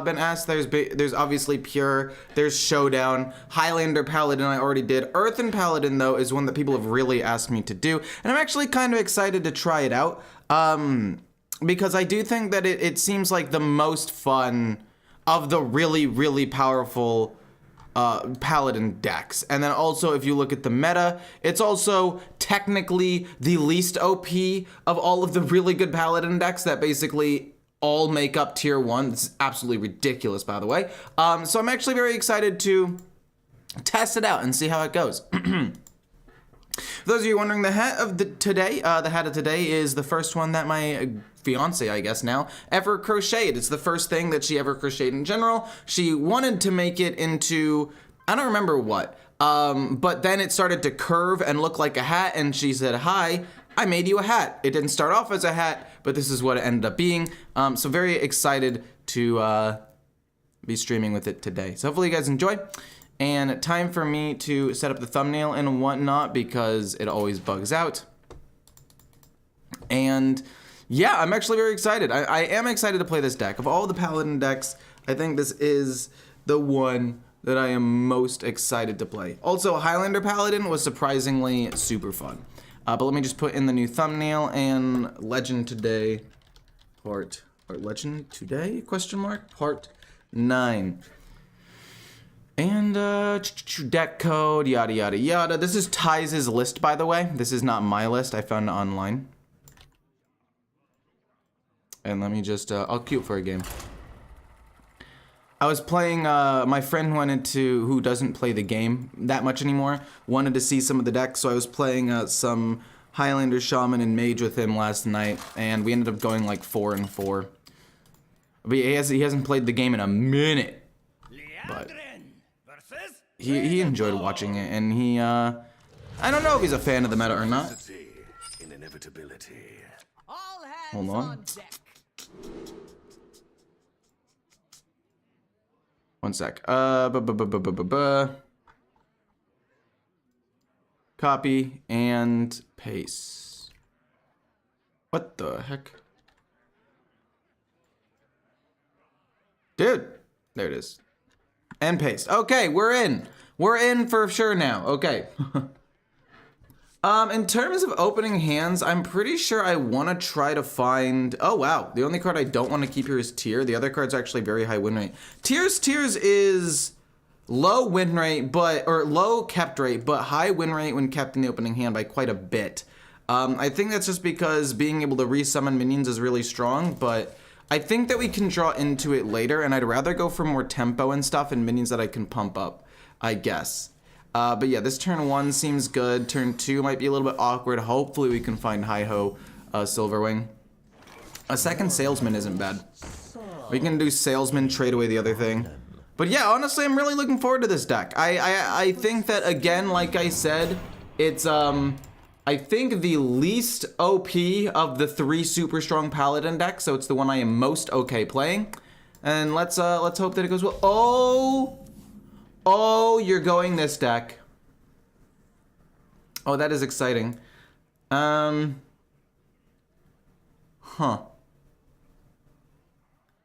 been asked. There's obviously Pure, there's Showdown, Highlander Paladin I already did. Earthen Paladin though is one that people have really asked me to do, and I'm actually kind of excited to try it out, because I do think that it seems like the most fun of the really powerful Paladin decks. And then also if you look at the meta, it's also technically the least OP of all of the really good Paladin decks that basically all make up tier 1. This is absolutely ridiculous, by the way. So I'm actually very excited to test it out and see how it goes. For those of you wondering, the hat of today is the first one that my fiance, I guess now, ever crocheted. It's the first thing that she ever crocheted in general. She wanted to make it into, I don't remember what, but then it started to curve and look like a hat, and she said, "Hi, I made you a hat." It didn't start off as a hat, but this is what it ended up being. So very excited to be streaming with it today. So hopefully you guys enjoy. And time for me to set up the thumbnail and whatnot because it always bugs out. And yeah, I'm actually very excited. I am excited to play this deck. Of all the Paladin decks, I think this is the one that I am most excited to play. Also, Highlander Paladin was surprisingly super fun. But let me just put in the new thumbnail and Legend Today part, or Legend Today, question mark, part 9. And deck code, yada yada yada. This is Ty's list, by the way. This is not my list, I found it online. And let me just, I'll queue for a game. I was playing, my friend who doesn't play the game that much anymore, wanted to see some of the decks, so I was playing some Highlander, Shaman, and Mage with him last night, and we ended up going like 4-4. But he hasn't played the game in a minute. But he enjoyed watching it, and he, I don't know if he's a fan of the meta or not. Hold on. One sec. Copy and paste. What the heck? Dude, there it is. And paste. Okay, we're in. We're in for sure now. Okay. In terms of opening hands, I'm pretty sure I want to try to find... Oh, wow. The only card I don't want to keep here is Tier. The other card's actually very high win rate. Tears is low win rate, or low kept rate, but high win rate when kept in the opening hand by quite a bit. I think that's just because being able to resummon minions is really strong, but I think that we can draw into it later, and I'd rather go for more tempo and stuff and minions that I can pump up, I guess. But yeah, this turn 1 seems good. Turn 2 might be a little bit awkward. Hopefully we can find Hi-Ho Silverwing. A second Salesman isn't bad. We can do Salesman, trade away the other thing. But yeah, honestly, I'm really looking forward to this deck. I think that, again, like I said, it's, I think the least OP of the 3 super strong Paladin decks, so it's the one I am most okay playing. And let's hope that it goes well. Oh, you're going this deck. Oh, that is exciting. Huh.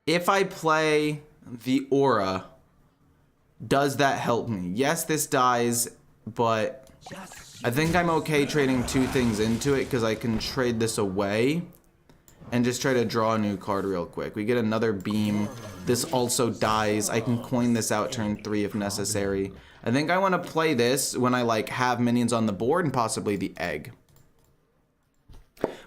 If I play the Aura, does that help me? Yes, this dies, but I think I'm okay trading 2 things into it because I can trade this away and just try to draw a new card real quick. We get another beam. This also dies. I can coin this out turn 3 if necessary. I think I want to play this when I like have minions on the board and possibly the egg.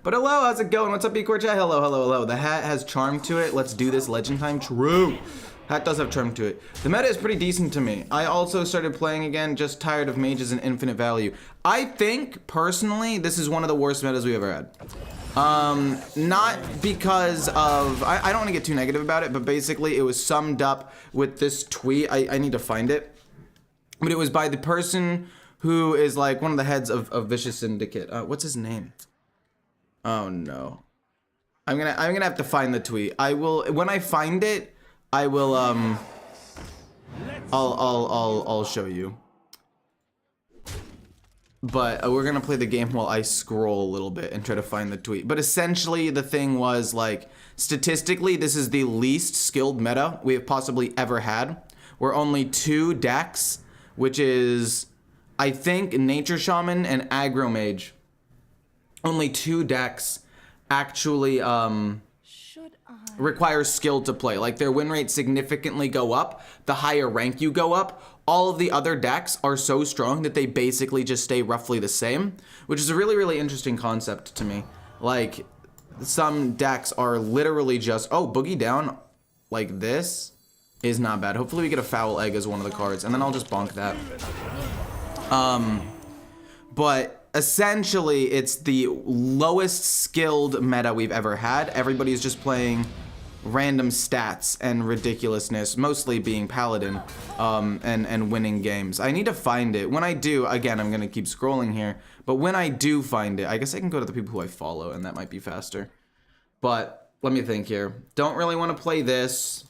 But hello, how's it going? What's up, Ecore chat? Hello, hello, hello. The hat has charm to it. Let's do this legend time. True. Hat does have charm to it. The meta is pretty decent to me. I also started playing again, just tired of mages and infinite value. I think, personally, this is one of the worst metas we've ever had. Not because of, I don't want to get too negative about it, but basically it was summed up with this tweet. I need to find it. But it was by the person who is like one of the heads of Vicious Syndicate. What's his name? Oh no. I'm gonna have to find the tweet. I will, when I find it, I will, I'll show you. But we're gonna play the game while I scroll a little bit and try to find the tweet. But essentially the thing was, like, statistically, this is the least skilled meta we have possibly ever had. We're only 2 decks, which is, I think, Nature Shaman and Aggro Mage. Only 2 decks actually require skill to play. Like, their win rates significantly go up the higher rank you go up. All of the other decks are so strong that they basically just stay roughly the same, which is a really, really interesting concept to me. Like, some decks are literally just, oh, Boogie Down like this is not bad. Hopefully we get a Foul Egg as one of the cards, and then I'll just bonk that. But essentially, it's the lowest skilled meta we've ever had. Everybody's just playing random stats and ridiculousness, mostly being Paladin, and winning games. I need to find it. When I do, again, I'm gonna keep scrolling here, but when I do find it, I guess I can go to the people who I follow, and that might be faster. But let me think here. Don't really want to play this.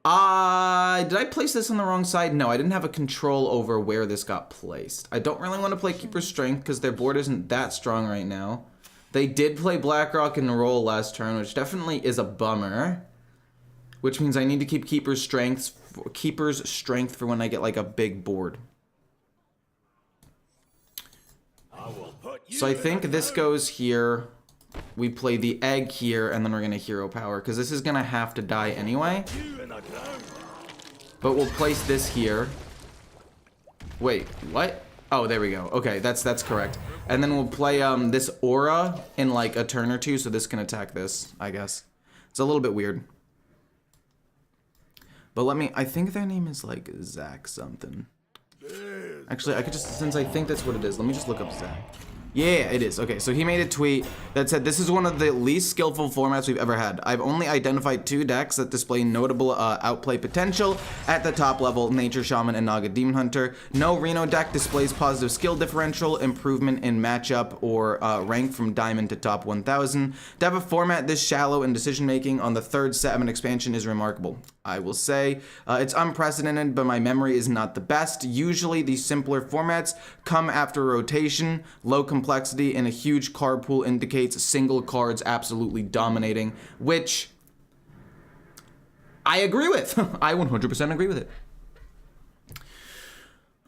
Did I place this on the wrong side? No, I didn't have a control over where this got placed. I don't really want to play Keeper's Strength because their board isn't that strong right now. They did play Blackrock and Roll last turn, which definitely is a bummer. Which means I need to keep Keeper's Strength for when I get like a big board. So I think this goes here. We play the egg here, and then we're gonna Hero Power, because this is gonna have to die anyway. But we'll place this here. Wait, what? Oh, there we go. Okay, that's correct. And then we'll play this Aura in like a turn or two, so this can attack this, I guess. It's a little bit weird. But I think their name is like Zach something. Actually, I could just, since I think that's what it is, let me just look up Zach. Yeah, it is. Okay, so he made a tweet that said, this is one of the least skillful formats we've ever had. I've only identified 2 decks that display notable outplay potential at the top level, Nature Shaman and Naga Demon Hunter. No Reno deck displays positive skill differential, improvement in matchup, or rank from Diamond to top 1000. To have a format this shallow in decision making on the 3rd set of an expansion is remarkable. I will say it's unprecedented, but my memory is not the best. Usually these simpler formats come after rotation. Low complexity and a huge card pool indicates single cards absolutely dominating, which I agree with. I 100% agree with it.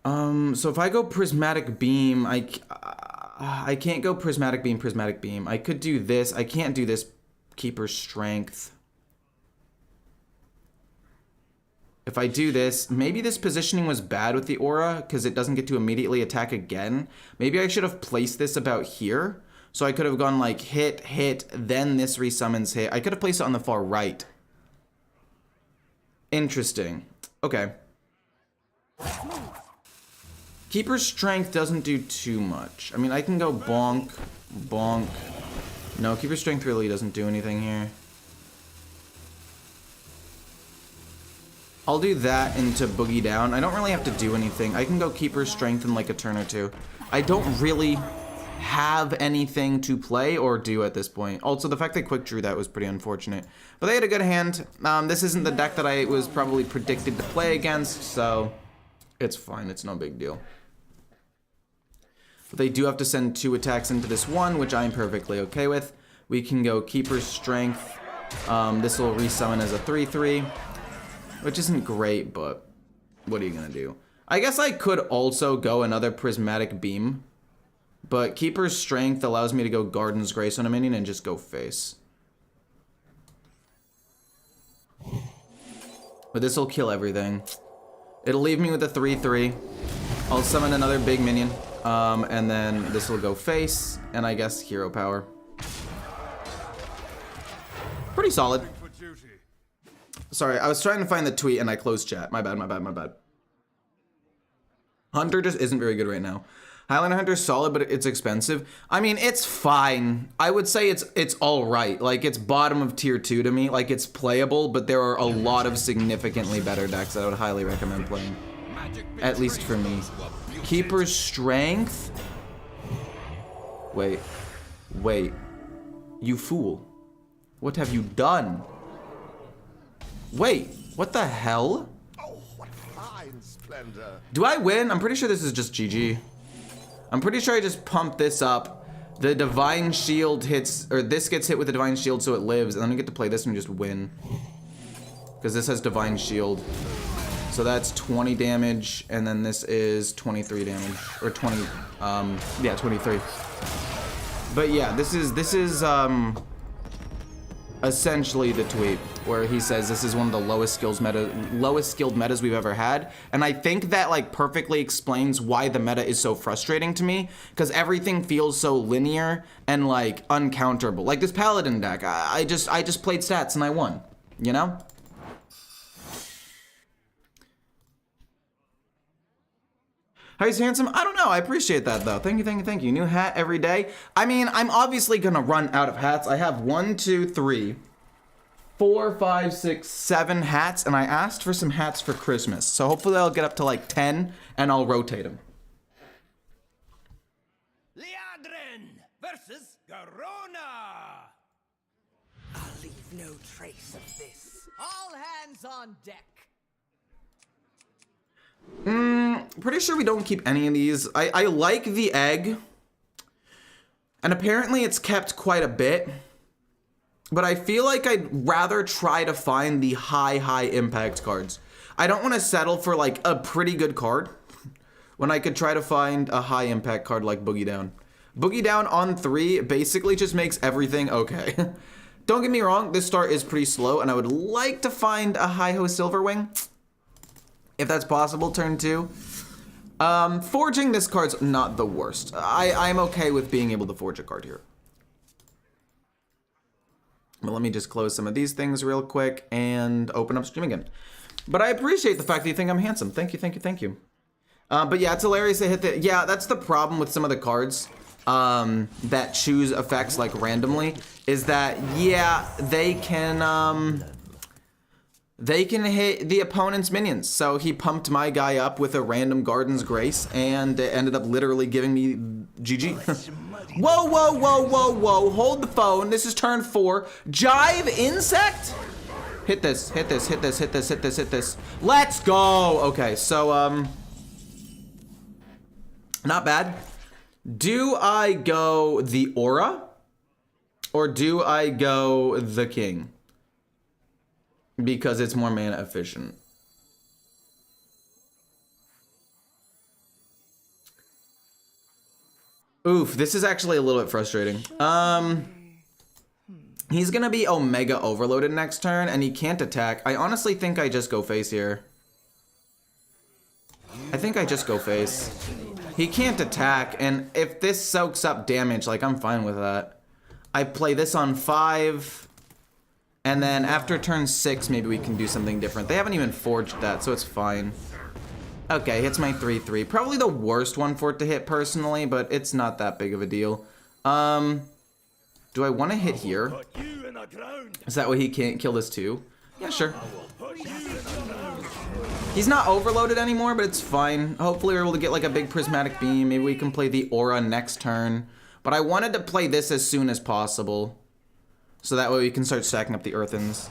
So if I go Prismatic Beam, I can't go Prismatic Beam. I could do this. I can't do this Keeper's Strength. If I do this, maybe this positioning was bad with the Aura because it doesn't get to immediately attack again. Maybe I should have placed this about here. So I could have gone like hit, then this resummons hit. I could have placed it on the far right. Interesting. Okay. Keeper's Strength doesn't do too much. I mean, I can go bonk, bonk. No, Keeper's Strength really doesn't do anything here. I'll do that into Boogie Down. I don't really have to do anything. I can go Keeper's Strength in like a turn or two. I don't really have anything to play or do at this point. Also, the fact they quick drew that was pretty unfortunate. But they had a good hand. This isn't the deck that I was probably predicted to play against, so it's fine. It's no big deal. But they do have to send 2 attacks into this one, which I'm perfectly okay with. We can go Keeper's Strength. This will resummon as a 3/3. Which isn't great, but what are you gonna do? I guess I could also go another Prismatic Beam, but Keeper's Strength allows me to go Garden's Grace on a minion and just go face. But this will kill everything. It'll leave me with a 3/3. I'll summon another big minion, and then this will go face, and I guess Hero Power. Pretty solid. Sorry, I was trying to find the tweet and I closed chat. My bad. Hunter just isn't very good right now. Highlander Hunter's solid, but it's expensive. I mean, it's fine. I would say it's all right. Like, it's bottom of tier 2 to me. Like, it's playable, but there are a lot of significantly better decks that I would highly recommend playing. At least for me. Keeper's Strength? Wait. You fool. What have you done? Wait, what the hell? Oh, what flies! Do I win? I'm pretty sure this is just GG. I'm pretty sure I just pump this up. The divine shield hits, or this gets hit with the divine shield so it lives, and then we get to play this and just win. Because this has divine shield. So that's 20 damage, and then this is 23 damage, or 20, yeah, 23. But yeah, this is essentially the tweet where he says this is one of the lowest skilled metas we've ever had, and I think that like perfectly explains why the meta is so frustrating to me, because everything feels so linear and like uncounterable. Like this paladin deck, I just played stats and I won, you know? How's handsome? I don't know. I appreciate that though. Thank you, thank you, thank you. New hat every day. I mean, I'm obviously gonna run out of hats. I have 1, 2, 3, 4, 5, 6, 7 hats, and I asked for some hats for Christmas. So hopefully I'll get up to like 10 and I'll rotate them. Liadrin versus Garona. I'll leave no trace of this. All hands on deck. Pretty sure we don't keep any of these. I like the egg, and apparently it's kept quite a bit, but I feel like I'd rather try to find the high impact cards. I don't want to settle for like a pretty good card when I could try to find a high impact card like Boogie Down. Boogie Down on 3 basically just makes everything okay. Don't get me wrong, this start is pretty slow, and I would like to find a Hi-Ho Silverwing, if that's possible, turn 2. Forging this card's not the worst. I'm okay with being able to forge a card here. But let me just close some of these things real quick and open up stream again. But I appreciate the fact that you think I'm handsome. Thank you, thank you, thank you. But yeah, it's hilarious to hit the... Yeah, that's the problem with some of the cards that choose effects like randomly, is that, yeah, they can hit the opponent's minions. So he pumped my guy up with a random Garden's Grace, and it ended up literally giving me GG. Whoa, whoa, whoa, whoa, whoa. Hold the phone. This is turn 4. Jive Insect? Hit this, hit this, hit this, hit this, hit this, hit this. Let's go. Okay, so, not bad. Do I go the Aura? Or do I go the King? Because it's more mana efficient. Oof, this is actually a little bit frustrating. He's gonna be Omega overloaded next turn, and he can't attack. I honestly think I just go face here. I think I just go face. He can't attack, and if this soaks up damage, like, I'm fine with that. I play this on 5, and then after turn 6, maybe we can do something different. They haven't even forged that, so it's fine. Okay, hits my 3/3. Probably the worst one for it to hit personally, but it's not that big of a deal. Do I want to hit here? Is that way he can't kill this too? Yeah, sure. He's not overloaded anymore, but it's fine. Hopefully we're able to get like a big prismatic beam. Maybe we can play the aura next turn. But I wanted to play this as soon as possible, so that way we can start stacking up the earthens.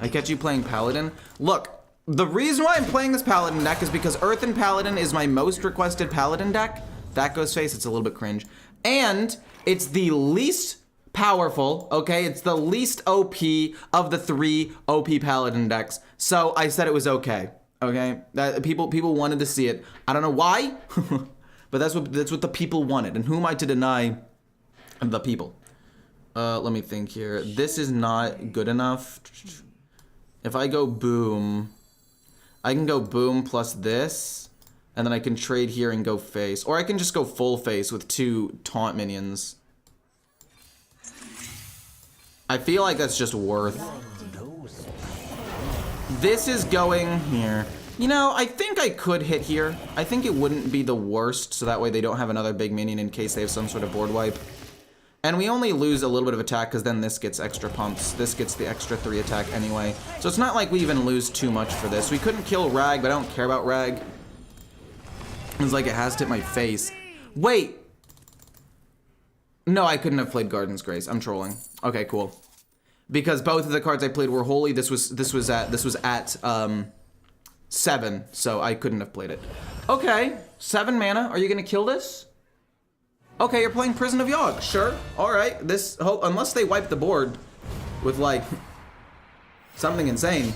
I catch you playing Paladin. Look, the reason why I'm playing this Paladin deck is because Earthen Paladin is my most requested Paladin deck. That goes face, it's a little bit cringe. And it's the least powerful, okay? It's the least OP of the 3 OP Paladin decks. So I said it was okay, okay? That people wanted to see it. I don't know why, but that's what the people wanted. And who am I to deny the people? Let me think here. This is not good enough. If I go boom, I can go boom plus this, and then I can trade here and go face. Or I can just go full face with 2 taunt minions. I feel like that's just worth. This is going here. You know, I think I could hit here. I think it wouldn't be the worst, so that way they don't have another big minion in case they have some sort of board wipe. And we only lose a little bit of attack because then this gets extra pumps. This gets the extra 3 attack anyway. So it's not like we even lose too much for this. We couldn't kill Rag, but I don't care about Rag. It's like it has to hit my face. Wait. No, I couldn't have played Garden's Grace. I'm trolling. Okay, cool. Because both of the cards I played were holy. This was at 7, so I couldn't have played it. Okay, 7 mana. Are you gonna kill this? Okay, you're playing Prison of Yogg. Sure. All right. Unless they wipe the board with like something insane,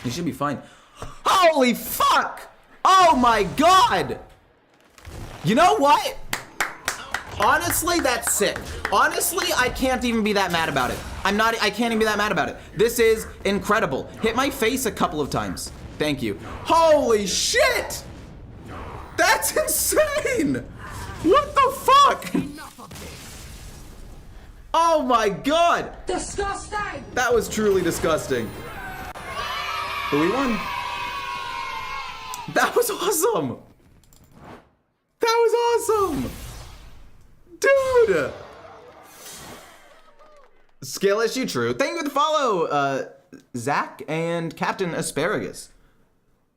you should be fine. Holy fuck! Oh my god! You know what? Honestly, that's sick. Honestly, I can't even be that mad about it. I can't even be that mad about it. This is incredible. Hit my face a couple of times. Thank you. Holy shit! That's insane! What the fuck? Oh my god! Disgusting! That was truly disgusting. But we won. That was awesome! That was awesome! Dude! Skill issue, true. Thank you for the follow, Zach and Captain Asparagus.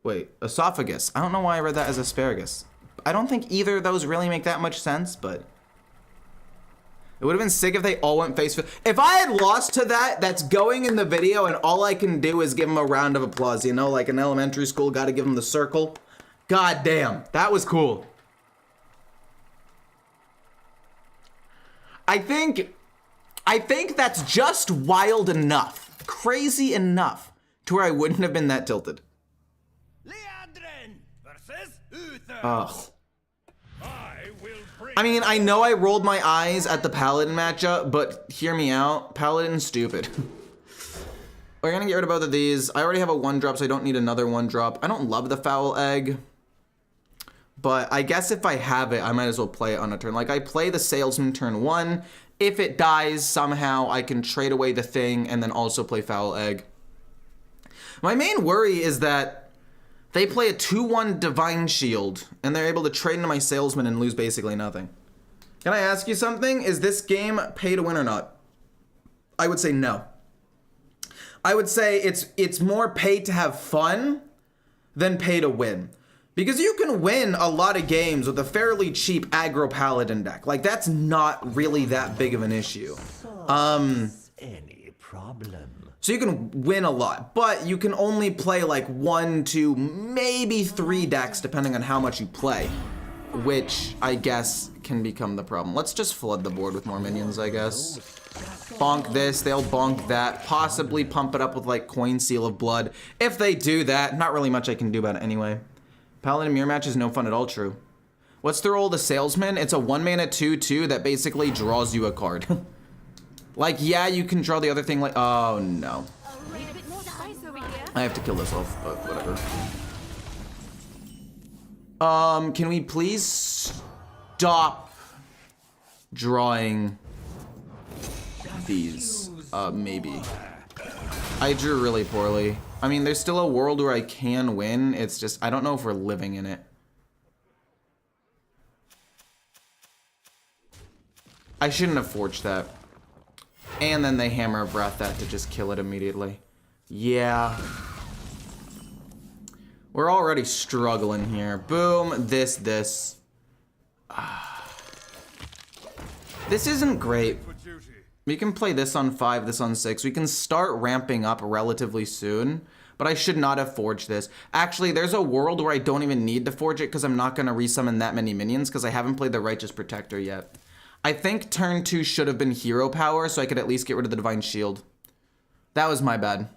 Wait, esophagus. I don't know why I read that as asparagus. I don't think either of those really make that much sense, but it would have been sick if they all went face. If I had lost to that, that's going in the video, and all I can do is give them a round of applause, you know, like in elementary school, gotta give them the circle. God damn, that was cool. I think that's just wild enough, crazy enough, to where I wouldn't have been that tilted. Liadren versus Uther. Ugh. I mean, I know I rolled my eyes at the Paladin matchup, but hear me out. Paladin's stupid. We're gonna get rid of both of these. I already have a 1-drop, so I don't need another 1-drop. I don't love the Foul Egg, but I guess if I have it, I might as well play it on a turn. Like, I play the Salesman turn 1. If it dies somehow, I can trade away the thing and then also play Foul Egg. My main worry is that they play a 2-1 Divine Shield, and they're able to trade into my Salesman and lose basically nothing. Can I ask you something? Is this game pay to win or not? I would say no. I would say it's more pay to have fun than pay to win. Because you can win a lot of games with a fairly cheap aggro Paladin deck. Like, that's not really that big of an issue. Any problem? So you can win a lot, but you can only play like 1, 2, maybe 3 decks depending on how much you play, which I guess can become the problem. Let's just flood the board with more minions, I guess. Bonk this, they'll bonk that, possibly pump it up with like Coin Seal of Blood. If they do that, not really much I can do about it anyway. Paladin Mirror Match is no fun at all, true. What's the role of the Salesman? It's a 1-mana 2/2 that basically draws you a card. Like, yeah, you can draw the other thing like, oh no. I have to kill this off, but whatever. Can we please stop drawing these? Maybe. I drew really poorly. I mean, there's still a world where I can win. It's just, I don't know if we're living in it. I shouldn't have forged that. And then they Hammer of Breath that to just kill it immediately. Yeah. We're already struggling here. Boom, this. This isn't great. We can play this on 5, this on 6. We can start ramping up relatively soon, but I should not have forged this. Actually, there's a world where I don't even need to forge it because I'm not going to resummon that many minions because I haven't played the Righteous Protector yet. I think turn 2 should have been Hero Power so I could at least get rid of the Divine Shield. That was my bad.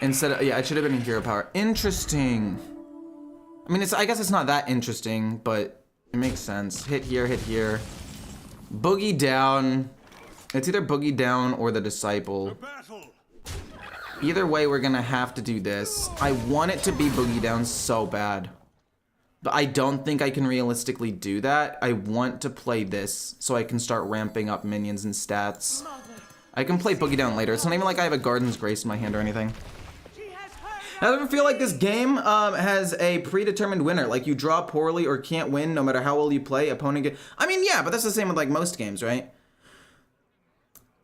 Instead of, yeah, it should have been Hero Power. Interesting. I mean, I guess it's not that interesting, but it makes sense. Hit here, hit here. Boogie down. It's either Boogie down or the Disciple. Either way, we're gonna have to do this. I want it to be Boogie down so bad. But I don't think I can realistically do that. I want to play this so I can start ramping up minions and stats. I can play Boogie Down later. It's not even like I have a Garden's Grace in my hand or anything. I ever feel like this game has a predetermined winner. Like you draw poorly or can't win no matter how well you play. Opponent get. I mean, yeah, but that's the same with like most games, right?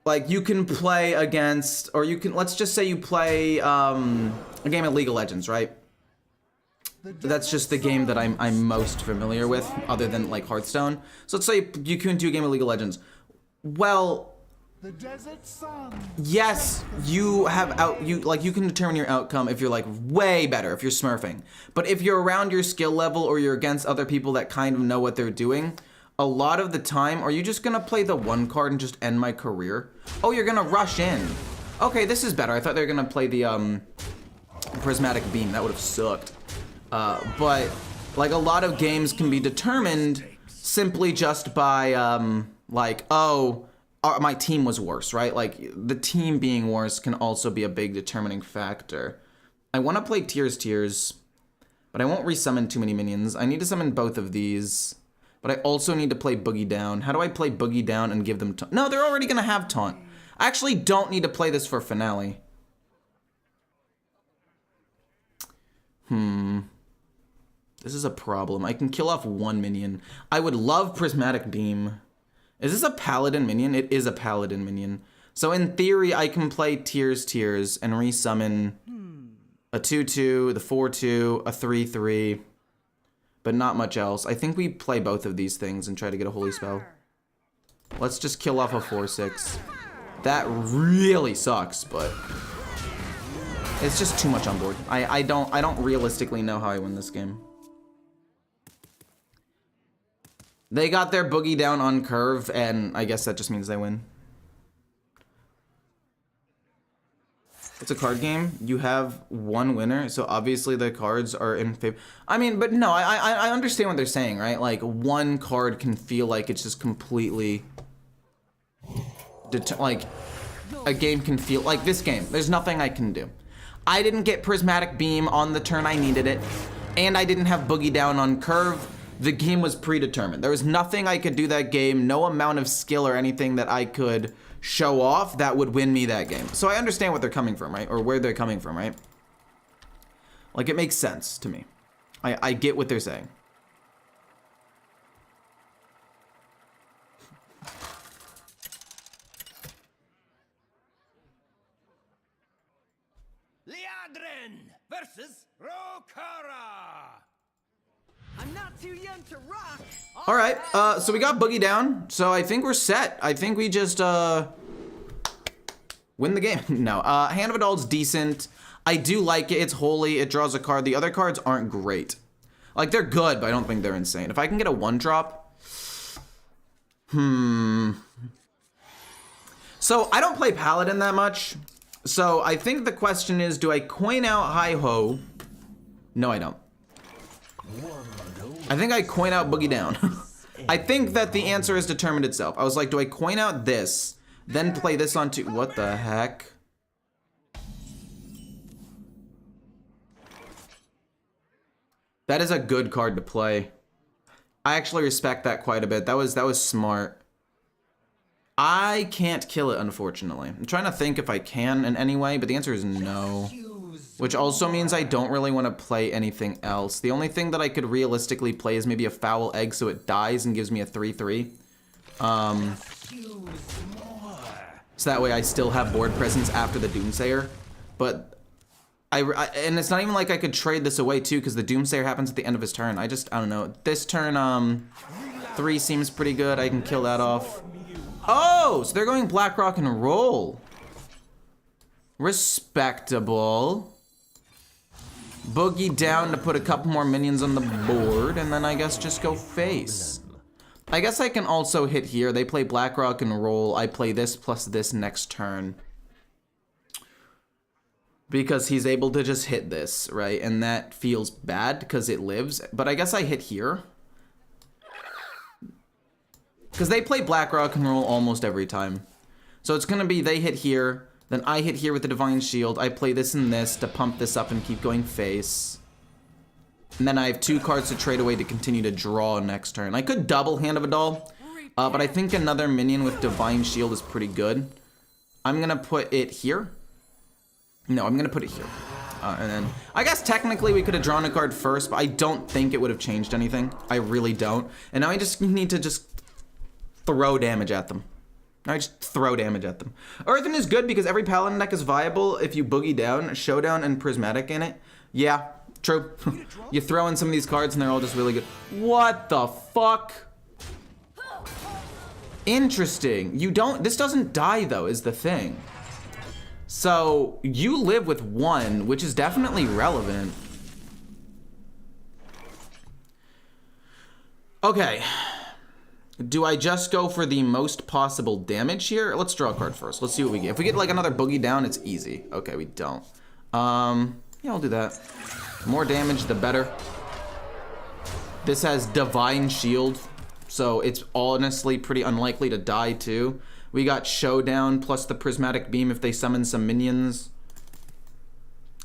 Like you can play against, or you can, let's just say you play a game of League of Legends, right? That's just the game that I'm most familiar with, other than like Hearthstone. So let's say you can do a game of League of Legends. Well, The desert sun. Yes, you can determine your outcome if you're like way better, if you're smurfing. But if you're around your skill level or you're against other people that kind of know what they're doing, a lot of the time, are you just gonna play the one card and just end my career? Oh, you're gonna rush in. Okay, this is better. I thought they were gonna play the prismatic beam. That would have sucked. But like a lot of games can be determined simply just by my team was worse, right? Like the team being worse can also be a big determining factor. I want to play Tears, but I won't resummon too many minions. I need to summon both of these, but I also need to play Boogie Down. How do I play Boogie Down and give them taunt? No, they're already gonna have taunt. I actually don't need to play this for finale. This is a problem. I can kill off one minion. I would love Prismatic Beam. Is this a Paladin minion? It is a Paladin minion. So in theory, I can play Tears, and resummon a 2/2, the 4/2, a 3/3, but not much else. I think we play both of these things and try to get a Holy Spell. Let's just kill off a 4/6. That really sucks, but it's just too much on board. I don't realistically know how I win this game. They got their Boogie Down on curve, and I guess that just means they win. It's a card game. You have one winner, so obviously the cards are in favor. I mean, but no, I understand what they're saying, right? Like, one card can feel like it's just completely... like, a game can feel... Like, this game, there's nothing I can do. I didn't get Prismatic Beam on the turn I needed it, and I didn't have Boogie Down on curve. The game was predetermined. There was nothing I could do that game, no amount of skill or anything that I could show off that would win me that game. So I understand what they're coming from, right? Or where they're coming from, right? Like, it makes sense to me. I get what they're saying. Liadrin versus Rokara. I'm not too young to rock. All right, so we got Boogie Down, so I think we're set. I think we just win the game. No, Hand of Adult's decent. I do like it. It's holy. It draws a card. The other cards aren't great. Like, they're good, but I don't think they're insane. If I can get a 1-drop. So I don't play Paladin that much. So I think the question is, do I coin out Hi-Ho? No, I don't. I think I coin out Boogie Down. I think that the answer has determined itself. I was like, do I coin out this, then play this on two? What the heck? That is a good card to play. I actually respect that quite a bit. That was smart. I can't kill it, unfortunately. I'm trying to think if I can in any way, but the answer is no. Which also means I don't really want to play anything else. The only thing that I could realistically play is maybe a Foul Egg so it dies and gives me a 3/3. So that way I still have board presence after the Doomsayer. But and it's not even like I could trade this away too, because the Doomsayer happens at the end of his turn. I don't know. This turn, 3 seems pretty good. I can kill that off. Oh, so they're going Black Rock and Roll. Respectable. Boogie Down to put a couple more minions on the board, and then I guess just go face. I guess I can also hit here. They play Black Rock and Roll. I play this plus this next turn. Because he's able to just hit this, right? And that feels bad because it lives. But I guess I hit here. Because they play Black Rock and Roll almost every time. So it's going to be they hit here. Then I hit here with the Divine Shield. I play this and this to pump this up and keep going face. And then I have 2 cards to trade away to continue to draw next turn. I could double Hand of a Doll, but I think another minion with Divine Shield is pretty good. I'm going to put it here. No, I'm going to put it here. And then I guess technically we could have drawn a card first, but I don't think it would have changed anything. I really don't. And now I just need to just throw damage at them. I just throw damage at them. Earthen is good because every Paladin deck is viable if you Boogie Down, Showdown, and Prismatic in it. Yeah, true. You throw in some of these cards and they're all just really good. What the fuck? Interesting. You don't, this doesn't die though, is the thing. So you live with 1, which is definitely relevant. Okay. Do I just go for the most possible damage here? Let's draw a card first. Let's see what we get. If we get like another boogie down, it's easy. Okay, we don't. Yeah, I'll do that. The more damage, the better. This has Divine Shield, so it's honestly pretty unlikely to die too. We got Showdown plus the Prismatic Beam if they summon some minions.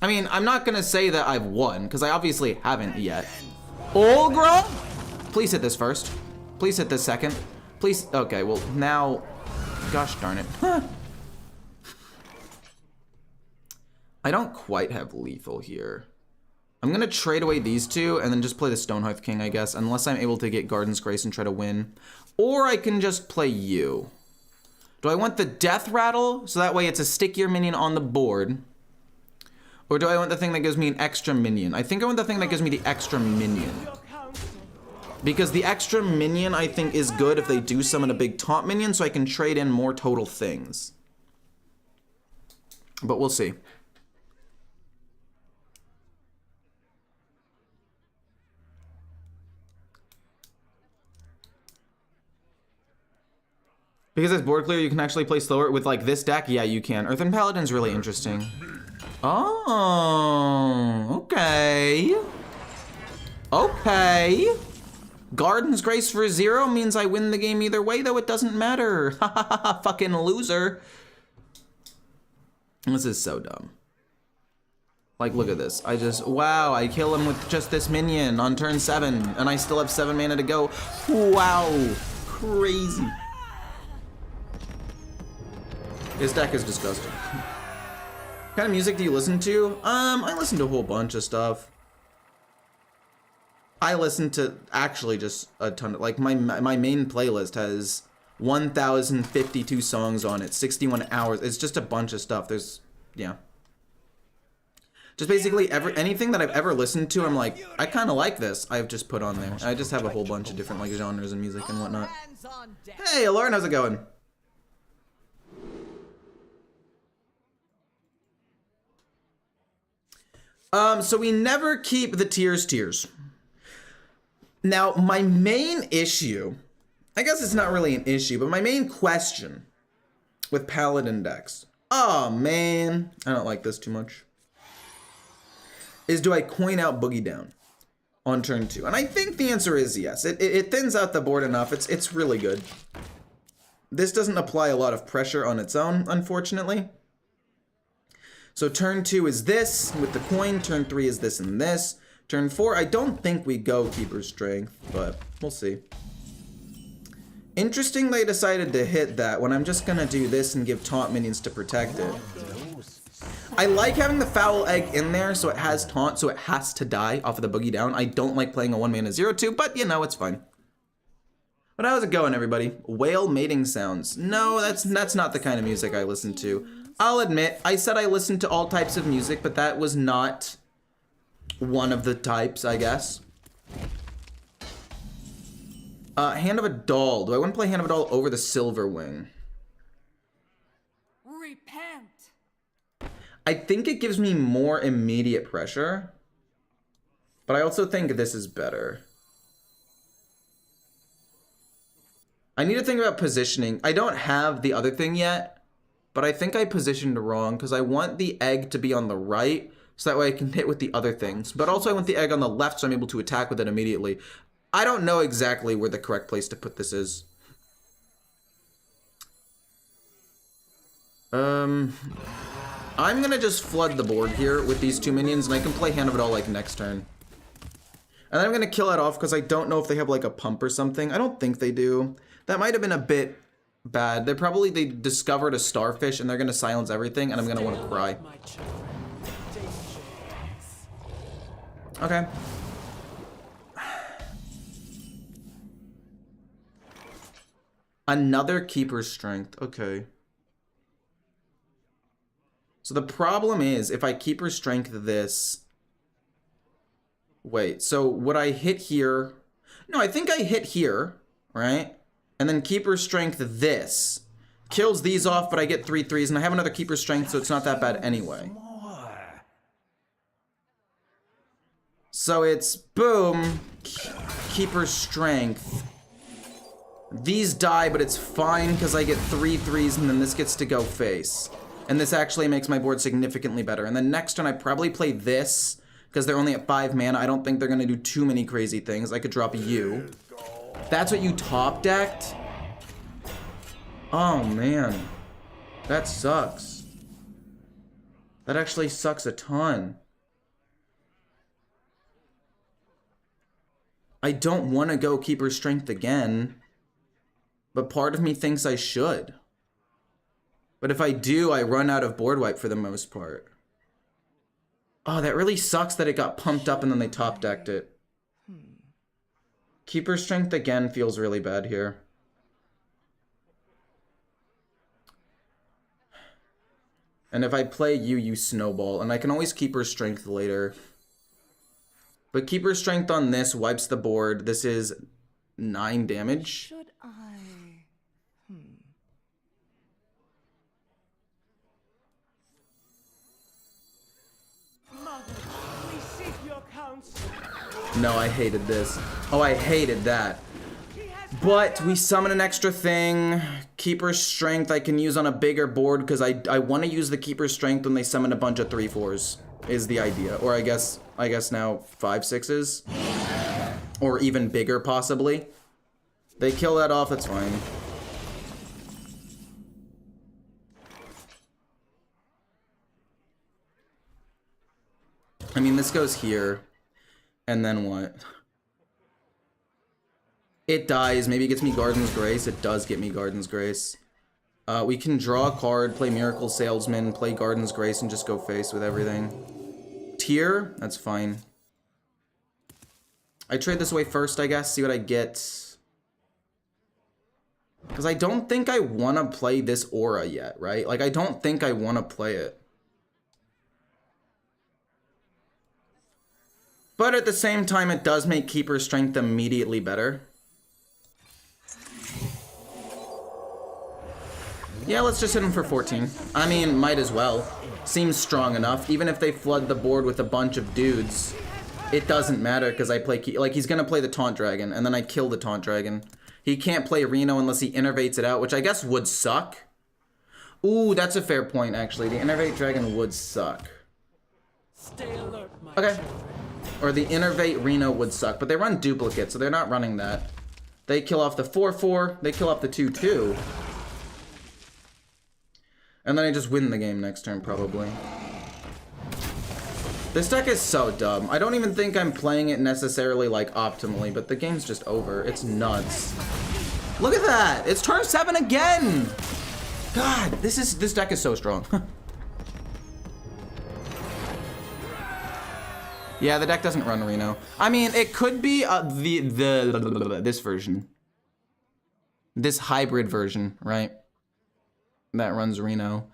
I mean, I'm not gonna say that I've won, because I obviously haven't yet. Olgra? Please hit this first. Please hit this second. Please, okay, well now, gosh darn it. I don't quite have lethal here. I'm gonna trade away these two and then just play the Stonehearth King, I guess, unless I'm able to get Garden's Grace and try to win. Or I can just play you. Do I want the Death Rattle, so that way it's a stickier minion on the board? Or do I want the thing that gives me an extra minion? I think I want the thing that gives me the extra minion. Because the extra minion, I think, is good if they do summon a big taunt minion, so I can trade in more total things. But we'll see. Because it's board clear, you can actually play slower with like this deck. Yeah, you can. Earthen Paladin's really interesting. Oh, okay. Okay. Garden's Grace for 0 means I win the game either way, though it doesn't matter. Ha ha ha, fucking loser. This is so dumb. Like, look at this. Wow, I kill him with just this minion on turn 7, and I still have 7 mana to go. Wow, crazy. This deck is disgusting. What kind of music do you listen to? I listen to a whole bunch of stuff. I listen to actually just a ton of, like, my main playlist has 1,052 songs on it, 61 hours. It's just a bunch of stuff. There's, yeah. Just basically anything that I've ever listened to, I'm like, I kind of like this. I've just put on there. I just have a whole bunch of different like genres and music and whatnot. Hey, Lauren, how's it going? So we never keep the tiers. Now, my main issue, I guess it's not really an issue, but my main question with Paladin decks, oh man, I don't like this too much, is do I coin out Boogie Down on turn 2? And I think the answer is yes. It thins out the board enough. It's really good. This doesn't apply a lot of pressure on its own, unfortunately. So turn 2 is this with the coin, turn 3 is this and this. Turn 4, I don't think we go Keeper's Strength, but we'll see. Interesting they decided to hit that when I'm just gonna do this and give taunt minions to protect it. I like having the Foul Egg in there so it has taunt, so it has to die off of the Boogie Down. I don't like playing a 1-mana 0/2, but you know, it's fine. But how's it going, everybody? Whale mating sounds. No, that's not the kind of music I listen to. I'll admit, I said I listened to all types of music, but that was not one of the types, I guess. Hand of a Doll. Do I want to play Hand of a Doll over the Silverwing? Repent. I think it gives me more immediate pressure, but I also think this is better. I need to think about positioning. I don't have the other thing yet, but I think I positioned wrong because I want the egg to be on the right so that way I can hit with the other things. But also I want the egg on the left so I'm able to attack with it immediately. I don't know exactly where the correct place to put this is. I'm gonna just flood the board here with these 2 minions and I can play Hand of It All like next turn. And then I'm gonna kill that off because I don't know if they have like a pump or something. I don't think they do. That might have been a bit bad. They discovered a starfish and they're gonna silence everything and I'm gonna want to cry. Okay. Another Keeper's Strength. Okay. So the problem is if I Keeper's Strength this. Wait, so would I hit here? No, I think I hit here, right? And then Keeper Strength this. Kills these off, but I get 3/3s, and I have another Keeper Strength, so it's not that bad anyway. So it's boom, Keeper Strength. These die, but it's fine because I get 3/3s, and then this gets to go face. And this actually makes my board significantly better. And then next turn I probably play this, because they're only at 5 mana. I don't think they're gonna do too many crazy things. I could drop you. That's what you top decked? Oh man, that sucks. That actually sucks a ton. I don't want to go Keeper Strength again, but part of me thinks I should. But if I do, I run out of board wipe for the most part. Oh, that really sucks that it got pumped up and then they top decked it. Keeper Strength again feels really bad here. And if I play you, you snowball. And I can always Keeper Strength later. But Keeper Strength on this wipes the board. This is 9 damage. Should I? Mother, we seek your counsel. No, I hated this. Oh, I hated that. But we summon an extra thing. Keeper Strength I can use on a bigger board because I want to use the Keeper Strength when they summon a bunch of 3/4s is the idea. Or I guess now 5/6s. Or even bigger possibly. They kill that off, that's fine. I mean, this goes here. And then what? It dies. Maybe it gets me Garden's Grace. It does get me Garden's Grace. We can draw a card, play Miracle Salesman, play Garden's Grace, and just go face with everything. Tier? That's fine. I trade this away first, I guess, see what I get. Because I don't think I want to play this aura yet, right? Like, I don't think I want to play it. But at the same time, it does make Keeper Strength immediately better. Yeah, let's just hit him for 14. I mean, might as well. Seems strong enough. Even if they flood the board with a bunch of dudes, it doesn't matter because I play... Like, he's going to play the Taunt Dragon, and then I kill the Taunt Dragon. He can't play Reno unless he innervates it out, which I guess would suck. Ooh, that's a fair point, actually. The Innervate Dragon would suck. Stay alert, my Okay. children. Or the Innervate Reno would suck, but they run duplicate, so they're not running that. They kill off the 4/4, they kill off the 2/2. And then I just win the game next turn, probably. This deck is so dumb. I don't even think I'm playing it necessarily, like, optimally, but the game's just over. It's nuts. Look at that! It's turn 7 again! God, this deck is so strong. Yeah, the deck doesn't run Reno. I mean, it could be this version. This hybrid version, right? That runs Reno.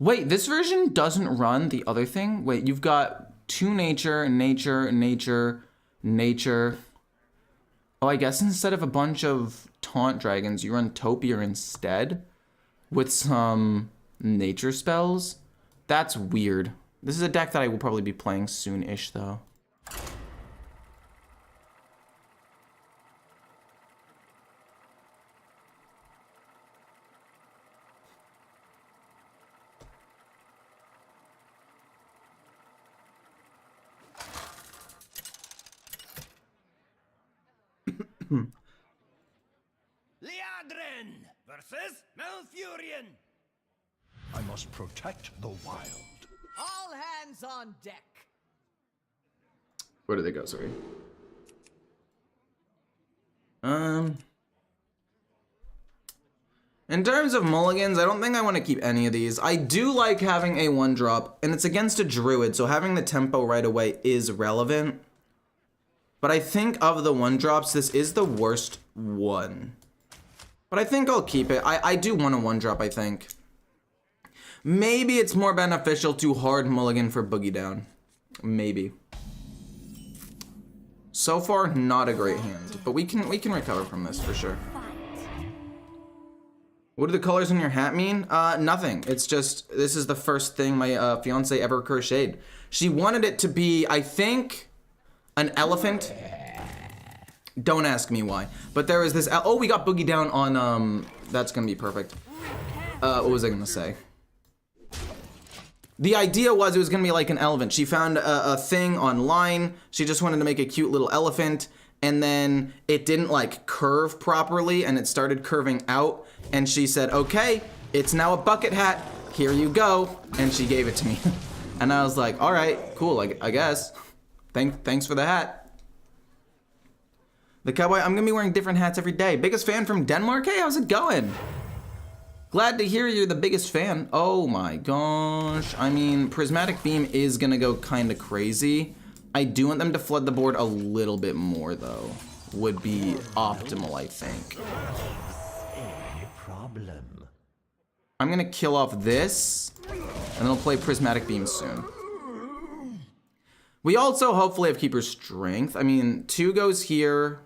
Wait, this version doesn't run the other thing? Wait, you've got 2 nature, nature, nature, nature. Oh, I guess instead of a bunch of Taunt Dragons, you run Topier instead? With some nature spells? That's weird. This is a deck that I will probably be playing soon-ish, though. Liadrin versus Malfurion. I must protect the wild. All hands on deck. Where did they go? Sorry. In terms of mulligans, I don't think I want to keep any of these. I do like having a 1-drop, and it's against a druid, so having the tempo right away is relevant. But I think of the 1-drops, this is the worst one. But I think I'll keep it. I do want a 1-drop, I think. Maybe it's more beneficial to hard mulligan for Boogie Down. Maybe. So far, not a great hand, but we can recover from this for sure. What do the colors on your hat mean? Nothing. It's just, this is the first thing my fiance ever crocheted. She wanted it to be, I think, an elephant. Don't ask me why. But there was this, oh, we got Boogie Down on, that's gonna be perfect. What was I gonna say? The idea was it was gonna be like an elephant. She found a thing online. She just wanted to make a cute little elephant, and then it didn't like curve properly, and it started curving out, and she said, okay, it's now a bucket hat. Here you go. And she gave it to me. And I was like, all right, cool, I guess. Thanks for the hat. The cowboy, I'm gonna be wearing different hats every day. Biggest fan from Denmark? Hey, how's it going? Glad to hear you're the biggest fan. Oh my gosh. I mean, Prismatic Beam is gonna go kinda crazy. I do want them to flood the board a little bit more though. Would be optimal, I think. A problem. I'm gonna kill off this, and I'll play Prismatic Beam soon. We also hopefully have Keeper's Strength. I mean, 2 goes here.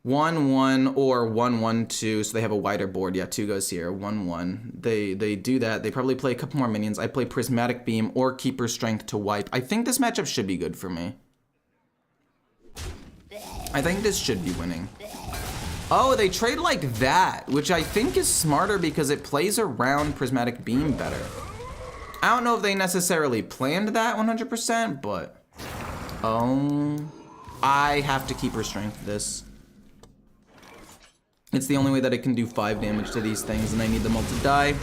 1-1 or 1-1-2, so they have a wider board. Yeah, 2 goes here. 1-1. They do that. They probably play a couple more minions. I play Prismatic Beam or Keeper's Strength to wipe. I think this matchup should be good for me. I think this should be winning. Oh, they trade like that, which I think is smarter because it plays around Prismatic Beam better. I don't know if they necessarily planned that 100%, but... Oh... I have to Keeper's Strength this. It's the only way that it can do 5 damage to these things, and I need them all to die.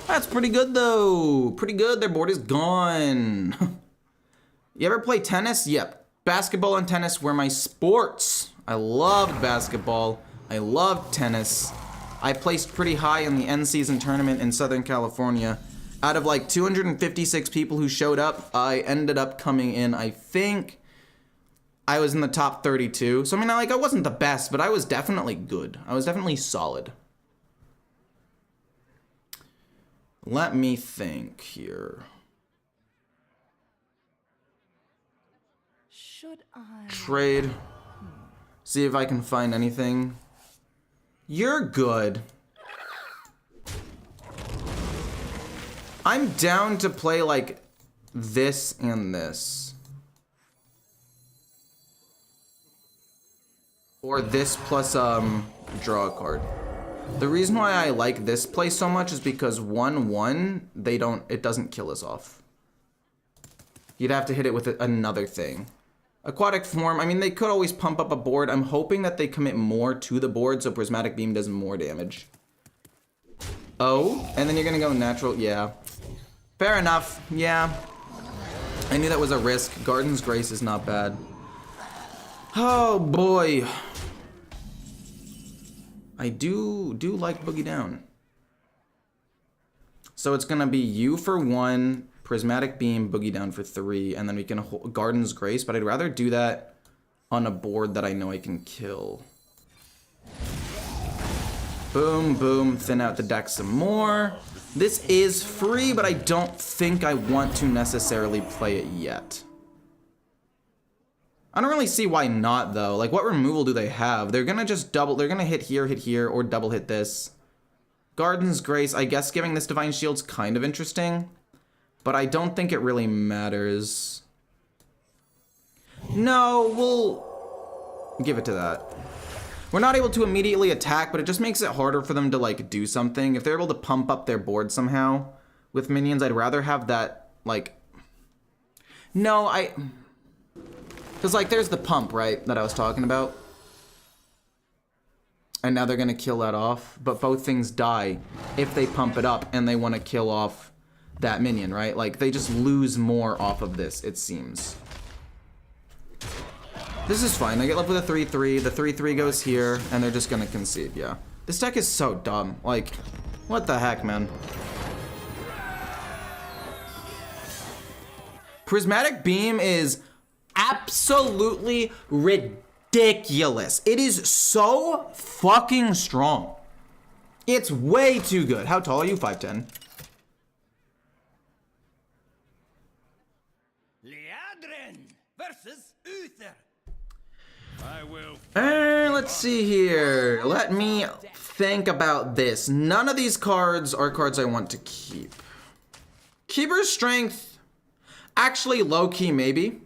That's pretty good, though. Pretty good. Their board is gone. You ever play tennis? Yep. Basketball and tennis were my sports. I loved basketball. I loved tennis. I placed pretty high in the end season tournament in Southern California. Out of like 256 people who showed up, I ended up coming in, I think, I was in the top 32. So I mean, I wasn't the best, but I was definitely good. I was definitely solid. Let me think here. Should I Trade. See if I can find anything. You're good. I'm down to play like this and this. Or this plus draw a card. The reason why I like this play so much is because 1-1, it doesn't kill us off. You'd have to hit it with another thing. Aquatic Form, I mean, they could always pump up a board. I'm hoping that they commit more to the board so Prismatic Beam does more damage. Oh, and then you're gonna go natural, yeah. Fair enough, yeah. I knew that was a risk. Garden's Grace is not bad. Oh boy. I do like Boogie Down. So it's gonna be you for 1, Prismatic Beam, Boogie Down for 3, and then we can hold Garden's Grace, but I'd rather do that on a board that I know I can kill. Boom, boom, thin out the deck some more. This is free, but I don't think I want to necessarily play it yet. I don't really see why not, though. Like, what removal do they have? They're gonna just they're gonna hit here, or double hit this. Garden's Grace, I guess giving this Divine Shield's kind of interesting, but I don't think it really matters. No, we'll give it to that. We're not able to immediately attack, but it just makes it harder for them to, like, do something. If they're able to pump up their board somehow with minions, I'd rather have that, like... No, because, like, there's the pump, right, that I was talking about. And now they're going to kill that off. But both things die if they pump it up and they want to kill off that minion, right? Like, they just lose more off of this, it seems. This is fine. I get left with a 3-3. The 3-3 goes here, and they're just going to concede, yeah. This deck is so dumb. Like, what the heck, man? Prismatic Beam is absolutely ridiculous. It is so fucking strong. It's way too good. How tall are you? 5'10". Liadrin versus Uther. Let's see here. Let me think about this. None of these cards are cards I want to keep. Keeper's Strength, actually low-key maybe,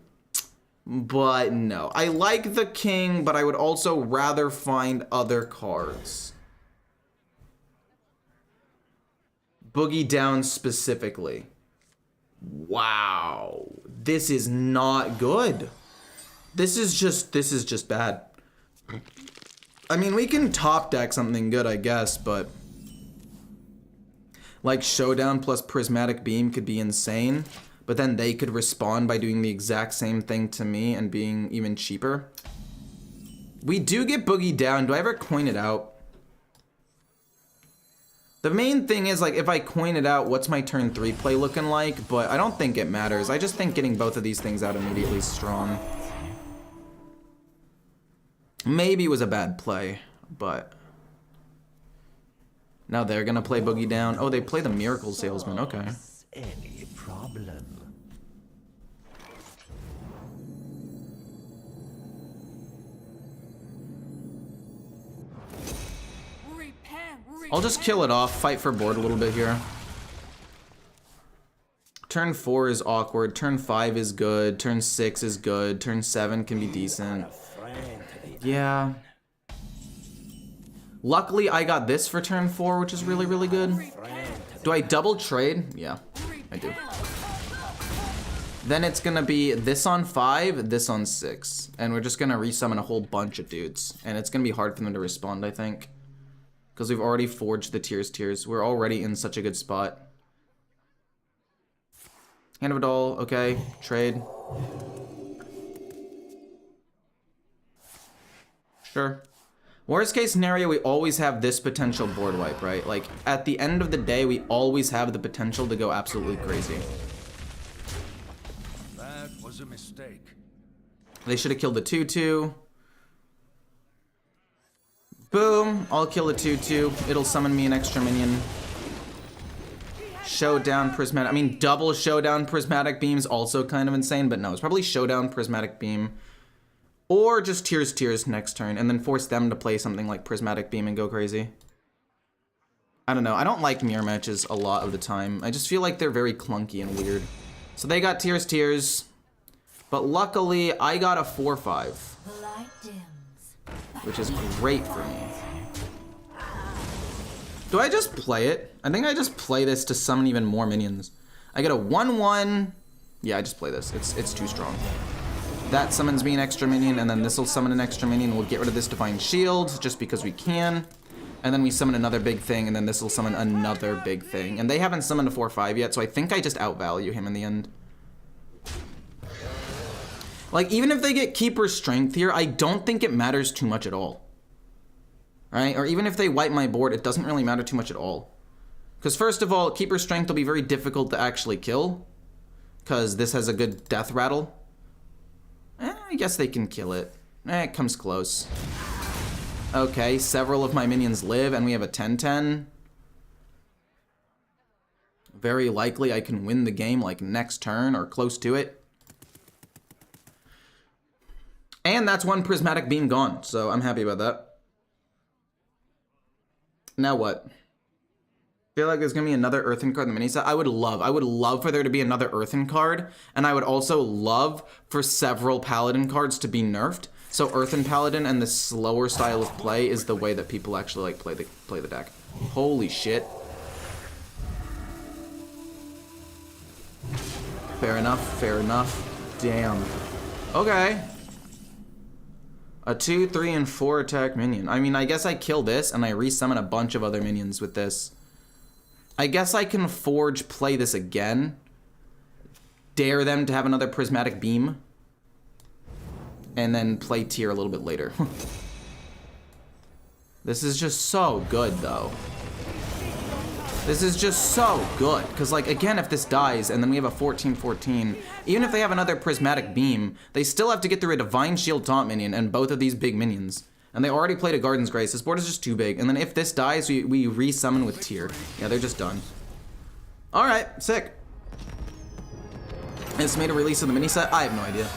but no. I like the King, but I would also rather find other cards. Boogie Down specifically. Wow, this is not good. This is just bad. I mean, we can top deck something good, I guess, but like Showdown plus Prismatic Beam could be insane, but then they could respond by doing the exact same thing to me and being even cheaper. We do get Boogie Down. Do I ever coin it out? The main thing is, like, if I coin it out, what's my turn 3 play looking like? But I don't think it matters. I just think getting both of these things out immediately is strong. Maybe it was a bad play, but now they're gonna play Boogie Down. Oh, they play the Miracle Salesman. Okay. Any problem? I'll just kill it off, fight for board a little bit here. Turn 4 is awkward, turn 5 is good, turn 6 is good, turn 7 can be decent. Yeah. Luckily, I got this for turn 4, which is really, really good. Do I double trade? Yeah, I do. Then it's gonna be this on 5, this on 6. And we're just gonna resummon a whole bunch of dudes. And it's gonna be hard for them to respond, I think. Because we've already forged the tiers. We're already in such a good spot. Hand of a Doll, okay. Trade. Sure. Worst case scenario, we always have this potential board wipe, right? Like, at the end of the day, we always have the potential to go absolutely crazy. That was a mistake. They should have killed the 2/2. Boom, I'll kill the 2/2. It'll summon me an extra minion. Showdown Prismatic, I mean, double Showdown Prismatic Beam's also kind of insane, but no, it's probably Showdown Prismatic Beam. Or just tiers next turn, and then force them to play something like Prismatic Beam and go crazy. I don't know, I don't like mirror matches a lot of the time. I just feel like they're very clunky and weird. So they got tiers, but luckily I got a 4/5. Which is great for me. Do I just play it? I think I just play this to summon even more minions. I get a 1/1. Yeah, I just play this. It's too strong. That summons me an extra minion, and then this will summon an extra minion. We'll get rid of this Divine Shield, just because we can. And then we summon another big thing, and then this will summon another big thing. And they haven't summoned a 4/5 yet, so I think I just outvalue him in the end. Like, even if they get Keeper Strength here, I don't think it matters too much at all. Right? Or even if they wipe my board, it doesn't really matter too much at all. Because first of all, Keeper Strength will be very difficult to actually kill. Because this has a good death rattle. I guess they can kill it. It comes close. Okay, several of my minions live, and we have a 10/10. Very likely I can win the game, like, next turn, or close to it. And that's one Prismatic Beam gone, so I'm happy about that. Now what? I feel like there's gonna be another Earthen card in the mini set. I would love for there to be another Earthen card, and I would also love for several Paladin cards to be nerfed. So Earthen Paladin and the slower style of play is the way that people actually like play the deck. Holy shit. Fair enough, fair enough. Damn. Okay. A 2, 3, and 4 attack minion. I mean, I guess I kill this and I resummon a bunch of other minions with this. I guess I can forge play this again. Dare them to have another Prismatic Beam. And then play tier a little bit later. This is just so good, though. This is just so good. Because, like, again, if this dies and then we have a 14/14, even if they have another Prismatic Beam, they still have to get through a Divine Shield Taunt minion and both of these big minions. And they already played a Garden's Grace. This board is just too big. And then if this dies, we resummon with tier. Yeah, they're just done. Alright, sick. Estimated release of the mini set? I have no idea.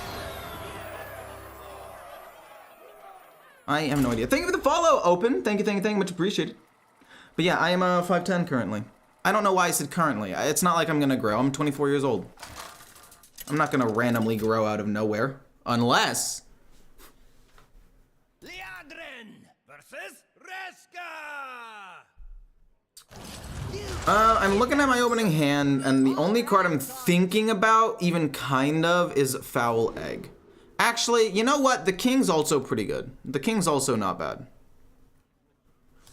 I have no idea. Thank you for the follow, Open. Thank you, much appreciated. But yeah, I am 5'10" currently. I don't know why I said currently. It's not like I'm gonna grow. I'm 24 years old. I'm not gonna randomly grow out of nowhere. Unless... Liadrin versus Reska. I'm looking at my opening hand, and the only card I'm thinking about, even kind of, is Foul Egg. Actually, you know what? The King's also pretty good. The King's also not bad.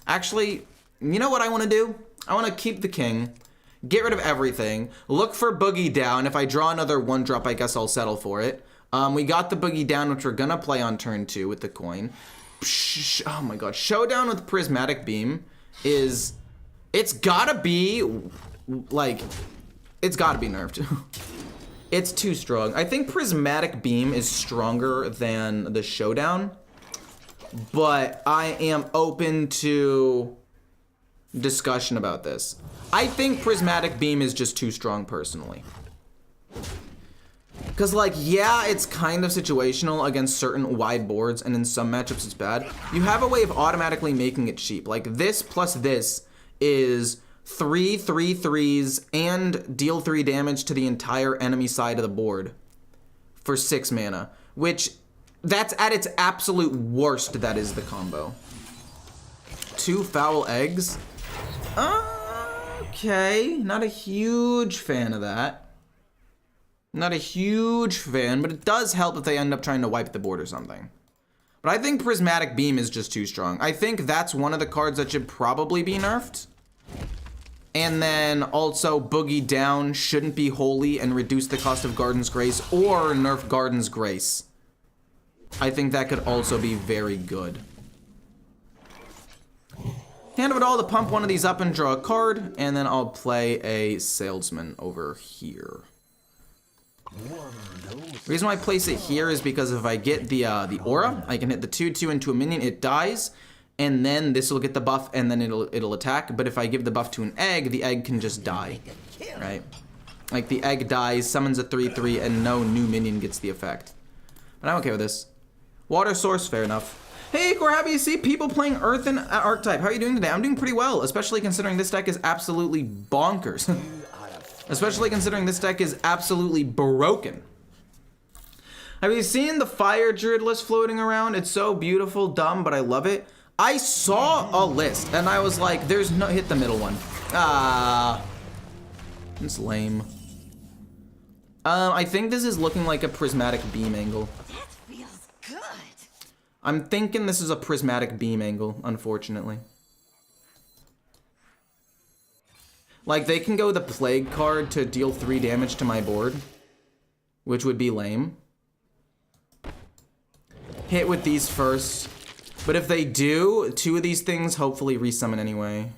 Actually, you know what I want to do? I want to keep the King, get rid of everything, look for Boogie Down. If I draw another 1-drop, I guess I'll settle for it. We got the Boogie Down, which we're gonna play on turn 2 with the coin. Oh my god. Showdown with Prismatic Beam is... It's gotta be, like, it's gotta be nerfed. It's too strong. I think Prismatic Beam is stronger than the Showdown, but I am open to discussion about this. I think Prismatic Beam is just too strong personally. Because, like, yeah, it's kind of situational against certain wide boards, and in some matchups it's bad. You have a way of automatically making it cheap. Like, this plus this is 3 3/3s and deal 3 damage to the entire enemy side of the board for 6 mana, which that's at its absolute worst. That is the combo. 2 Foul Eggs. Okay, not a huge fan of that. Not a huge fan, but it does help if they end up trying to wipe the board or something. But I think Prismatic Beam is just too strong. I think that's one of the cards that should probably be nerfed. And then also Boogie Down shouldn't be holy and reduce the cost of Garden's Grace, or nerf Garden's Grace. I think that could also be very good. Hand of it all to pump one of these up and draw a card, and then I'll play a Salesman over here. The reason why I place it here is because if I get the aura, I can hit the 2/2 into a minion, it dies, and then this will get the buff, and then it'll attack. But if I give the buff to an egg, the egg can just die, right? Like the egg dies, summons a 3/3, and no new minion gets the effect. But I'm okay with this. Water source, fair enough. Hey, Ecore, happy to see people playing Earthen Archetype. How are you doing today? I'm doing pretty well, especially considering this deck is absolutely bonkers. Especially considering this deck is absolutely broken. Have you seen the Fire Druid list floating around? It's so beautiful, dumb, but I love it. I saw a list, and I was like, there's no... Hit the middle one. It's lame. I think this is looking like a Prismatic Beam angle. That feels good. I'm thinking this is a Prismatic Beam angle, unfortunately. Like, they can go the Plague card to deal 3 damage to my board, which would be lame. Hit with these first. But if they do, 2 of these things hopefully resummon anyway.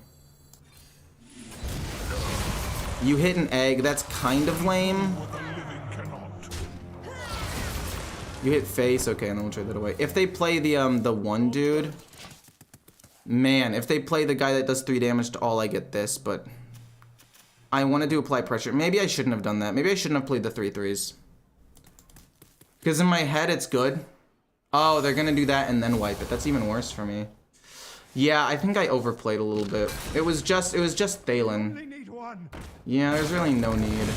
You hit an egg, that's kind of lame. You hit face, okay, and then we'll trade that away. If they play the one dude, man, if they play the guy that does 3 damage to all, I get this, but I want to do apply pressure. Maybe I shouldn't have done that. Maybe I shouldn't have played the 3/3s. Because in my head, it's good. Oh, they're gonna do that and then wipe it. That's even worse for me. Yeah, I think I overplayed a little bit. It was just Thalen. Yeah, there's really no need.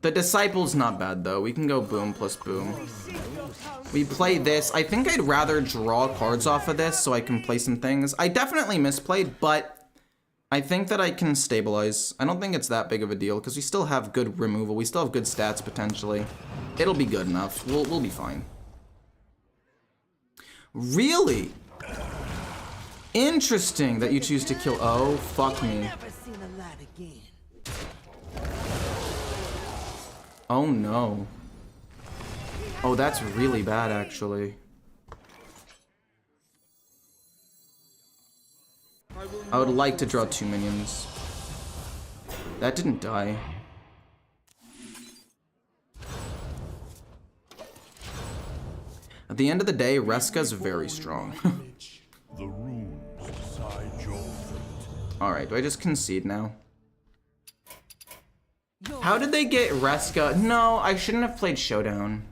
The Disciple's not bad though. We can go boom plus boom. We play this. I think I'd rather draw cards off of this so I can play some things. I definitely misplayed, but I think that I can stabilize. I don't think it's that big of a deal because we still have good removal. We still have good stats potentially. It'll be good enough. We'll be fine. Really? Interesting that you choose to kill. Oh, fuck me. Never seen a lad again. Oh no. Oh, that's really bad actually. I would like to draw 2 minions. That didn't die. At the end of the day, Reska's very strong. Alright, do I just concede now? How did they get Reska? No, I shouldn't have played Showdown.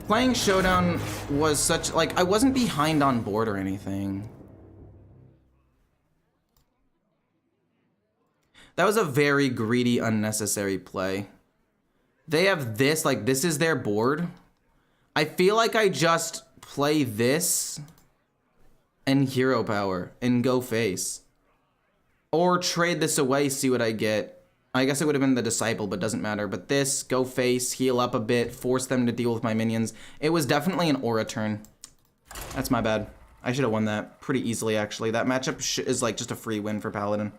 Playing Showdown was such, like, I wasn't behind on board or anything. That was a very greedy, unnecessary play. They have this, like, this is their board. I feel like I just play this and hero power and go face. Or trade this away, see what I get. I guess it would have been the Disciple, but doesn't matter. But this, go face, heal up a bit, force them to deal with my minions. It was definitely an aura turn. That's my bad. I should have won that pretty easily, actually. That matchup is like just a free win for Paladin.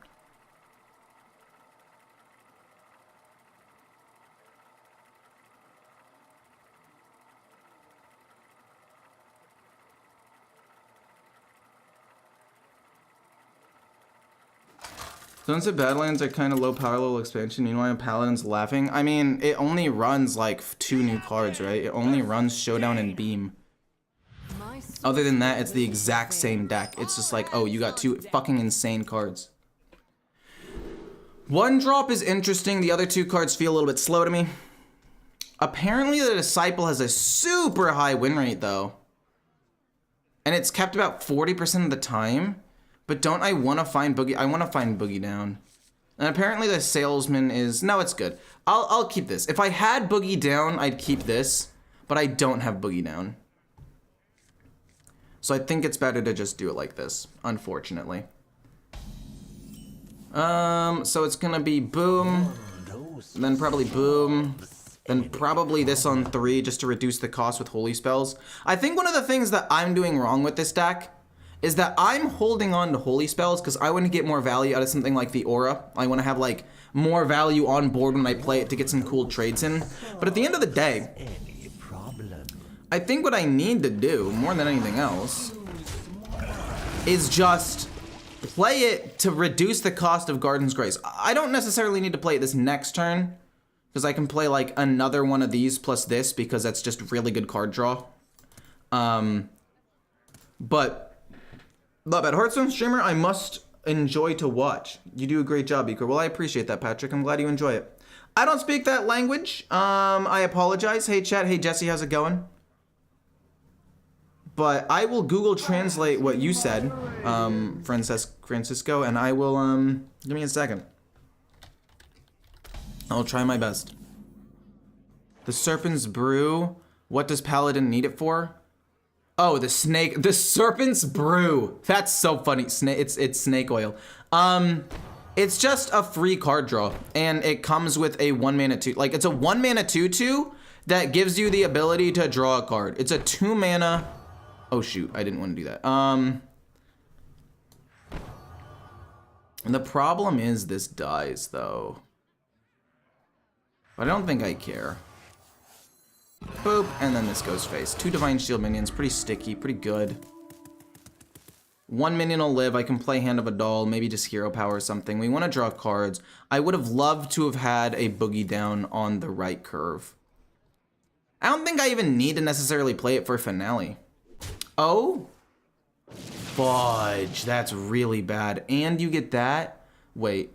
Sunset Badlands are kind of low power level expansion. Meanwhile, Paladin's laughing. I mean, it only runs like 2 new cards, right? It only runs Showdown and Beam. Other than that, it's the exact same deck. It's just like, oh, you got 2 fucking insane cards. One drop is interesting. The other 2 cards feel a little bit slow to me. Apparently, the Disciple has a super high win rate, though. And it's kept about 40% of the time. But don't I want to find Boogie? I want to find Boogie Down. And apparently the Salesman is... No, it's good. I'll keep this. If I had Boogie Down, I'd keep this. But I don't have Boogie Down. So I think it's better to just do it like this, unfortunately. So it's gonna be boom. Then probably boom. Then probably this on 3 just to reduce the cost with Holy Spells. I think one of the things that I'm doing wrong with this deck is that I'm holding on to Holy Spells because I want to get more value out of something like the Aura. I want to have like more value on board when I play it to get some cool trades in. But at the end of the day, I think what I need to do, more than anything else, is just play it to reduce the cost of Garden's Grace. I don't necessarily need to play it this next turn because I can play like another one of these plus this because that's just really good card draw. But love at Hearthstone streamer, I must enjoy to watch. You do a great job, Ecore. Well, I appreciate that, Patrick. I'm glad you enjoy it. I don't speak that language. I apologize. Hey, chat. Hey, Jesse. How's it going? But I will Google Translate what you said, Francisco, and I will, give me a second. I'll try my best. The Serpent's Brew. What does Paladin need it for? Oh, the Serpent's Brew. That's so funny. It's snake oil. It's just a free card draw, and it comes with a 1-mana 2. Like, it's a 1-mana 2/2 that gives you the ability to draw a card. It's a 2-mana. Oh shoot, I didn't want to do that. The problem is this dies though. But I don't think I care. Boop, and then this goes face. 2 Divine Shield minions, pretty sticky, pretty good. 1 minion will live. I can play Hand of a Doll, maybe just Hero Power or something. We want to draw cards. I would have loved to have had a Boogie Down on the right curve. I don't think I even need to necessarily play it for Finale. Oh? Fudge, that's really bad. And you get that? Wait,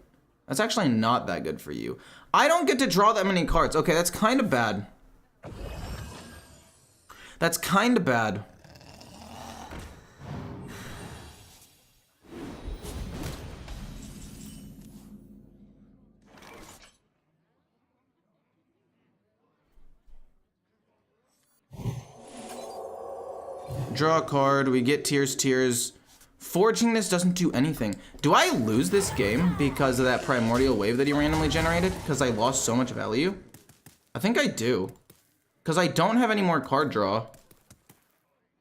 that's actually not that good for you. I don't get to draw that many cards. Okay, that's kind of bad. That's kind of bad. Draw a card, we get tears. Forging this doesn't do anything. Do I lose this game because of that primordial wave that he randomly generated? Because I lost so much value? I think I do. Because I don't have any more card draw.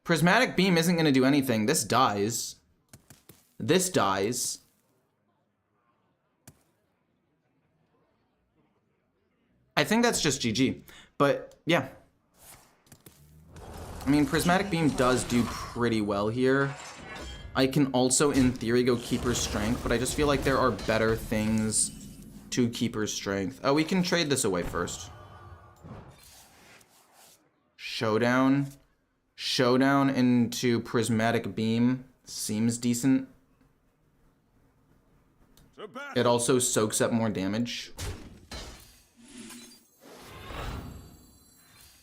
Prismatic Beam isn't going to do anything. This dies. This dies. I think that's just GG. But, yeah. I mean, Prismatic Beam does do pretty well here. I can also, in theory, go Keeper's Strength, but I just feel like there are better things to Keeper's Strength. Oh, we can trade this away first. Showdown. Showdown into Prismatic Beam seems decent. It also soaks up more damage.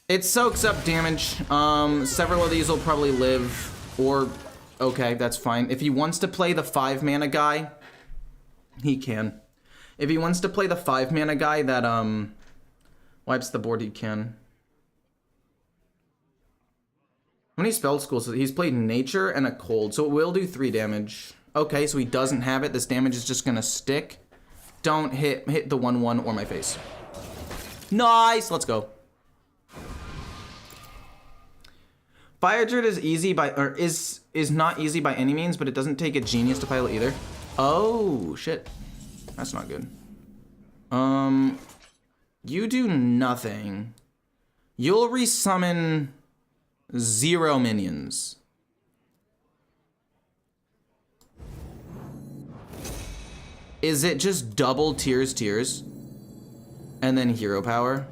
It soaks up damage. Several of these will probably live, or okay, that's fine. If he wants to play the 5-mana guy, he can. If he wants to play the 5-mana guy that wipes the board, he can. How many spell schools? He's played nature and a cold, so it will do 3 damage. Okay, so he doesn't have it. This damage is just gonna stick. Don't hit the 1/1 or my face. Nice, let's go. Fire Druid is easy by, or is not easy by any means, but it doesn't take a genius to pilot either. Oh shit, that's not good. You do nothing. You'll resummon 0 minions. Is it just double tears, and then hero power?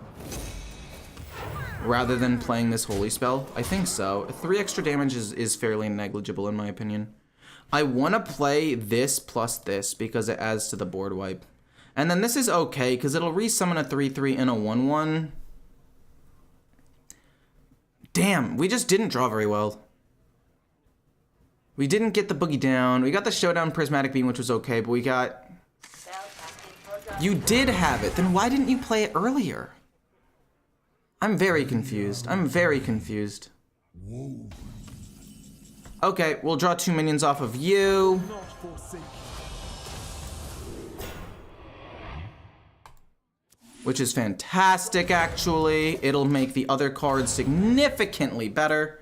Rather than playing this holy spell? I think so. 3 extra damage is fairly negligible in my opinion. I want to play this plus this because it adds to the board wipe. And then this is okay because it'll resummon a 3/3 and a 1/1. Damn, we just didn't draw very well. We didn't get the boogie down. We got the showdown prismatic beam, which was okay, but we got... You did have it, then why didn't you play it earlier? I'm very confused. I'm very confused. Okay, we'll draw 2 minions off of you. Which is fantastic, actually. It'll make the other cards significantly better.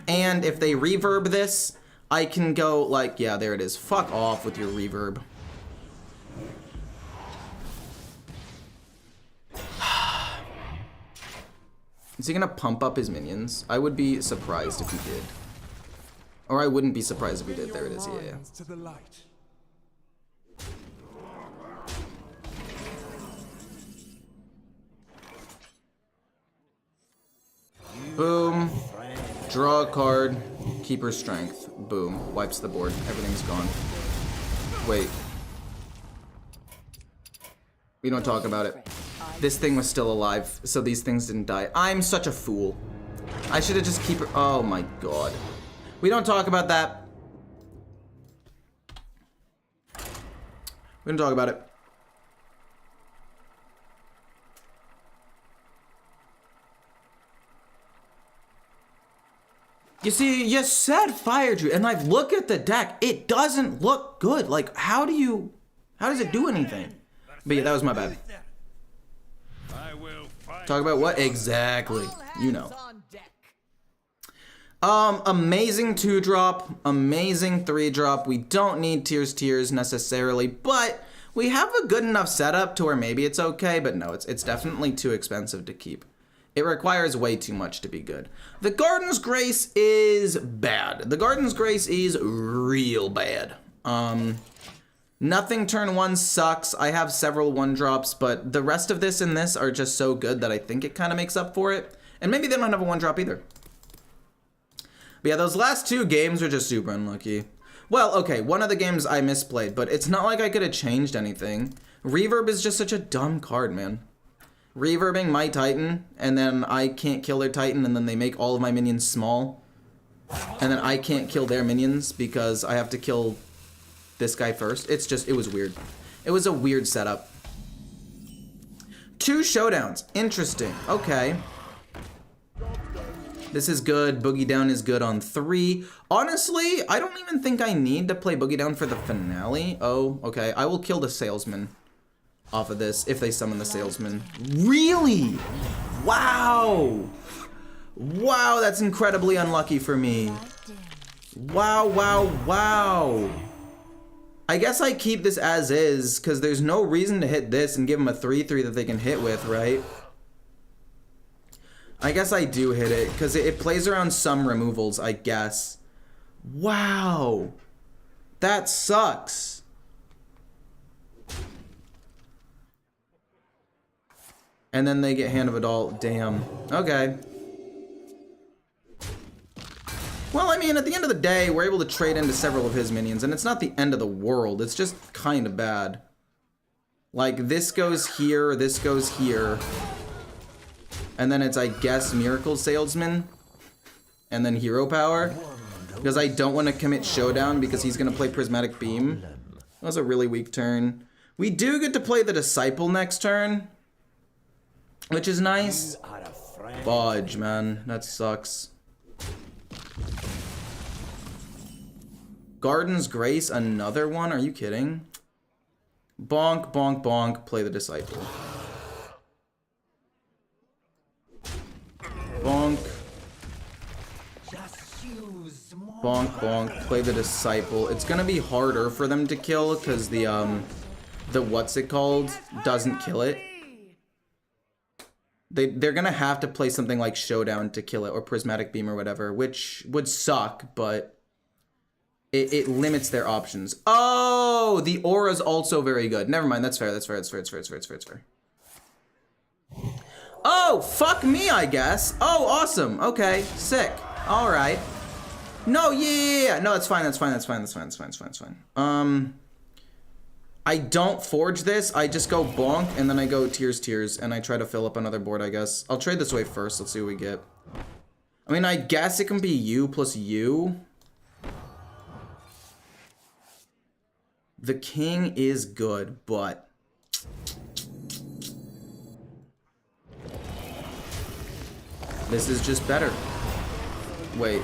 And if they reverb this, I can go like, yeah, there it is. Fuck off with your reverb. Is he gonna pump up his minions? I would be surprised if he did. Or I wouldn't be surprised if he did. There it is, yeah. Boom. Draw a card. Keeper's Strength. Boom. Wipes the board. Everything's gone. Wait. We don't talk about it. This thing was still alive, so these things didn't die. I'm such a fool. I should have just keep her. Oh my god. We don't talk about that. We don't talk about it. You see, you said Fire Druid, and I've looked at the deck. It doesn't look good. Like, how does it do anything? But yeah, that was my bad. Talk about what? Exactly. You know. Amazing 2-drop, amazing 3-drop. We don't need tears necessarily, but we have a good enough setup to where maybe it's okay, but no, it's definitely too expensive to keep. It requires way too much to be good. The Garden's Grace is bad. The Garden's Grace is real bad. Nothing turn 1 sucks. I have several 1-drops, but the rest of this and this are just so good that I think it kind of makes up for it. And maybe they don't have a 1-drop either. But yeah, those last 2 games were just super unlucky. Well, okay, one of the games I misplayed, but it's not like I could have changed anything. Reverb is just such a dumb card, man. Reverbing my Titan, and then I can't kill their Titan, and then they make all of my minions small. And then I can't kill their minions because I have to kill this guy first. It's just, it was weird. It was a weird setup. 2 showdowns. Interesting. Okay. This is good. Boogie Down is good on 3. Honestly, I don't even think I need to play Boogie Down for the finale. Oh, okay. I will kill the Salesman off of this if they summon the Salesman. Really? Wow. Wow, that's incredibly unlucky for me. Wow, wow, wow. I guess I keep this as is, because there's no reason to hit this and give them a 3/3 that they can hit with, right? I guess I do hit it, because it plays around some removals, I guess. Wow. That sucks. And then they get Hand of Adult. Damn. Okay. Well, I mean, at the end of the day, we're able to trade into several of his minions, and it's not the end of the world. It's just kind of bad. Like, this goes here, this goes here. And then it's, I guess, Miracle Salesman. And then Hero Power. Because I don't want to commit Showdown because he's going to play Prismatic Beam. That was a really weak turn. We do get to play the Disciple next turn. Which is nice. Fudge, man. That sucks. Garden's Grace, another one? Are you kidding? Bonk, bonk, bonk. Play the Disciple. Bonk. Bonk, bonk. Play the Disciple. It's gonna be harder for them to kill because the what's it called doesn't kill it. They're gonna have to play something like Showdown to kill it, or Prismatic Beam or whatever, which would suck, but it limits their options. Oh, the Aura's also very good. Never mind, that's fair, that's fair, that's fair, that's fair, that's fair, that's fair. Oh, fuck me, I guess. Oh, awesome. Okay, sick. All right. No, yeah. No, it's fine, that's fine, that's fine, that's fine, that's fine, that's fine, that's fine. I don't forge this, I just go bonk, and then I go tears, and I try to fill up another board, I guess. I'll trade this away first, let's see what we get. I mean, I guess it can be you plus you. The king is good, but... this is just better. Wait.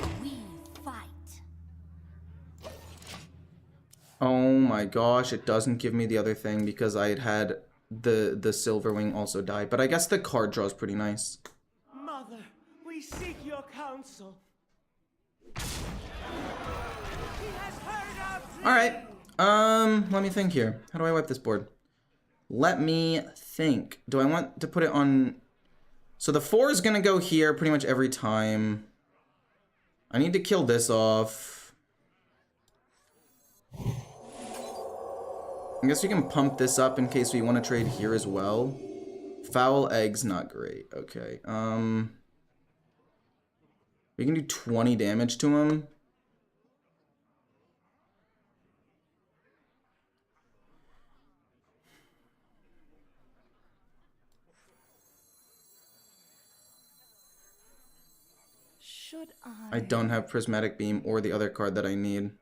Oh my gosh, it doesn't give me the other thing because I had the Silver Wing also die. But I guess the card draw is pretty nice. Mother, we seek your counsel. Alright. Let me think here. How do I wipe this board? Let me think. Do I want to put it on... so the 4 is gonna go here pretty much every time. I need to kill this off. I guess we can pump this up in case we want to trade here as well. Foul Egg's not great. Okay. We can do 20 damage to him. Should I don't have Prismatic Beam or the other card that I need.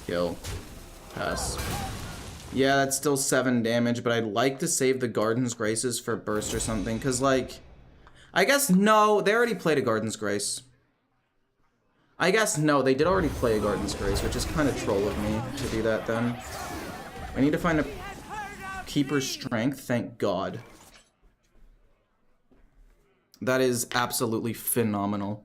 Kill. Pass. Yeah, that's still 7 damage, but I'd like to save the Garden's Graces for burst or something, because, like... I guess no, they already played a Garden's Grace. I guess no, they did already play a Garden's Grace, which is kind of troll of me to do that then. I need to find a Keeper's Strength, thank God. That is absolutely phenomenal.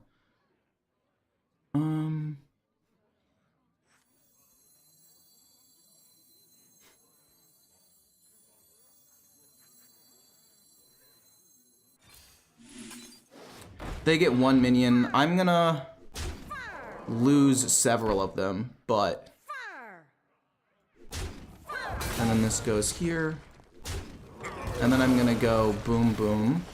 They get 1 minion. I'm gonna lose several of them, but... and then this goes here. And then I'm gonna go boom, boom.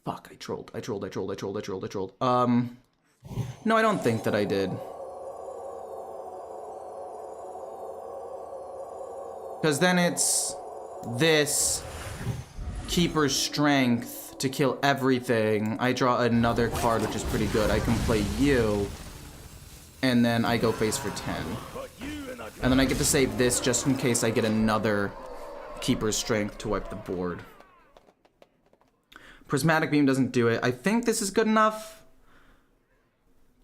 Fuck, I trolled. No, I don't think that I did. Because then it's this Keeper's Strength to kill everything. I draw another card, which is pretty good. I can play you, and then I go face for 10. And then I get to save this just in case I get another Keeper's Strength to wipe the board. Prismatic Beam doesn't do it. I think this is good enough.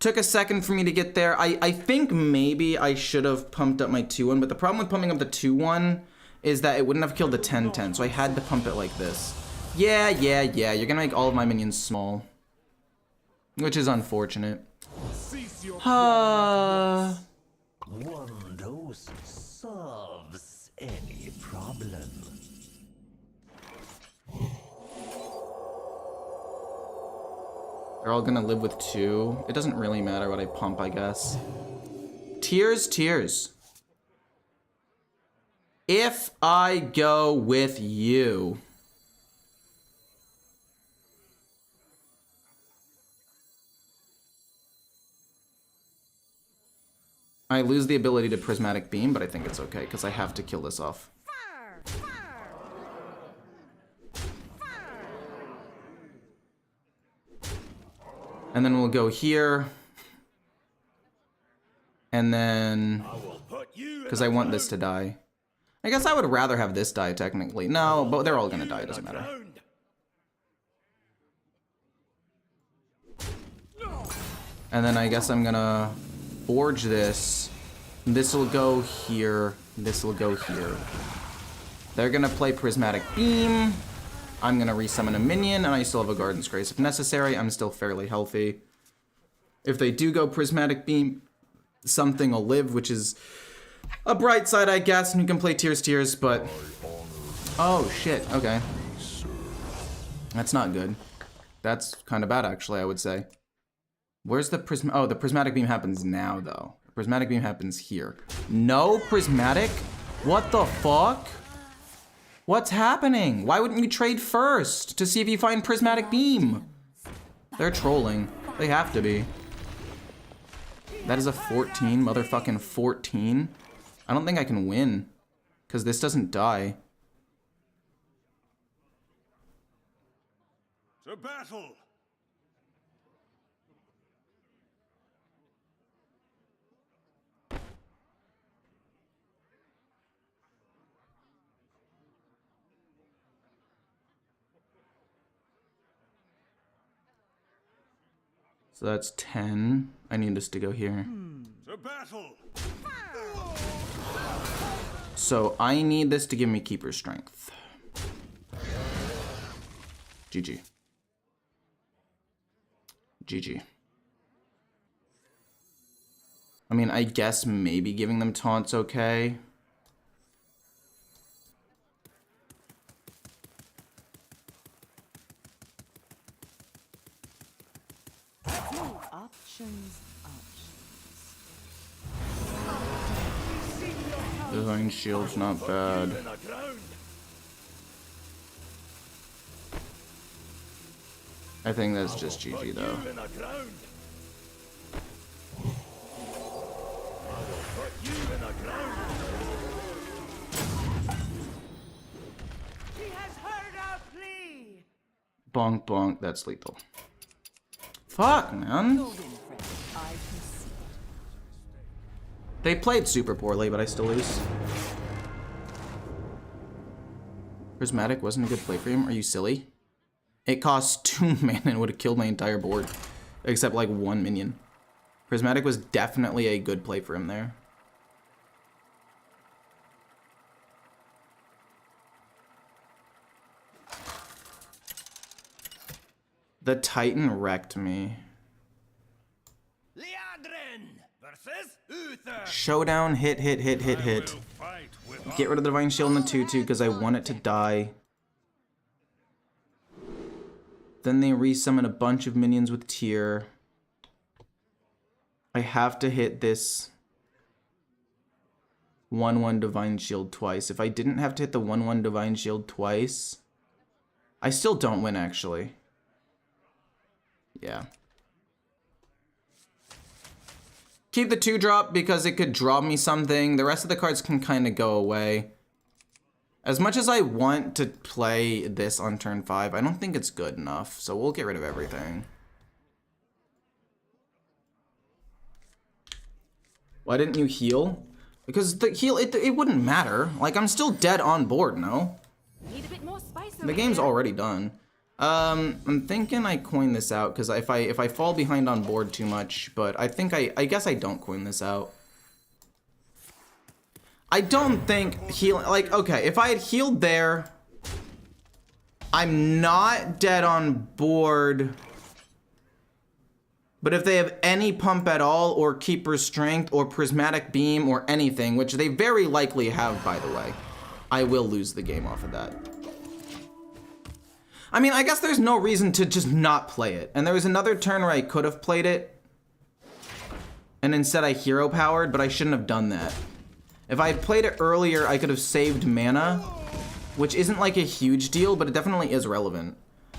Took a second for me to get there. I think maybe I should have pumped up my 2-1, but the problem with pumping up the 2-1 is that it wouldn't have killed the 10-10, so I had to pump it like this. Yeah, you're gonna make all of my minions small. Which is unfortunate. Wondrous son. problem. They're all gonna live with 2. It doesn't really matter what I pump, I guess. Tears. If I go with you... I lose the ability to Prismatic Beam, but I think it's okay, because I have to kill this off. And then we'll go here. And then... because I want this to die. I guess I would rather have this die, technically. No, but they're all gonna die, it doesn't matter. And then I guess I'm gonna forge this. This will go here. This will go here. They're gonna play Prismatic Beam. I'm gonna resummon a minion, and I still have a Garden's Grace if necessary. I'm still fairly healthy. If they do go Prismatic Beam, something will live, which is a bright side, I guess, and you can play Tears, but... oh, shit, okay. That's not good. That's kind of bad, actually, I would say. Where's the oh, the Prismatic Beam happens now, though. The Prismatic Beam happens here. No Prismatic? What the fuck? What's happening? Why wouldn't you trade first to see if you find Prismatic Beam? They're trolling. They have to be. That is a 14, motherfucking 14. I don't think I can win, because this doesn't die. To battle! So that's 10. I need this to go here. To battle! So I need this to give me Keeper Strength. GG. GG. I mean, I guess maybe giving them taunts okay. Divine Shield's not bad. I think that's just GG though. Bonk bonk, that's lethal. Fuck, man. They played super poorly, but I still lose. Prismatic wasn't a good play for him. Are you silly? It costs 2 mana and would have killed my entire board. Except like 1 minion. Prismatic was definitely a good play for him there. The Titan wrecked me. Showdown, hit. Get rid of the Divine Shield and the 2/2 because I want it to die. Then they resummon a bunch of minions with tier. I have to hit this 1/1 Divine Shield twice. If I didn't have to hit the 1/1 Divine Shield twice, I still don't win actually. Yeah. Keep the 2-drop because it could draw me something. The rest of the cards can kind of go away. As much as I want to play this on turn 5, I don't think it's good enough. So we'll get rid of everything. Why didn't you heal? Because the heal, it wouldn't matter. Like, I'm still dead on board, no? Need a bit more spice The game's already done. I'm thinking I coin this out because if I fall behind on board too much, but I think I guess I don't coin this out. I don't think healing, like, okay, if I had healed there, I'm not dead on board. But if they have any pump at all, or Keeper Strength, or Prismatic Beam, or anything, which they very likely have, by the way, I will lose the game off of that. I mean, I guess there's no reason to just not play it. And there was another turn where I could have played it, and instead I hero powered, but I shouldn't have done that. If I had played it earlier, I could have saved mana, which isn't like a huge deal, but it definitely is relevant.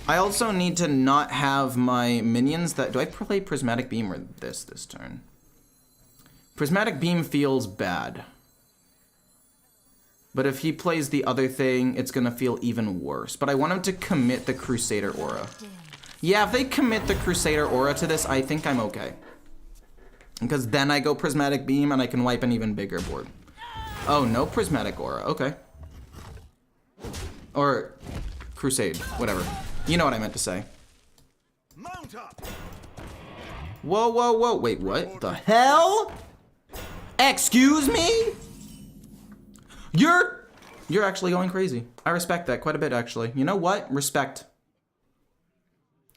I also need to not have my minions that... Do I play Prismatic Beam or this turn? Prismatic Beam feels bad. But if he plays the other thing, it's gonna feel even worse. But I want him to commit the Crusader Aura. Yeah, if they commit the Crusader Aura to this, I think I'm okay. Because then I go Prismatic Beam and I can wipe an even bigger board. Oh, no Prismatic Aura, okay. Or Crusade, whatever. You know what I meant to say. Mount up. Whoa, whoa, whoa. Wait, what the hell? Excuse me? You're actually going crazy. I respect that quite a bit, actually. You know what? Respect.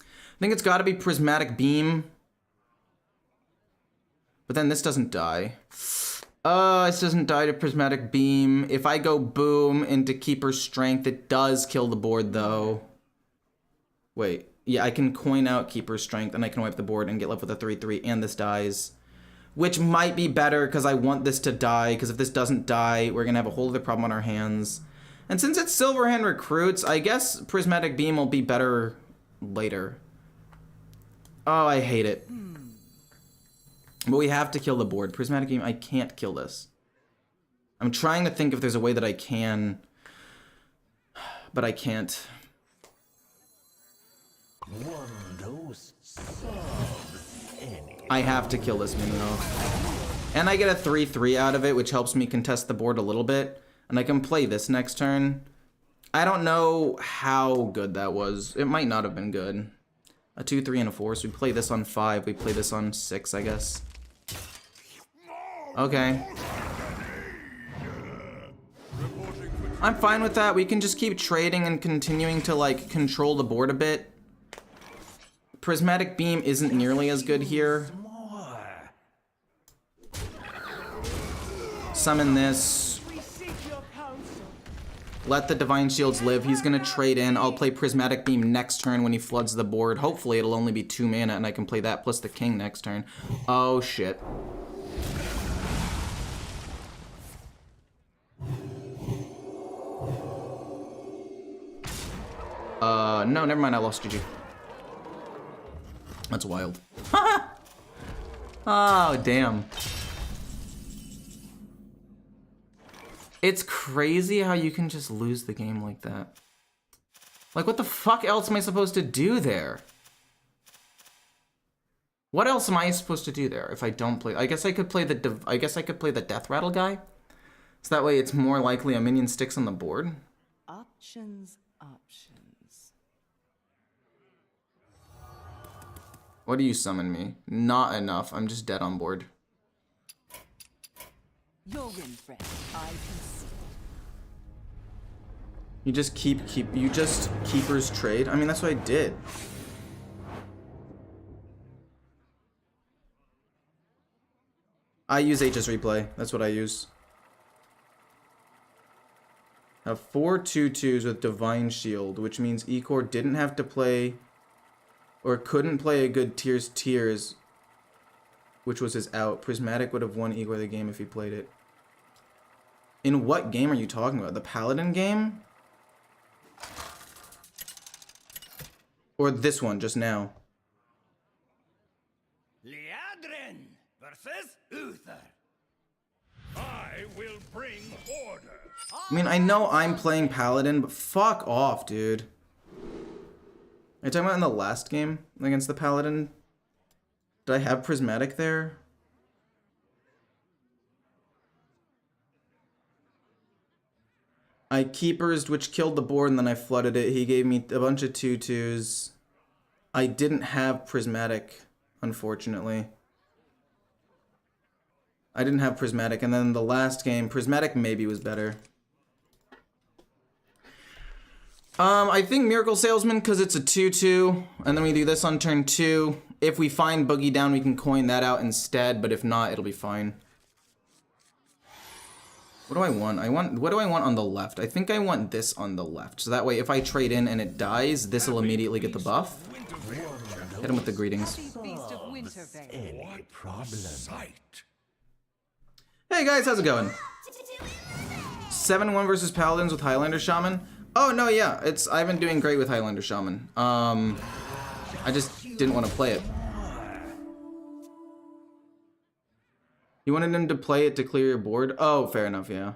I think it's gotta be Prismatic Beam. But then this doesn't die. This doesn't die to Prismatic Beam. If I go boom into Keeper's Strength, it does kill the board, though. Wait, yeah, I can coin out Keeper's Strength and I can wipe the board and get left with a 3/3 and this dies. Which might be better because I want this to die, because if this doesn't die, we're gonna have a whole other problem on our hands. And since it's Silverhand Recruits, I guess Prismatic Beam will be better later. Oh, I hate it. But we have to kill the board. Prismatic Beam, I can't kill this. I'm trying to think if there's a way that I can, but I can't. I have to kill this minion off. And I get a 3/3 out of it, which helps me contest the board a little bit. And I can play this next turn. I don't know how good that was. It might not have been good. A 2/3 and a 4, so we play this on 5. We play this on 6, I guess. Okay. I'm fine with that. We can just keep trading and continuing to, like, control the board a bit. Prismatic Beam isn't nearly as good here. Summon this. Let the Divine Shields live. He's gonna trade in. I'll play Prismatic Beam next turn when he floods the board. Hopefully it'll only be 2 mana and I can play that plus the King next turn. Oh shit. No, never mind, I lost GG. That's wild. Oh, damn. It's crazy how you can just lose the game like that. Like, what the fuck else am I supposed to do there? What else am I supposed to do there if I don't play? I guess I could play the Death Rattle guy. So that way it's more likely a minion sticks on the board. Options. What do you summon me? Not enough. I'm just dead on board. Your win, friend. I can see. You just you just Keeper's Trade? I mean, that's what I did. I use HS Replay. That's what I use. I have 4 2/2s with Divine Shield, which means Ecore didn't have to play or couldn't play a good Tears, which was his out. Prismatic would have won Ecore the game if he played it. In what game are you talking about? The Paladin game? Or this one, just now? Liadrin versus Uther. I will bring order. I mean, I know I'm playing Paladin, but fuck off, dude. Are you talking about in the last game against the Paladin? Did I have Prismatic there? I Keepers'd, which killed the board, and then I flooded it. He gave me a bunch of 2/2s. I didn't have Prismatic, unfortunately. I didn't have Prismatic, and then the last game, Prismatic maybe was better. I think Miracle Salesman, because it's a 2/2, and then we do this on turn 2. If we find Boogie Down, we can coin that out instead, but if not, it'll be fine. What do I want? What do I want on the left? I think I want this on the left. So that way if I trade in and it dies, this will immediately get the buff. Hit him with the greetings. Feast of Winterveil. Any problem? Sight. Hey guys, how's it going? 7-1 versus Paladins with Highlander Shaman. Oh no, yeah, I've been doing great with Highlander Shaman. I just didn't want to play it. You wanted him to play it to clear your board? Oh, fair enough, yeah.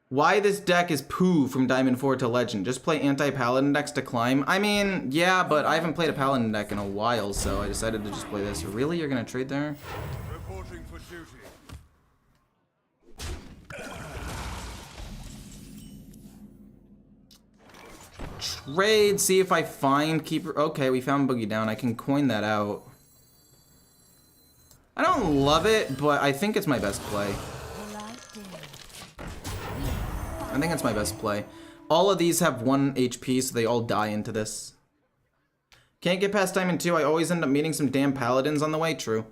Why this deck is poo from Diamond 4 to Legend? Just play anti-Paladin decks to climb? I mean, yeah, but I haven't played a Paladin deck in a while, so I decided to just play this. Really? You're gonna trade there? Reporting for duty. Trade, see if I find Keeper. Okay, we found Boogie Down. I can coin that out. I don't love it, but I think it's my best play. I think it's my best play. All of these have 1 HP, so they all die into this. Can't get past Diamond 2. I always end up meeting some damn Paladins on the way. True.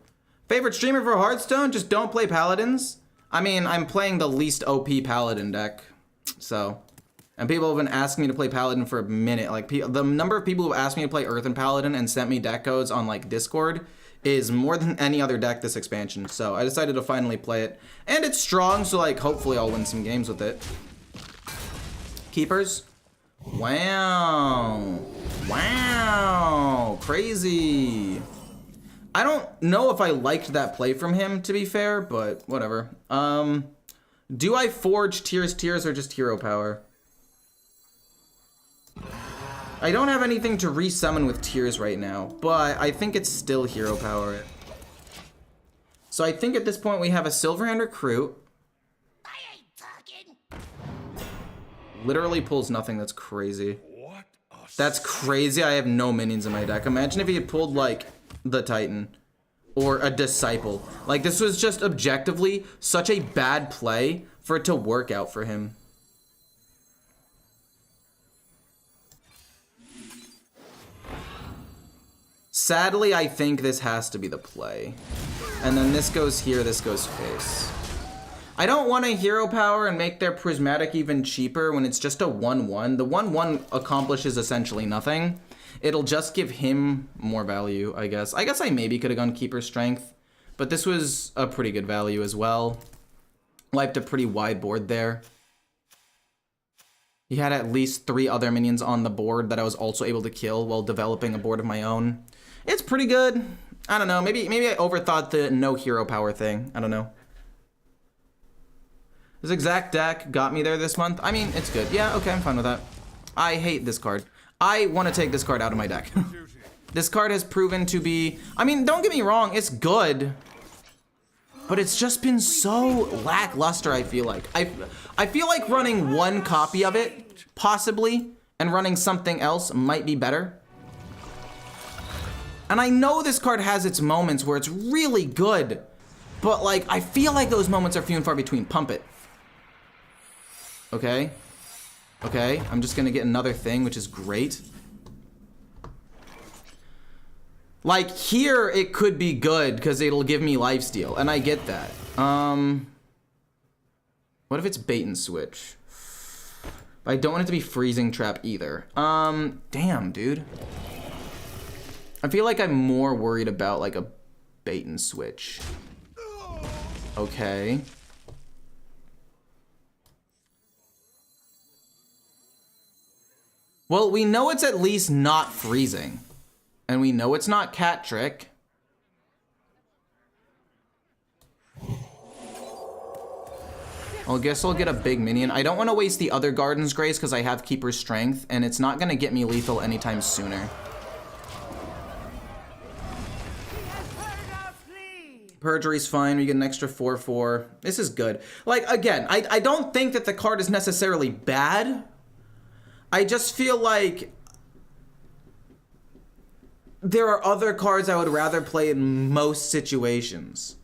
Favorite streamer for Hearthstone? Just don't play Paladins. I mean, I'm playing the least OP Paladin deck, so. And people have been asking me to play Paladin for a minute. Like, the number of people who asked me to play Earth and Paladin and sent me deck codes on, like, Discord is more than any other deck this expansion. So I decided to finally play it. And it's strong, so, like, hopefully I'll win some games with it. Keepers? Wow. Wow. Crazy. I don't know if I liked that play from him, to be fair, but whatever. Do I forge Tears or just hero power? I don't have anything to resummon with Tears right now, but I think it's still hero power. So I think at this point we have a Silverhand Recruit. I ain't talking. Literally pulls nothing. That's crazy. What a That's crazy. I have no minions in my deck. Imagine if he had pulled, like, the Titan or a Disciple. Like, this was just objectively such a bad play for it to work out for him. Sadly, I think this has to be the play. And then this goes here, this goes face. I don't want a hero power and make their prismatic even cheaper when it's just a 1-1. The 1-1 accomplishes essentially nothing. It'll just give him more value, I guess. I guess I maybe could have gone Keeper Strength, but this was a pretty good value as well. Wiped a pretty wide board there. He had at least 3 other minions on the board that I was also able to kill while developing a board of my own. It's pretty good. I don't know. Maybe I overthought the no hero power thing. I don't know. This exact deck got me there this month. I mean, it's good. Yeah, okay, I'm fine with that. I hate this card. I want to take this card out of my deck. This card has proven to be... I mean, don't get me wrong, it's good. But it's just been so lackluster, I feel like. I feel like running 1 copy of it, possibly, and running something else might be better. And I know this card has its moments where it's really good, but, like, I feel like those moments are few and far between. Pump it. Okay. Okay, I'm just gonna get another thing, which is great. Like, here it could be good, because it'll give me lifesteal, and I get that. What if it's bait and switch? But I don't want it to be freezing trap either. Damn, dude. I feel like I'm more worried about, like, a bait and switch. Okay. Well, we know it's at least not freezing. And we know it's not Cat Trick. Well, I guess I'll get a big minion. I don't want to waste the other Garden's Grace because I have Keeper's Strength, and it's not going to get me lethal anytime sooner. Perjury's fine. We get an extra 4/4. This is good. Like, again, I don't think that the card is necessarily bad. I just feel like there are other cards I would rather play in most situations.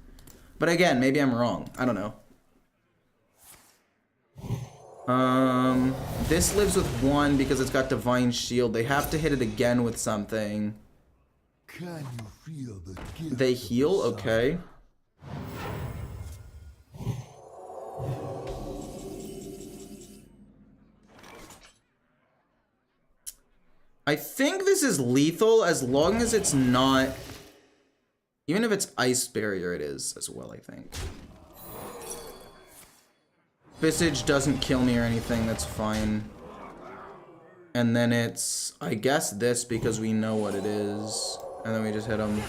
But again, maybe I'm wrong. I don't know. This lives with 1 because it's got Divine Shield. They have to hit it again with something. Can you feel the gift They heal? Okay. I think this is lethal as long as it's not... Even if it's ice barrier, it is as well, I think. Visage doesn't kill me or anything, that's fine. And then it's, I guess, this because we know what it is. And then we just hit him.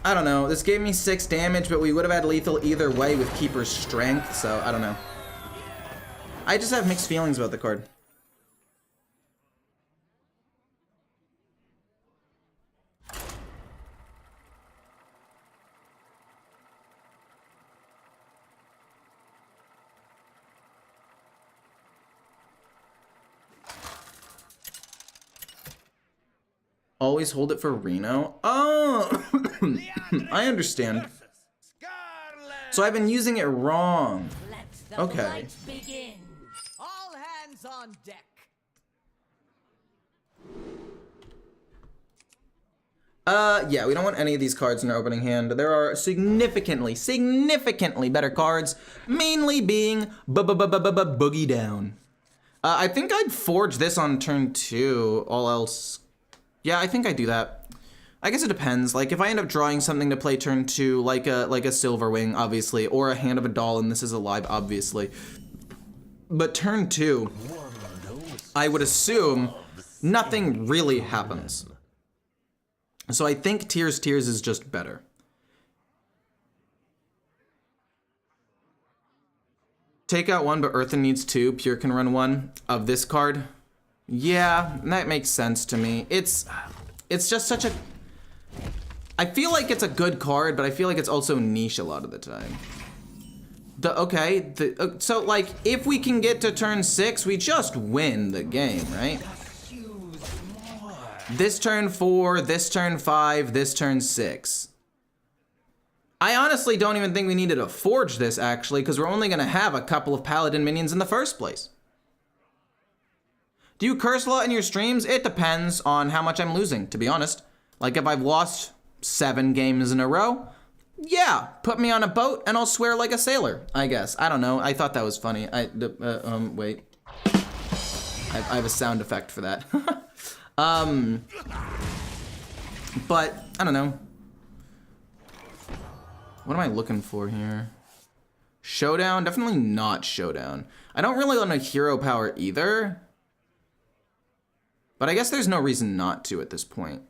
I don't know, this gave me 6 damage, but we would have had lethal either way with Keeper's strength, so I don't know. I just have mixed feelings about the card. Always hold it for Reno. Oh, I understand. So I've been using it wrong. Okay. All hands on deck. Yeah, we don't want any of these cards in our opening hand. There are significantly better cards, mainly being Boogie Down. I think I'd forge this on turn 2, all else. Yeah, I think I do that. I guess it depends. Like, if I end up drawing something to play turn 2, like a Silverwing, obviously, or a Hand of a Doll, and this is alive, obviously. But turn 2, I would assume nothing really happens. So I think Tears is just better. Take out 1, but Earthen needs 2. Pure can run 1 of this card. Yeah, that makes sense to me. It's just such a... I feel like it's a good card, but I feel like it's also niche a lot of the time. So, like, if we can get to turn 6, we just win the game, right? This turn 4, this turn 5, this turn 6. I honestly don't even think we needed to forge this, actually, because we're only going to have a couple of Paladin minions in the first place. Do you curse a lot in your streams? It depends on how much I'm losing, to be honest. Like, if I've lost 7 games in a row, yeah, put me on a boat and I'll swear like a sailor, I guess. I don't know. I thought that was funny. Wait. I have a sound effect for that. But, I don't know. What am I looking for here? Showdown? Definitely not Showdown. I don't really want a hero power either. But I guess there's no reason not to at this point.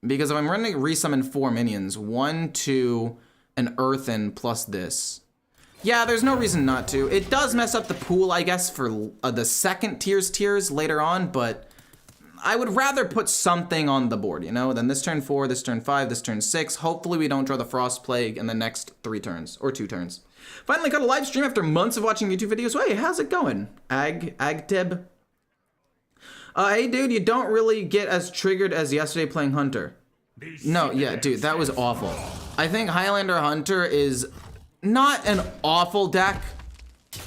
Because if I'm running resummon 4 minions, 1, 2, an Earthen plus this. Yeah, there's no reason not to. It does mess up the pool, I guess, for the second tiers later on, but I would rather put something on the board, you know? Then this turn 4, this turn 5, this turn 6. Hopefully we don't draw the Frost Plague in the next 3 turns, or 2 turns. Finally got a live stream after months of watching YouTube videos. Hey, how's it going? Agtib? Hey dude, you don't really get as triggered as yesterday playing Hunter. No, yeah, dude, that was awful. I think Highlander Hunter is not an awful deck.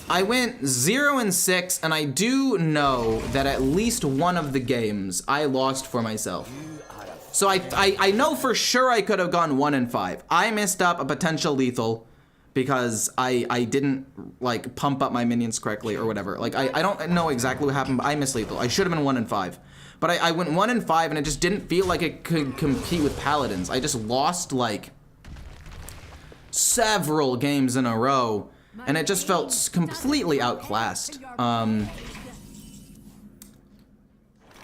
I went 0-6, and I do know that at least one of the games I lost for myself. So I know for sure I could have gone 1-5. I missed up a potential lethal because I didn't like pump up my minions correctly or whatever. Like I don't know exactly what happened, but I missed lethal. I should have been 1-5. But I went 1-5 and it just didn't feel like it could compete with Paladins. I just lost like several games in a row and it just felt completely outclassed. We're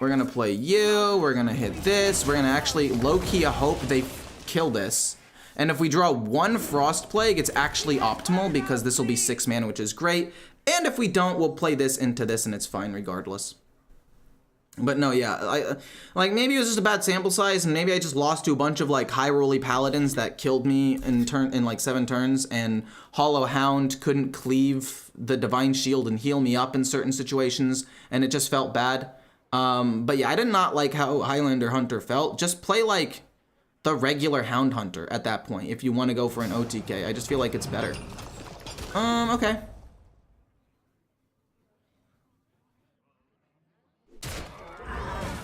gonna play you, we're gonna hit this, we're gonna actually low-key hope they kill this. And if we draw 1 Frost Plague, it's actually optimal because this will be 6 mana, which is great. And if we don't, we'll play this into this and it's fine regardless. But no, yeah, like maybe it was just a bad sample size and maybe I just lost to a bunch of like high rolly paladins that killed me in like 7 turns, and Hollow Hound couldn't cleave the Divine Shield and heal me up in certain situations and it just felt bad. But yeah, I did not like how Highlander Hunter felt. Just play like the regular Hound Hunter at that point if you want to go for an OTK. I just feel like it's better. Okay.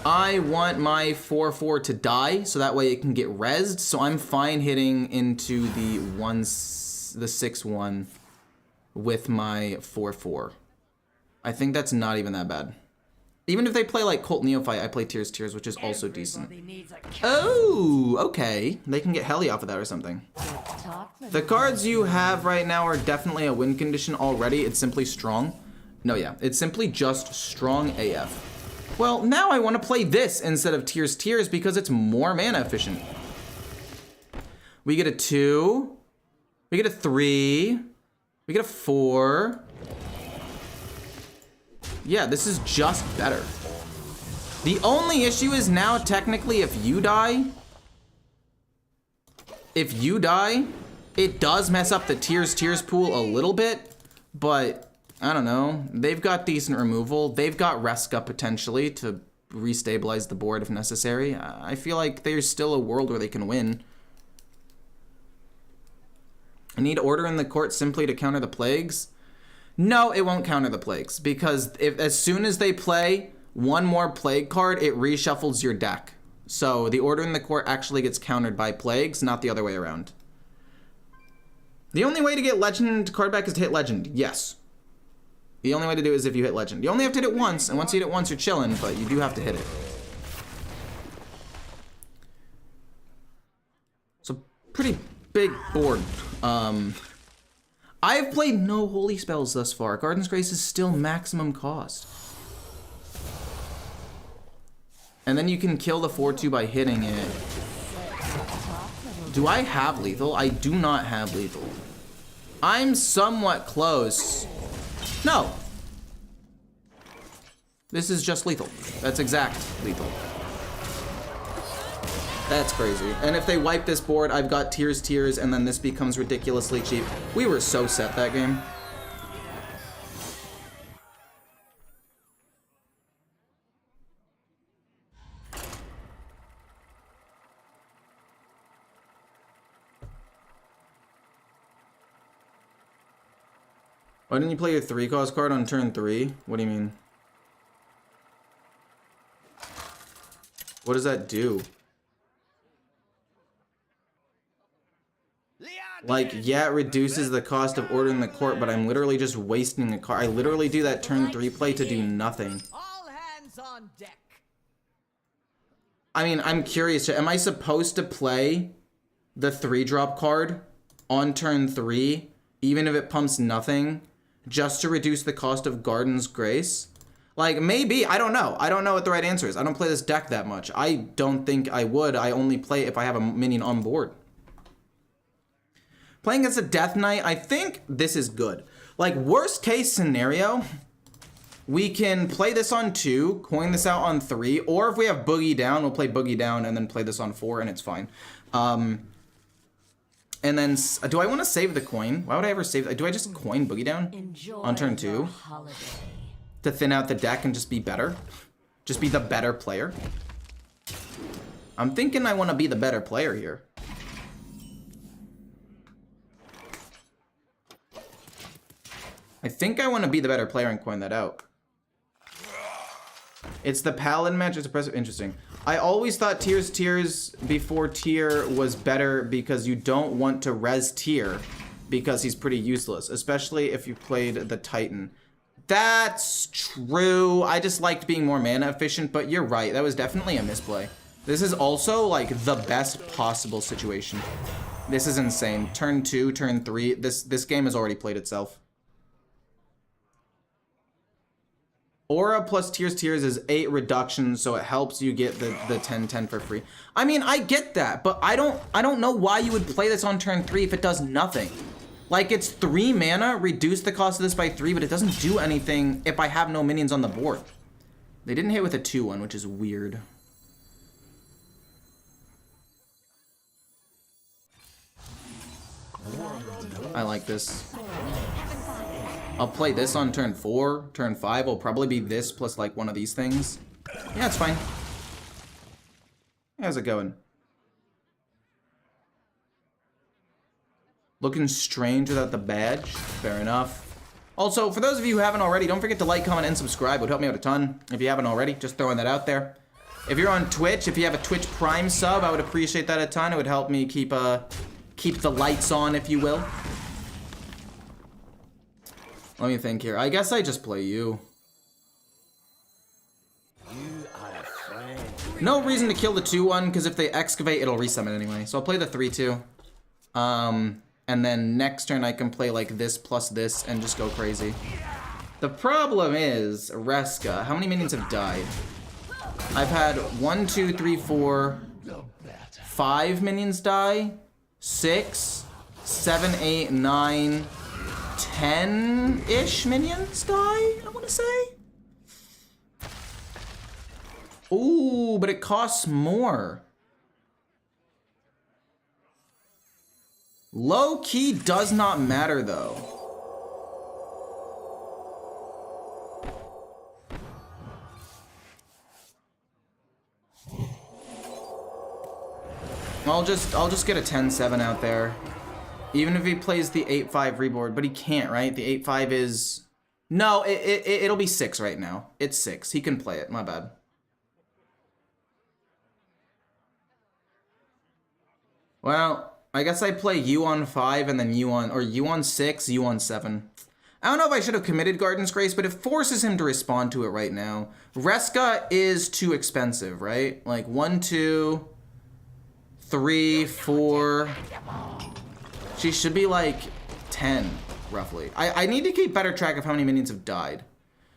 I want my 4/4 to die so that way it can get rezzed, so I'm fine hitting into the 6/1 with my 4/4. I think that's not even that bad. Even if they play like Cult Neophyte, I play Tears, which is also decent. Oh, okay. They can get heli off of that or something. The cards you have right now are definitely a win condition already. It's simply strong. No, yeah. It's simply just strong AF. Well, now I want to play this instead of Tears because it's more mana efficient. We get a 2. We get a 3. We get a 4. Yeah, this is just better. The only issue is now, technically, if you die, it does mess up the Tears pool a little bit, but I don't know. They've got decent removal. They've got Reska potentially to restabilize the board if necessary. I feel like there's still a world where they can win. I need Order in the Court simply to counter the Plagues. No, it won't counter the Plagues, because as soon as they play one more Plague card, it reshuffles your deck. So the Order in the Court actually gets countered by Plagues, not the other way around. The only way to get Legend card back is to hit Legend, yes. The only way to do it is if you hit Legend. You only have to hit it once, and once you hit it once, you're chilling, but you do have to hit it. So, pretty big board. I've played no holy spells thus far. Garden's Grace is still maximum cost. And then you can kill the 4/2 by hitting it. Do I have lethal? I do not have lethal. I'm somewhat close. No. This is just lethal. That's exact lethal. That's crazy. And if they wipe this board, I've got Tears, and then this becomes ridiculously cheap. We were so set that game. Why didn't you play your 3-cost card on turn 3? What do you mean? What does that do? Like, yeah, it reduces the cost of Order in the Court, but I'm literally just wasting a card. I literally do that turn 3 play to do nothing. All hands on deck. I mean, I'm curious. Am I supposed to play the 3-drop card on turn 3, even if it pumps nothing, just to reduce the cost of Garden's Grace? Like, maybe. I don't know. I don't know what the right answer is. I don't play this deck that much. I don't think I would. I only play it if I have a minion on board. Playing against a Death Knight, I think this is good. Like, worst case scenario, we can play this on 2, coin this out on 3, or if we have Boogie Down, we'll play Boogie Down and then play this on 4, and it's fine. And then, do I want to save the coin? Why would I ever save? Do I just coin Boogie Down on turn 2? To thin out the deck and just be better? Just be the better player? I'm thinking I want to be the better player here. I think I want to be the better player and coin that out. It's the Paladin match. It's impressive. Interesting. I always thought Tears before Tier was better because you don't want to res Tier because he's pretty useless, especially if you played the Titan. That's true. I just liked being more mana efficient, but you're right. That was definitely a misplay. This is also like the best possible situation. This is insane. Turn 2, turn 3. This game has already played itself. Aura plus Tears is 8 reductions, so it helps you get the 10/10 for free. I mean, I get that, but I don't know why you would play this on turn 3 if it does nothing. Like, it's 3 mana, reduce the cost of this by 3, but it doesn't do anything if I have no minions on the board. They didn't hit with a 2-1, which is weird. I like this. I'll play this on turn 4. Turn 5 will probably be this plus like one of these things. Yeah, it's fine. How's it going? Looking strange without the badge. Fair enough. Also, for those of you who haven't already, don't forget to like, comment, and subscribe. It would help me out a ton. If you haven't already, just throwing that out there. If you're on Twitch, if you have a Twitch Prime sub, I would appreciate that a ton. It would help me keep the lights on, if you will. Let me think here. I guess I just play you. No reason to kill the 2-1, because if they excavate, it'll resummon anyway. So I'll play the 3-2. And then next turn I can play like this plus this and just go crazy. The problem is, Reska, how many minions have died? I've had 1, 2, 3, 4, 5 minions die. 6, 7, 8, 9, 10-ish minions die, I want to say. Ooh, but it costs more. Low key does not matter though. I'll just get a 10-7 out there. Even if he plays the 8-5 reboard, but he can't, right? The 8-5 is... No, it'll be 6 right now. It's 6. He can play it, my bad. Well, I guess I play you on 5 and then you on 6, you on 7. I don't know if I should have committed Garden's Grace, but it forces him to respond to it right now. Reska is too expensive, right? Like 1, 2, 3, 4. She should be like 10, roughly. I need to keep better track of how many minions have died.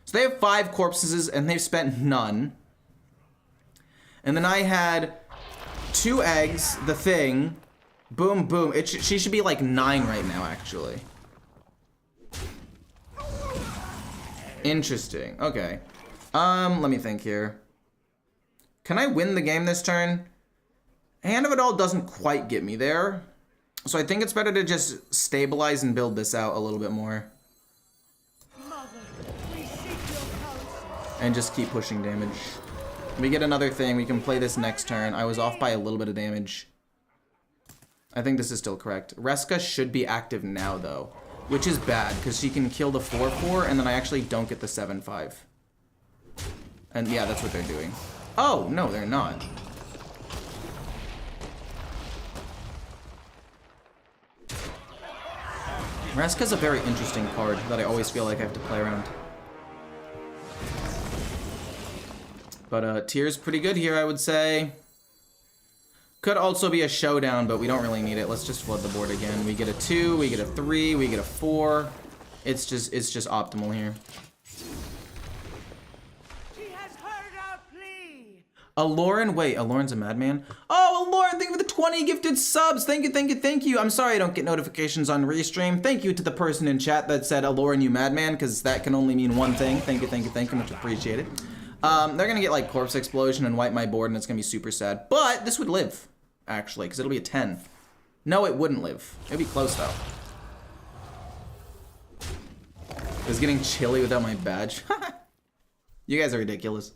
So they have 5 corpses and they've spent none. And then I had 2 eggs, the thing. Boom, boom. She should be like 9 right now, actually. Interesting. Okay. Let me think here. Can I win the game this turn? Hand of It All doesn't quite get me there. So I think it's better to just stabilize and build this out a little bit more. And just keep pushing damage. We get another thing. We can play this next turn. I was off by a little bit of damage. I think this is still correct. Reska should be active now, though. Which is bad, because she can kill the 4-4, and then I actually don't get the 7-5. And yeah, that's what they're doing. Oh, no, they're not. Reska's a very interesting card that I always feel like I have to play around. But Tier's pretty good here, I would say. Could also be a showdown, but we don't really need it. Let's just flood the board again. We get a 2, we get a 3, we get a 4. It's just optimal here. She has heard our plea. Aloran, wait, Aloran's a madman? Oh, Aloran, thank you for the 20 gifted subs. Thank you, thank you, thank you. I'm sorry I don't get notifications on Restream. Thank you to the person in chat that said Aloran, you madman, because that can only mean one thing. Thank you, thank you, thank you, much appreciated. They're gonna get like Corpse Explosion and wipe my board, and it's gonna be super sad. But this would live, actually, because it'll be a 10. No, it wouldn't live. It'd be close though. It's getting chilly without my badge. You guys are ridiculous.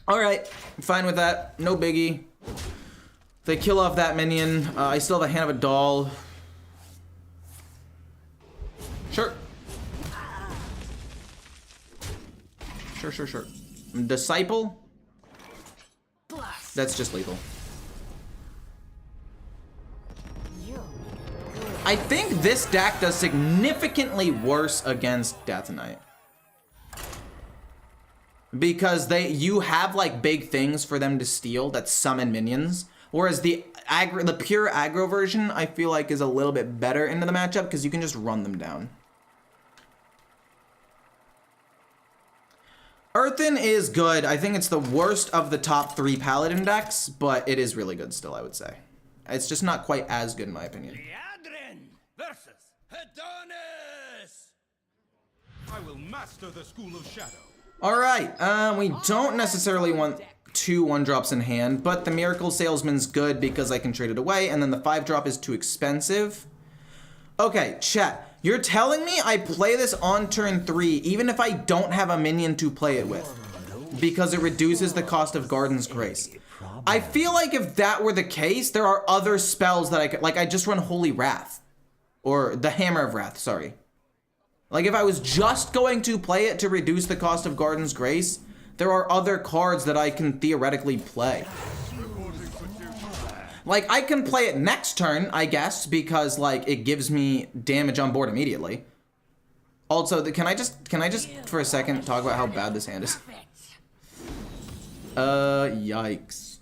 Alright, fine with that. No biggie. If they kill off that minion, I still have a Hand of a Doll. Sure. Sure. Disciple? That's just lethal. I think this deck does significantly worse against Death Knight. Because you have like big things for them to steal that summon minions. Whereas the pure aggro version, I feel like is a little bit better into the matchup because you can just run them down. Earthen is good. I think it's the worst of the top 3 Paladin decks, but it is really good still, I would say. It's just not quite as good in my opinion. Versus Adonis! I will master the school of shadow. Alright, we don't necessarily want 2 1-drops in hand, but the Miracle Salesman's good because I can trade it away, and then the 5-drop is too expensive. Okay, chat. You're telling me I play this on turn 3 even if I don't have a minion to play it with, because it reduces the cost of Garden's Grace. I feel like if that were the case, there are other spells that I could, like I just run Holy Wrath. Or the Hammer of Wrath, sorry. Like if I was just going to play it to reduce the cost of Garden's Grace, there are other cards that I can theoretically play. Like I can play it next turn, I guess, because like it gives me damage on board immediately. Also, can I just for a second talk about how bad this hand is? Yikes.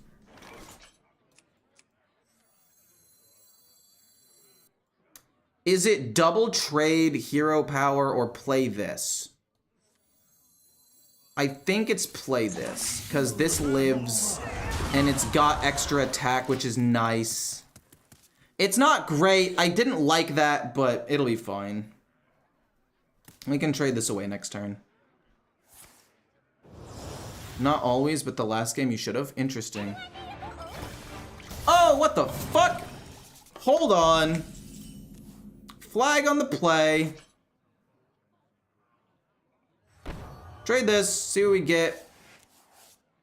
Is it double trade, hero power, or play this? I think it's play this, because this lives, and it's got extra attack, which is nice. It's not great. I didn't like that, but it'll be fine. We can trade this away next turn. Not always, but the last game you should have. Interesting. Oh, what the fuck? Hold on. Flag on the play. Trade this, see what we get.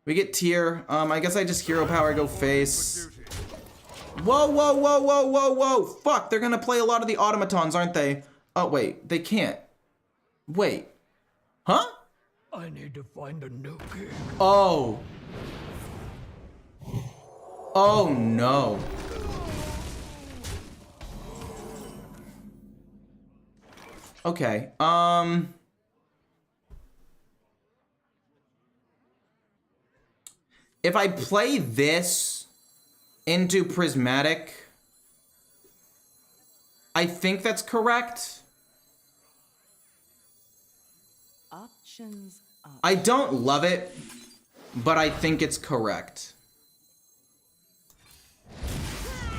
We get tier. I guess I just hero power, go face. Whoa, whoa, whoa, whoa, whoa, whoa. Fuck, they're gonna play a lot of the automatons, aren't they? Oh, wait, they can't. Wait. Huh? I need to find a new king. Oh. Oh, no. Okay, if I play this into Prismatic, I think that's correct. Options up. I don't love it, but I think it's correct.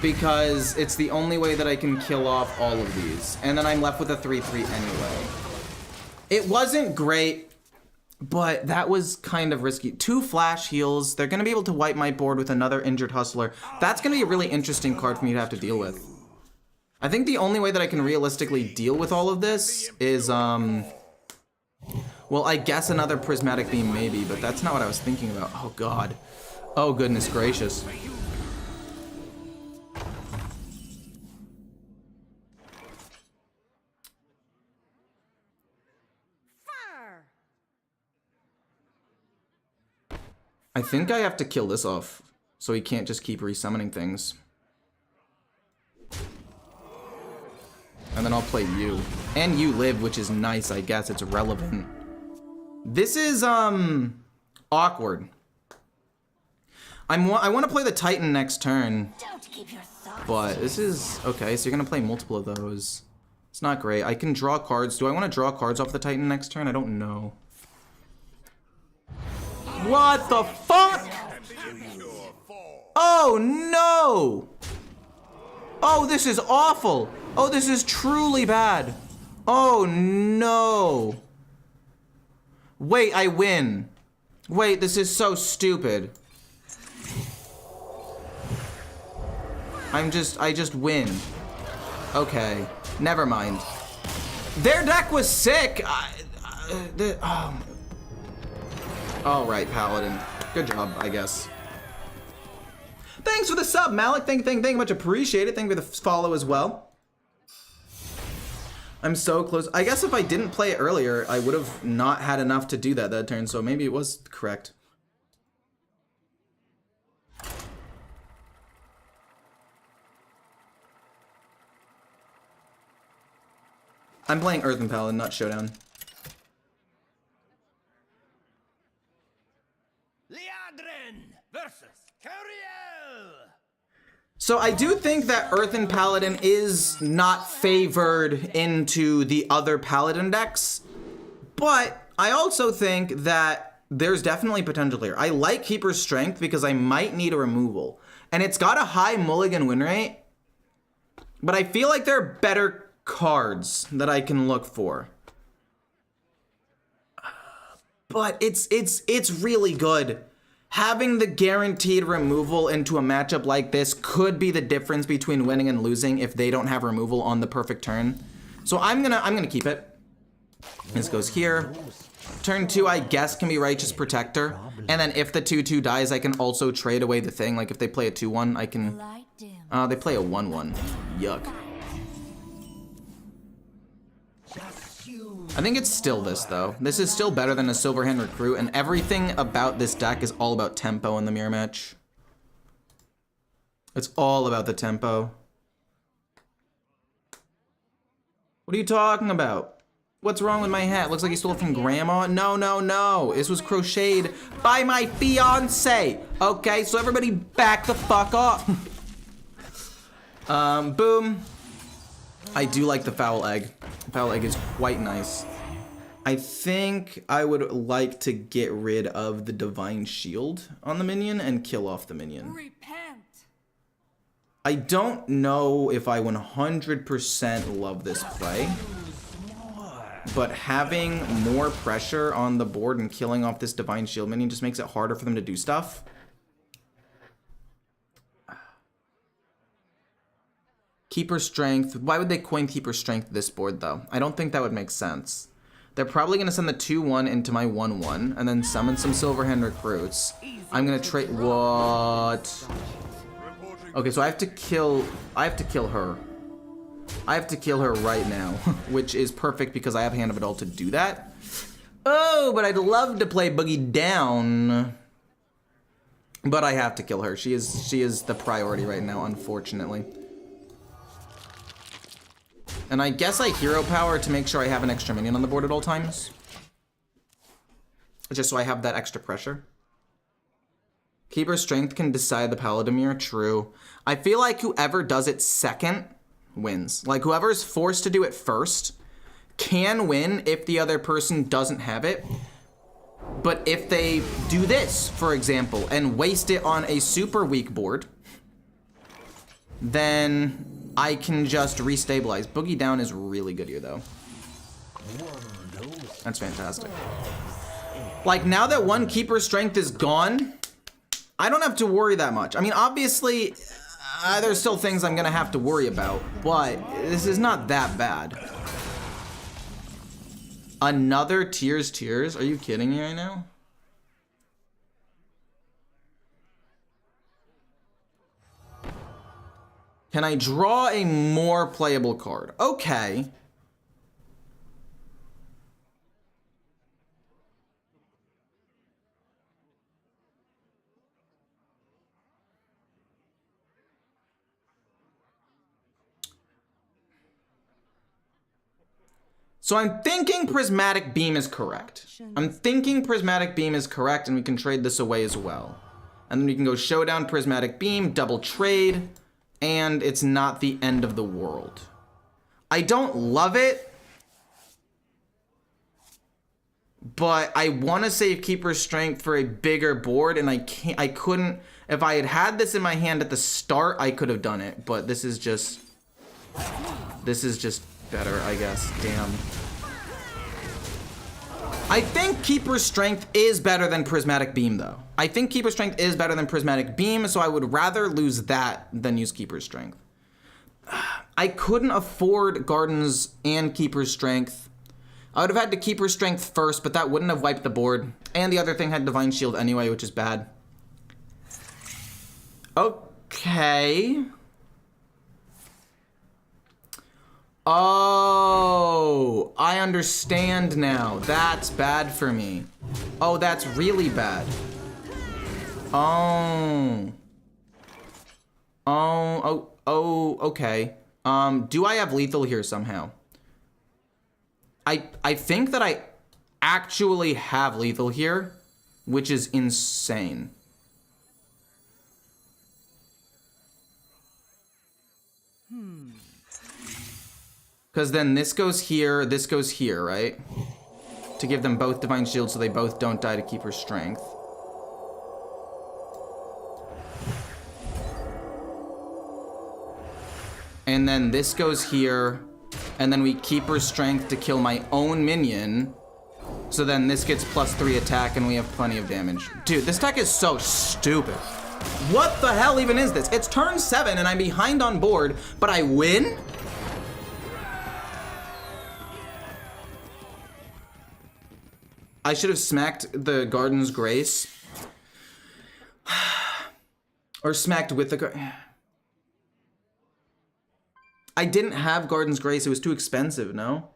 Because it's the only way that I can kill off all of these. And then I'm left with a 3/3 anyway. It wasn't great, but that was kind of risky. 2 flash heals. They're going to be able to wipe my board with another injured hustler. That's going to be a really interesting card for me to have to deal with. I think the only way that I can realistically deal with all of this is, well, I guess another prismatic beam maybe, but that's not what I was thinking about. Oh, God. Oh, goodness gracious. I think I have to kill this off, so he can't just keep resummoning things. And then I'll play you. And you live, which is nice, I guess. It's relevant. This is, awkward. I want to play the Titan next turn. Don't keep your thoughts. But this is... Okay, so you're going to play multiple of those. It's not great. I can draw cards. Do I want to draw cards off the Titan next turn? I don't know. What the fuck? Oh no! Oh, this is awful. Oh, this is truly bad. Oh no. Wait, I win. Wait, this is so stupid. I just win. Okay, never mind. Their deck was sick. All right, Paladin. Good job, I guess. Thanks for the sub, Malik. Thank you, much appreciated. Thank you for the follow as well. I'm so close. I guess if I didn't play it earlier, I would have not had enough to do that turn, so maybe it was correct. I'm playing Earthen Paladin, not Showdown. Versus Curiel. So I do think that Earthen Paladin is not favored into the other Paladin decks, but I also think that there's definitely potential here. I like Keeper's Strength because I might need a removal, and it's got a high mulligan win rate, but I feel like there are better cards that I can look for. But it's really good. Having the guaranteed removal into a matchup like this could be the difference between winning and losing if they don't have removal on the perfect turn. So I'm gonna keep it. This goes here. Turn 2, I guess, can be Righteous Protector. And then if the 2/2 dies, I can also trade away the thing. Like if they play a 2/1, I can... they play a 1/1. Yuck. I think it's still this, though. This is still better than a Silverhand Recruit, and everything about this deck is all about tempo in the mirror match. It's all about the tempo. What are you talking about? What's wrong with my hat? Looks like you stole it from grandma. No, no, no. This was crocheted by my fiance. Okay, so everybody back the fuck up. Boom. I do like the foul egg. Foul egg is quite nice. I think I would like to get rid of the divine shield on the minion and kill off the minion. Repent. I don't know if I 100% love this play, but having more pressure on the board and killing off this divine shield minion just makes it harder for them to do stuff. Keeper strength. Why would they coin keeper strength this board though? I don't think that would make sense. They're probably gonna send the 2/1 into my 1/1 and then summon some Silverhand recruits. I'm gonna trade. What? Okay, so I have to kill her. I have to kill her right now, which is perfect because I have Hand of It All to do that. Oh, but I'd love to play Boogie Down. But I have to kill her. She is the priority right now, unfortunately. And I guess I hero power to make sure I have an extra minion on the board at all times. Just so I have that extra pressure. Keeper strength can decide the Paladimir, true. I feel like whoever does it second wins. Like whoever's forced to do it first can win if the other person doesn't have it. But if they do this, for example, and waste it on a super weak board, then I can just restabilize. Boogie Down is really good here, though. That's fantastic. Like, now that one Keeper Strength is gone, I don't have to worry that much. I mean, obviously, there's still things I'm gonna have to worry about, but this is not that bad. Another Tears? Are you kidding me right now? Can I draw a more playable card? Okay. So I'm thinking Prismatic Beam is correct. I'm thinking Prismatic Beam is correct and we can trade this away as well. And then we can go Showdown, Prismatic Beam, double trade, and it's not the end of the world. I don't love it, but I want to save Keeper Strength for a bigger board, and I couldn't. If I had had this in my hand at the start, I could have done it, but this is just better, I guess. Damn. I think Keeper Strength is better than Prismatic Beam, though. I think Keeper Strength is better than Prismatic Beam, so I would rather lose that than use Keeper Strength. I couldn't afford Gardens and Keeper Strength. I would have had to Keeper Strength first, but that wouldn't have wiped the board. And the other thing had Divine Shield anyway, which is bad. Okay. Oh, I understand now. That's bad for me. Oh, that's really bad. Oh, okay. Do I have lethal here somehow? I think that I actually have lethal here, which is insane. Because then this goes here, right? To give them both Divine Shield so they both don't die to Keeper Strength. And then this goes here, and then we Keeper Strength to kill my own minion. So then this gets +3 attack and we have plenty of damage. Dude, this deck is so stupid. What the hell even is this? It's turn 7 and I'm behind on board, but I win? I should have smacked the Garden's Grace. Or smacked with the... I didn't have Garden's Grace. It was too expensive, no?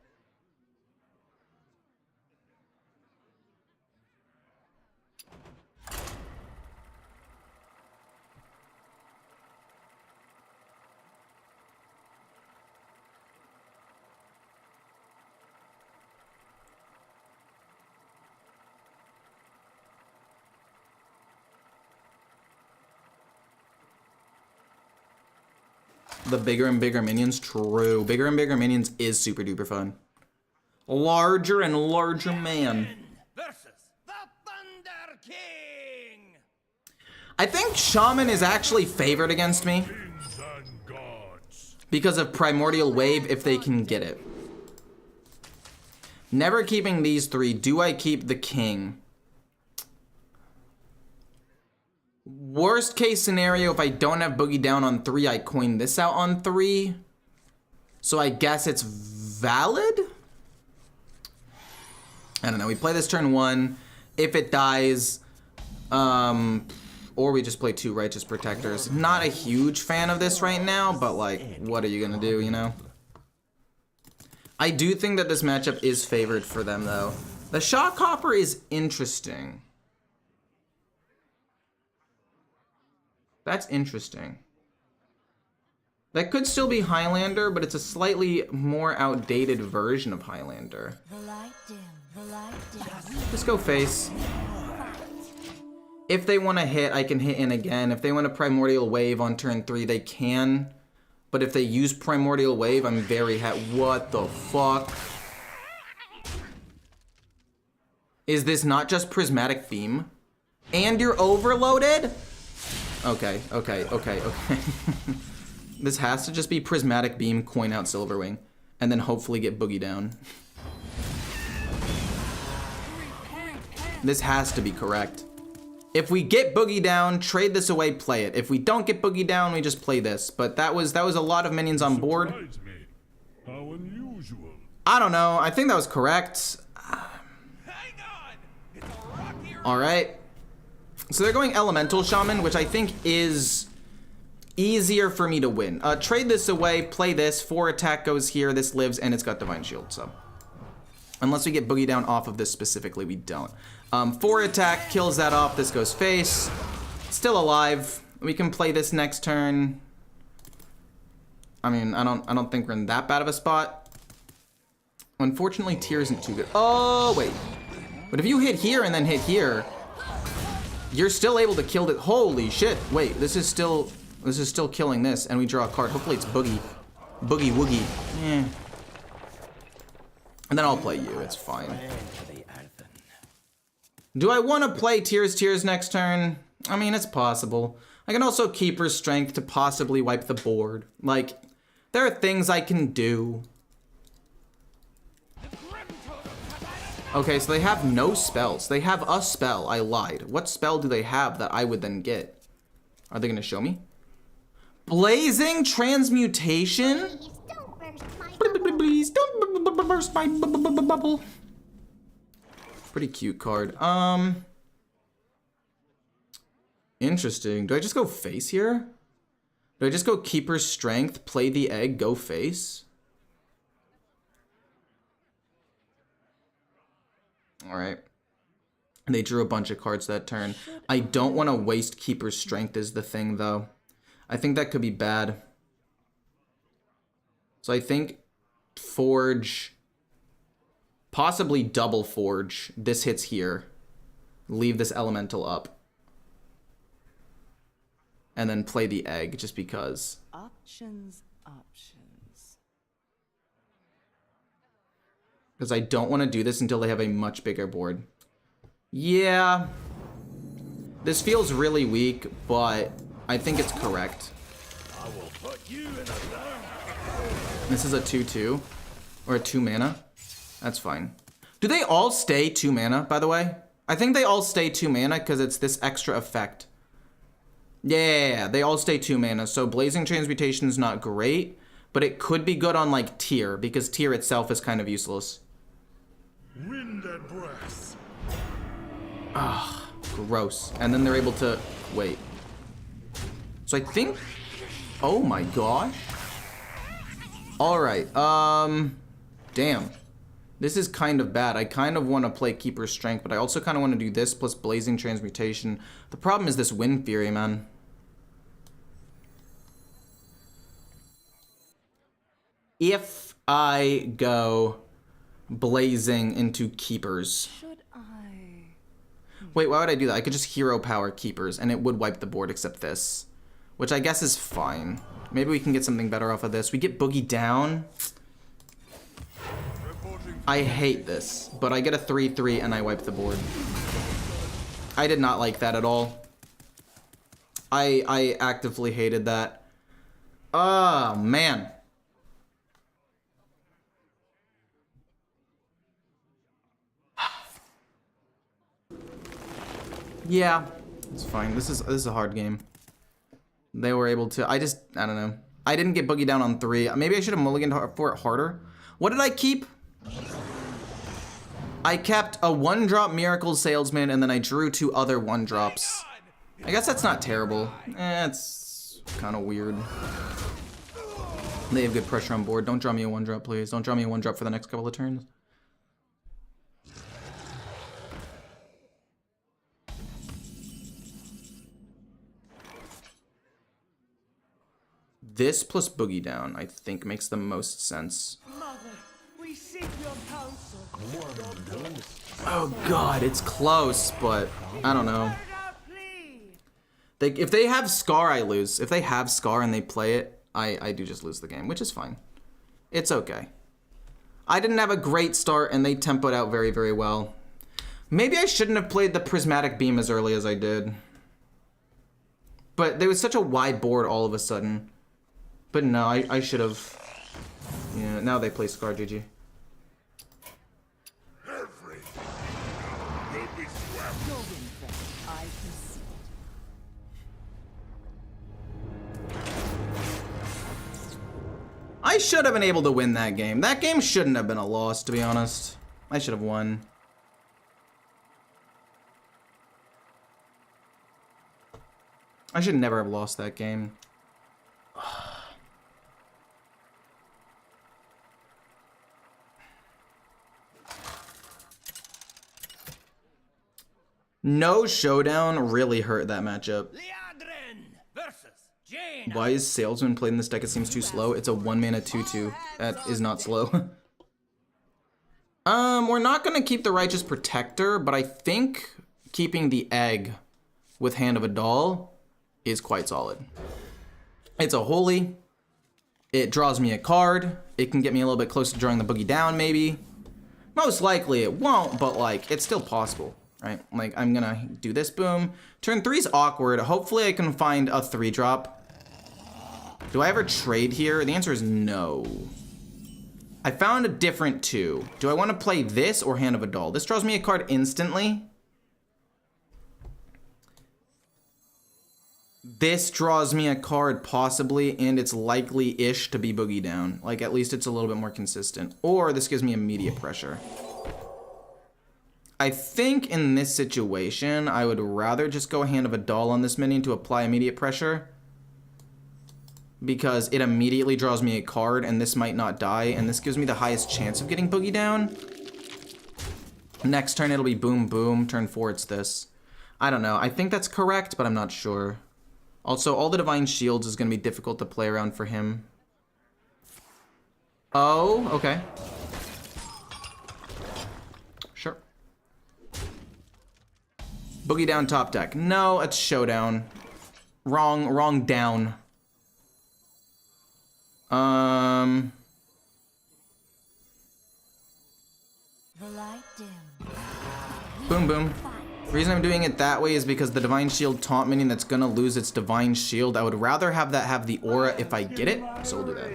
The bigger and bigger minions, true. Bigger and bigger minions is super duper fun. Larger and larger man. Versus the Thunder King. I think Shaman is actually favored against me because of Primordial Wave if they can get it. Never keeping these three. Do I keep the king? Worst case scenario, if I don't have Boogie Down on 3, I coin this out on 3. So I guess it's valid? I don't know. We play this turn 1. If it dies, or we just play 2 Righteous Protectors. Not a huge fan of this right now, but like, what are you gonna do, you know? I do think that this matchup is favored for them, though. The Shock Hopper is interesting. That's interesting. That could still be Highlander, but it's a slightly more outdated version of Highlander. Just go face. If they want to hit, I can hit in again. If they want a Primordial Wave on turn 3, they can. But if they use Primordial Wave, I'm very what the fuck? Is this not just Prismatic Beam? And you're overloaded? Okay. This has to just be Prismatic Beam, coin out Silverwing, and then hopefully get Boogie Down. This has to be correct. If we get Boogie Down, trade this away, play it. If we don't get Boogie Down, we just play this. But that was a lot of minions on board. How unusual. I don't know. I think that was correct. All right. So they're going Elemental Shaman, which I think is easier for me to win. Trade this away, play this. 4 attack goes here. This lives, and it's got Divine Shield. So unless we get Boogie Down off of this specifically, we don't. 4 attack kills that off. This goes face. Still alive. We can play this next turn. I mean, I don't think we're in that bad of a spot. Unfortunately, tier isn't too good. Oh wait, but if you hit here and then hit here, you're still able to kill it. Holy shit! Wait, this is still killing this, and we draw a card. Hopefully it's Boogie Woogie. And then I'll play you. It's fine. Do I want to play Tears next turn? I mean, it's possible. I can also Keeper's Strength to possibly wipe the board. Like, there are things I can do. Okay, so they have no spells. They have a spell. I lied. What spell do they have that I would then get? Are they going to show me? Blazing Transmutation? Please don't burst my bubble. Pretty cute card. Interesting. Do I just go face here? Do I just go Keeper's Strength, play the egg, go face? Alright. They drew a bunch of cards that turn. I don't want to waste Keeper's Strength is the thing, though. I think that could be bad. So I think Forge, possibly double Forge. This hits here. Leave this Elemental up. And then play the egg, just because. Options. Because I don't want to do this until they have a much bigger board. Yeah. This feels really weak, but I think it's correct. I will put you in a This is a 2/2. Or a 2 mana. That's fine. Do they all stay 2 mana, by the way? I think they all stay 2 mana because it's this extra effect. Yeah, they all stay 2 mana. So Blazing Transmutation is not great, but it could be good on like Tier, because Tier itself is kind of useless. Wind and breath. Ugh, gross. And then they're able to wait. So I think, oh my gosh. All right, damn. This is kind of bad. I kind of want to play Keeper's Strength, but I also kind of want to do this plus Blazing Transmutation. The problem is this Wind Fury, man. If I go Blazing into Keepers. Should I? Wait, why would I do that? I could just Hero Power Keepers, and it would wipe the board except this. Which I guess is fine. Maybe we can get something better off of this. We get Boogie down. I hate this, but I get a 3-3 and I wipe the board. I did not like that at all. I actively hated that. Oh, man. Yeah, it's fine. This is a hard game. They were able to. I don't know. I didn't get Boogie down on 3. Maybe I should have mulliganed for it harder. What did I keep? I kept a 1-drop Miracle Salesman, and then I drew 2 other 1-drops. I guess that's not terrible. It's kind of weird. They have good pressure on board. Don't draw me a 1-drop, please. Don't draw me a 1-drop for the next couple of turns. This plus Boogie down, I think, makes the most sense. Mother, we seek your counsel. Oh god, it's close, but I don't know. If they have Scar, I lose. If they have Scar and they play it, I do just lose the game, which is fine. It's okay. I didn't have a great start, and they tempoed out very, very well. Maybe I shouldn't have played the Prismatic Beam as early as I did. But there was such a wide board all of a sudden. But no, I should have. Yeah, now they play Scar, GG. I should have been able to win that game. That game shouldn't have been a loss, to be honest. I should have won. I should never have lost that game. No showdown really hurt that matchup. Why is Salesman played in this deck? It seems too slow. It's a 1-mana 2/2. That is not slow. We're not gonna keep the Righteous Protector, but I think keeping the egg with Hand of a Doll is quite solid. It's a holy. It draws me a card. It can get me a little bit close to drawing the Boogie down, maybe. Most likely it won't, but like, it's still possible, right? Like, I'm gonna do this, boom. Turn 3's awkward. Hopefully I can find a 3-drop. Do I ever trade here? The answer is no. I found a different 2. Do I want to play this or Hand of a Doll? This draws me a card instantly. This draws me a card possibly, and it's likely-ish to be Boogie down. Like, at least it's a little bit more consistent. Or this gives me immediate pressure. I think in this situation, I would rather just go Hand of a Doll on this minion to apply immediate pressure. Because it immediately draws me a card, and this might not die, and this gives me the highest chance of getting Boogie down. Next turn, it'll be boom, boom. Turn 4, it's this. I don't know. I think that's correct, but I'm not sure. Also, all the Divine Shields is going to be difficult to play around for him. Oh, okay. Sure. Boogie down top deck. No, it's showdown. Wrong down. Boom, boom. The reason I'm doing it that way is because the Divine Shield taunt minion that's gonna lose its Divine Shield, I would rather have that have the aura if I get it, so we'll do that.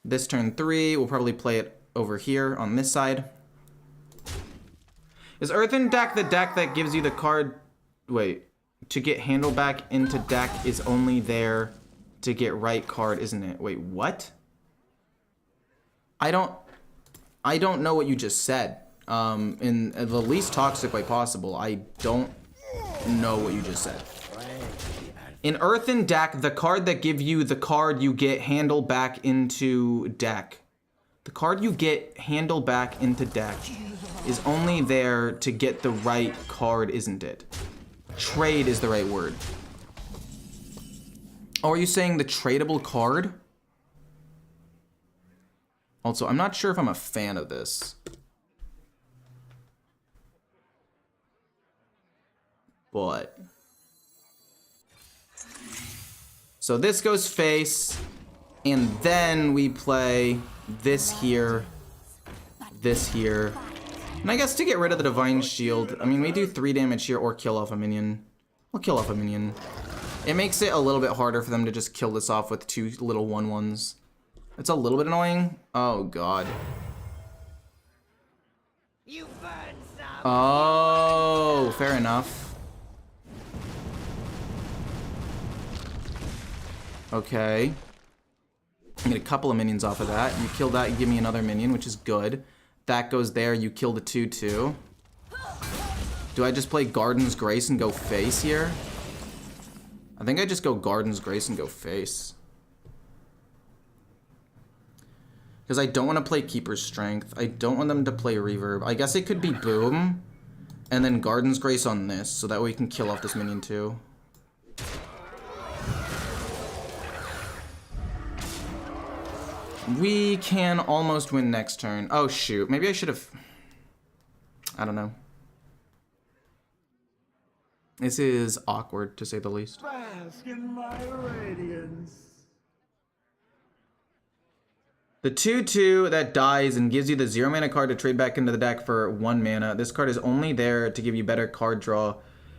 This turn 3, we'll probably play it over here on this side. Is Earthen Deck the deck that gives you the card... Wait. To get Handle back into deck is only there to get right card, isn't it? Wait, what? I don't know what you just said. In the least toxic way possible. I don't know what you just said. In Earthen Deck, the card that gives you the card you get Handle back into deck. The card you get Handle back into deck is only there to get the right card, isn't it? Trade is the right word. Oh, are you saying the tradable card? Also, I'm not sure if I'm a fan of this. But So this goes face, and then we play this here, this here. And I guess to get rid of the Divine Shield, I mean, we do 3 damage here or kill off a minion. We'll kill off a minion. It makes it a little bit harder for them to just kill this off with 2 little 1/1s. It's a little bit annoying. Oh, God. Oh, fair enough. Okay. I get a couple of minions off of that. You kill that, you give me another minion, which is good. That goes there, you kill the 2/2. Do I just play Garden's Grace and go face here? I think I just go Garden's Grace and go face. Because I don't want to play Keeper's Strength. I don't want them to play Reverb. I guess it could be Boom, and then Garden's Grace on this, so that way we can kill off this minion too. We can almost win next turn. Oh shoot, maybe I should have... I don't know. This is awkward, to say the least. Bask in my radiance. The 2/2 that dies and gives you the 0 mana card to trade back into the deck for 1 mana. This card is only there to give you better card draw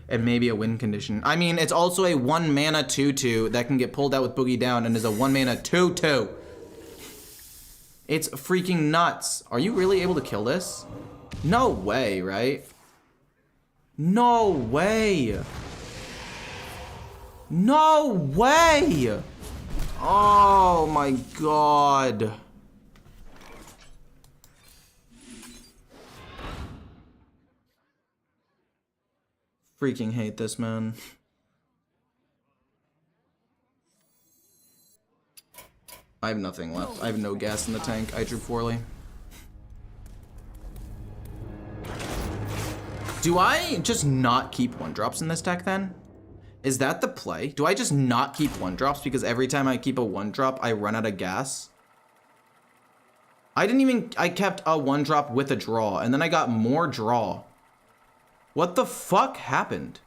and maybe a win condition. I mean, it's also a 1 mana 2/2 that can get pulled out with Boogie Down and is a 1 mana 2/2. It's freaking nuts. Are you really able to kill this? No way, right? No way. No way. Oh my God. Freaking hate this, man. I have nothing left. I have no gas in the tank. I drew poorly. Do I just not keep 1-drops in this deck then? Is that the play? Do I just not keep 1-drops because every time I keep a 1-drop, I run out of gas? I kept a 1-drop with a draw, and then I got more draw. What the fuck happened?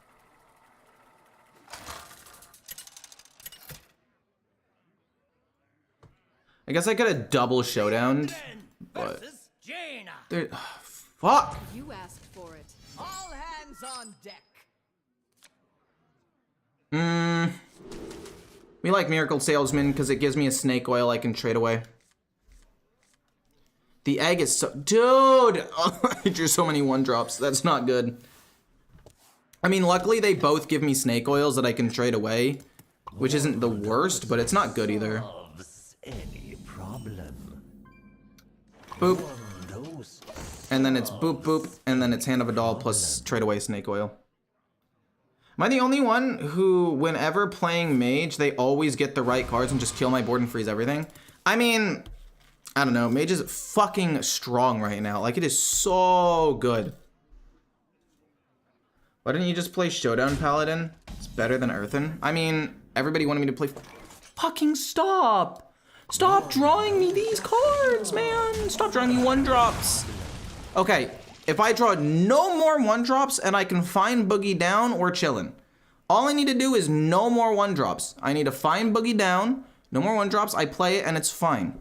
I guess I could have double showdowned, but there, fuck. You asked for it. All hands on deck. We like Miracle Salesman because it gives me a snake oil I can trade away. The egg is so, dude. I drew so many 1-drops. That's not good. I mean, luckily they both give me snake oils that I can trade away, which isn't the worst, but it's not good either. Any problem? Boop. And then it's boop boop, and then it's Hand of a Doll plus trade away snake oil. Am I the only one who, whenever playing Mage, they always get the right cards and just kill my board and freeze everything? I mean, I don't know. Mage is fucking strong right now. Like, it is so good. Why didn't you just play Showdown Paladin? It's better than Earthen. I mean, everybody wanted me to play... Fucking stop! Stop drawing me these cards, man! Stop drawing me 1-drops! Okay, if I draw no more 1-drops and I can find Boogie Down, we're chillin'. All I need to do is no more 1-drops. I need to find Boogie Down, no more 1-drops, I play it and it's fine.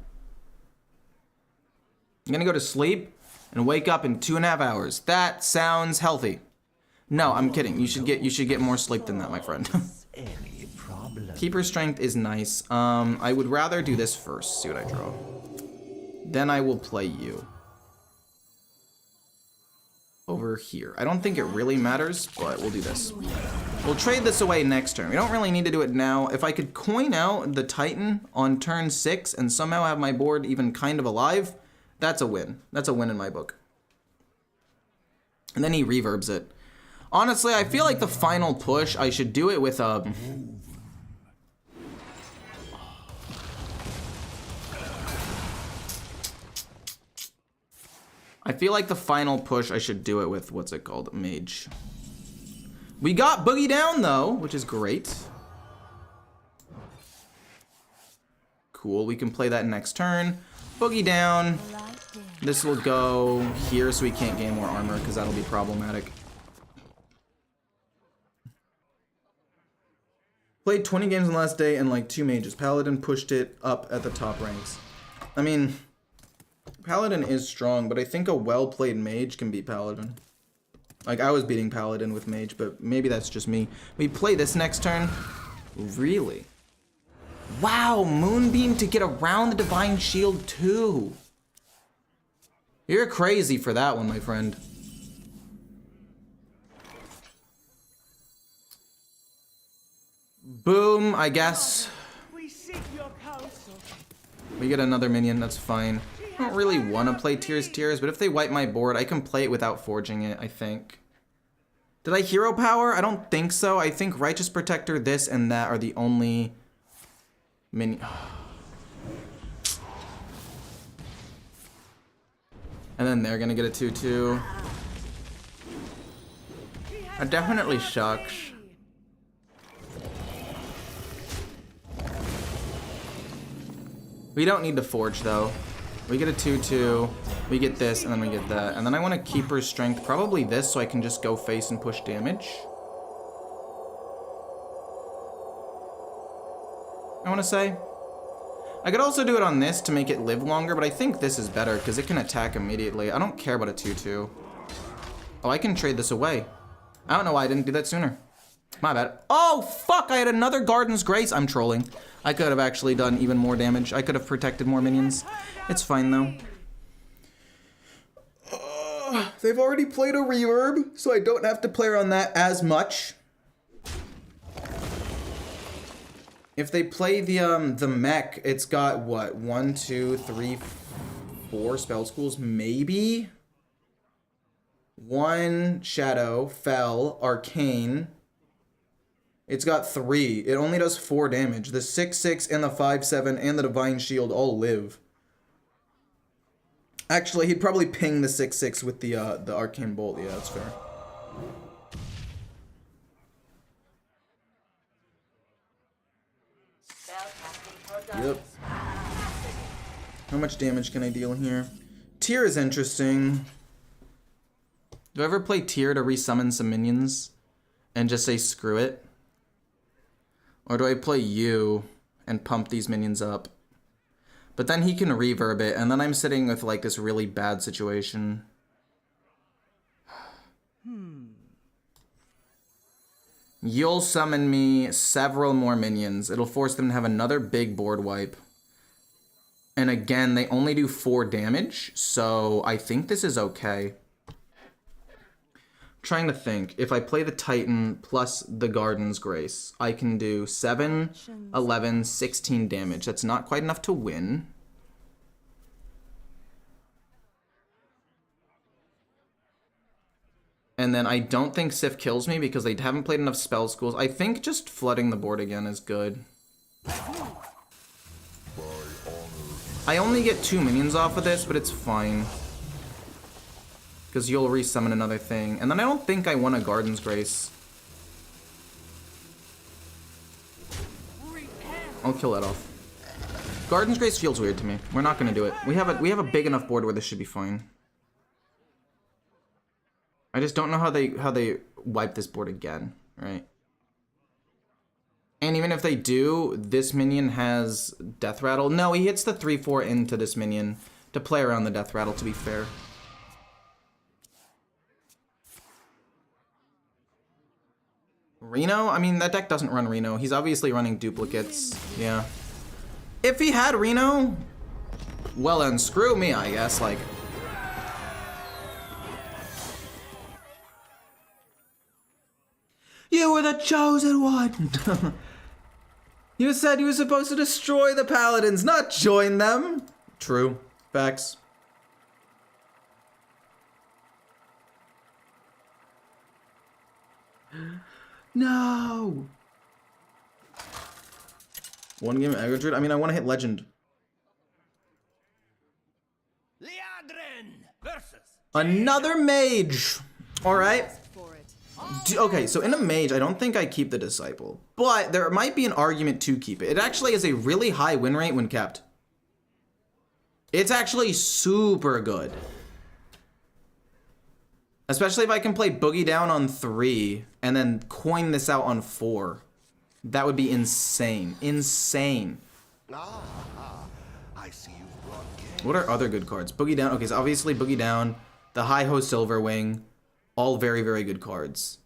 I'm gonna go to sleep and wake up in 2.5 hours. That sounds healthy. No, I'm kidding. You should get more sleep than that, my friend. Any problem? Keeper Strength is nice. I would rather do this first. See what I draw. Then I will play you. Over here. I don't think it really matters, but we'll do this. We'll trade this away next turn. We don't really need to do it now. If I could coin out the Titan on turn 6 and somehow have my board even kind of alive, that's a win. That's a win in my book. And then he reverbs it. Honestly, I feel like the final push, I should do it with a... I feel like the final push, I should do it with, what's it called? Mage. We got Boogie Down, though, which is great. Cool, we can play that next turn. Boogie Down. This will go here so we can't gain more armor, because that'll be problematic. Played 20 games in the last day and like 2 mages. Paladin pushed it up at the top ranks. I mean, Paladin is strong, but I think a well-played mage can beat Paladin. Like, I was beating Paladin with mage, but maybe that's just me. We play this next turn. Really? Wow, Moonbeam to get around the Divine Shield too. You're crazy for that one, my friend. Boom, I guess. We seek your counsel. We get another minion, that's fine. I don't really want to play Tears, but if they wipe my board, I can play it without forging it, I think. Did I hero power? I don't think so. I think Righteous Protector, this, and that are the only minion. And then they're gonna get a 2/2. That definitely sucks. We don't need to forge though. We get a 2/2, we get this, and then we get that. And then I want to Keeper's Strength, probably this, so I can just go face and push damage. I want to say. I could also do it on this to make it live longer, but I think this is better because it can attack immediately. I don't care about a 2/2. Oh, I can trade this away. I don't know why I didn't do that sooner. My bad. Oh, fuck, I had another Garden's Grace. I'm trolling. I could have actually done even more damage. I could have protected more minions. It's fine, though. They've already played a reverb, so I don't have to play around that as much. If they play the mech, it's got, what, 1, 2, 3, 4 spell schools, maybe? 1 Shadow, Fell, Arcane. It's got 3. It only does 4 damage. The 6/6 and the 5/7 and the Divine Shield all live. Actually, he'd probably ping the 6/6 with the Arcane Bolt. Yeah, that's fair. Yep. How much damage can I deal here? Tear is interesting. Do I ever play Tear to resummon some minions and just say screw it? Or do I play you and pump these minions up? But then he can reverb it, and then I'm sitting with like this really bad situation. You'll summon me several more minions. It'll force them to have another big board wipe. And again, they only do 4 damage, so I think this is okay. Trying to think. If I play the Titan plus the Garden's Grace, I can do 7, 11, 16 damage. That's not quite enough to win. And then I don't think Sif kills me because they haven't played enough spell schools. I think just flooding the board again is good. I only get 2 minions off of this, but it's fine. Because you'll resummon another thing. And then I don't think I want a Garden's Grace. I'll kill that off. Garden's Grace feels weird to me. We're not gonna do it. We have a big enough board where this should be fine. I just don't know how they wipe this board again, right? And even if they do, this minion has Death Rattle. No, he hits the 3/4 into this minion to play around the Death Rattle, to be fair. Reno? I mean, that deck doesn't run Reno. He's obviously running duplicates. Yeah. If he had Reno, well then, screw me, I guess. Like, you were the chosen one! You said you were supposed to destroy the paladins, not join them! True. Facts. No! One game aggro druid? I mean, I want to hit legend. Liadrin versus Another mage! Alright. Okay, so in a mage, I don't think I keep the disciple, but there might be an argument to keep it. It actually has a really high win rate when kept. It's actually super good. Especially if I can play Boogie Down on 3 and then coin this out on 4. That would be insane. Insane. I see you've brought game. What are other good cards? Boogie Down. Okay, so obviously Boogie Down, the Hi-Ho Silverwing, all very, very good cards.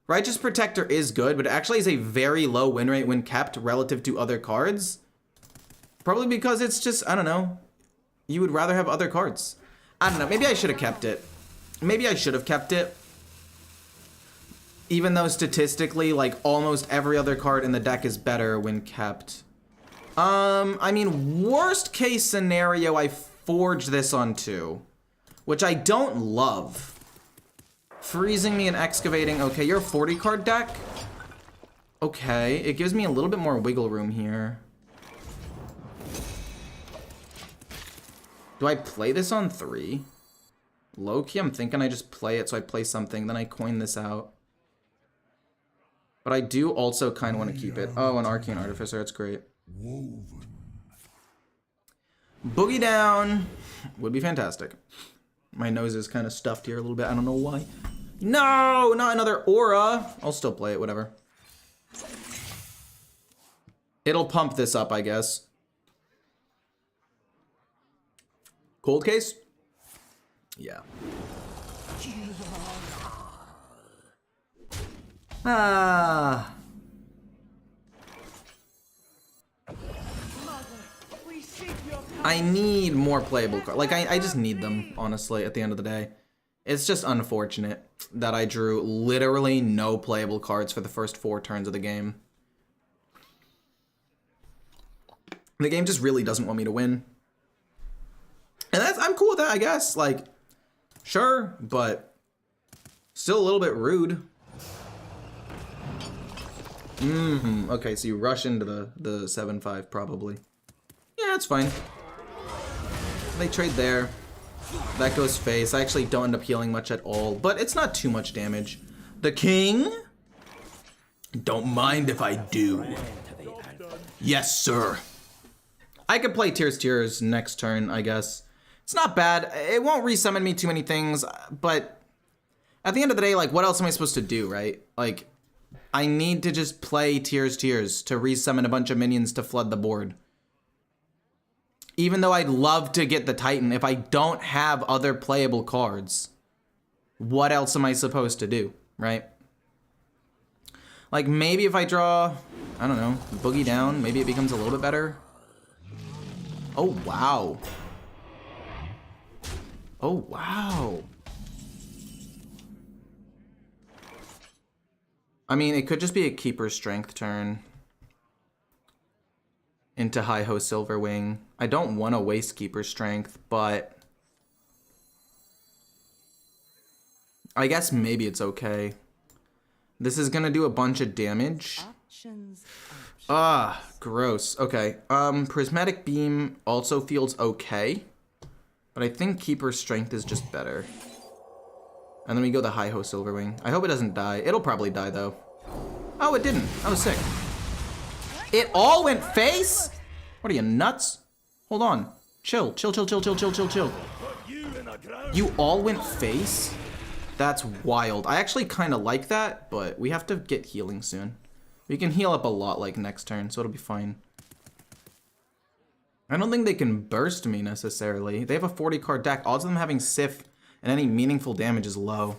Righteous Protector is good, but it actually has a very low win rate when kept relative to other cards. Probably because it's just, I don't know, you would rather have other cards. I don't know, maybe I should have kept it. Maybe I should have kept it. Even though statistically, like, almost every other card in the deck is better when kept. I mean, worst case scenario, I forged this on 2, which I don't love. Freezing me and excavating. Okay, you're a 40 card deck. Okay, it gives me a little bit more wiggle room here. Do I play this on 3? Low-key, I'm thinking I just play it, so I play something, then I coin this out. But I do also kind of want to keep it. Oh, an Arcane Artificer, that's great. Boogie Down would be fantastic. My nose is kind of stuffed here a little bit, I don't know why. No, not another Aura. I'll still play it, whatever. It'll pump this up, I guess. Cold case? Yeah. Ah. I need more playable cards. Like, I just need them, honestly, at the end of the day. It's just unfortunate that I drew literally no playable cards for the first 4 turns of the game. The game just really doesn't want me to win. And I'm cool with that, I guess. Like, sure, but still a little bit rude. Okay, so you rush into the 7-5 probably. Yeah, that's fine. They trade there. That goes face. I actually don't end up healing much at all, but it's not too much damage. The king? Don't mind if I do. Yes, sir. I could play Tears next turn, I guess. It's not bad. It won't resummon me too many things, but at the end of the day, like, what else am I supposed to do, right? Like, I need to just play Tears to resummon a bunch of minions to flood the board. Even though I'd love to get the Titan, if I don't have other playable cards, what else am I supposed to do, right? Like, maybe if I draw, I don't know, Boogie Down, maybe it becomes a little bit better. Oh, wow. Oh, wow. I mean, it could just be a Keeper Strength turn into Hi-Ho Silverwing. I don't want to waste Keeper Strength, but I guess maybe it's okay. This is gonna do a bunch of damage. Ah, gross. Okay. Prismatic Beam also feels okay, but I think Keeper Strength is just better. And then we go the Hi-Ho Silverwing. I hope it doesn't die. It'll probably die though. Oh, it didn't. That was sick. It all went face? What are you, nuts? Hold on. Chill. Chill. You all went face? That's wild. I actually kind of like that, but we have to get healing soon. We can heal up a lot like next turn, so it'll be fine. I don't think they can burst me necessarily. They have a 40 card deck. Odds of them having Sif and any meaningful damage is low.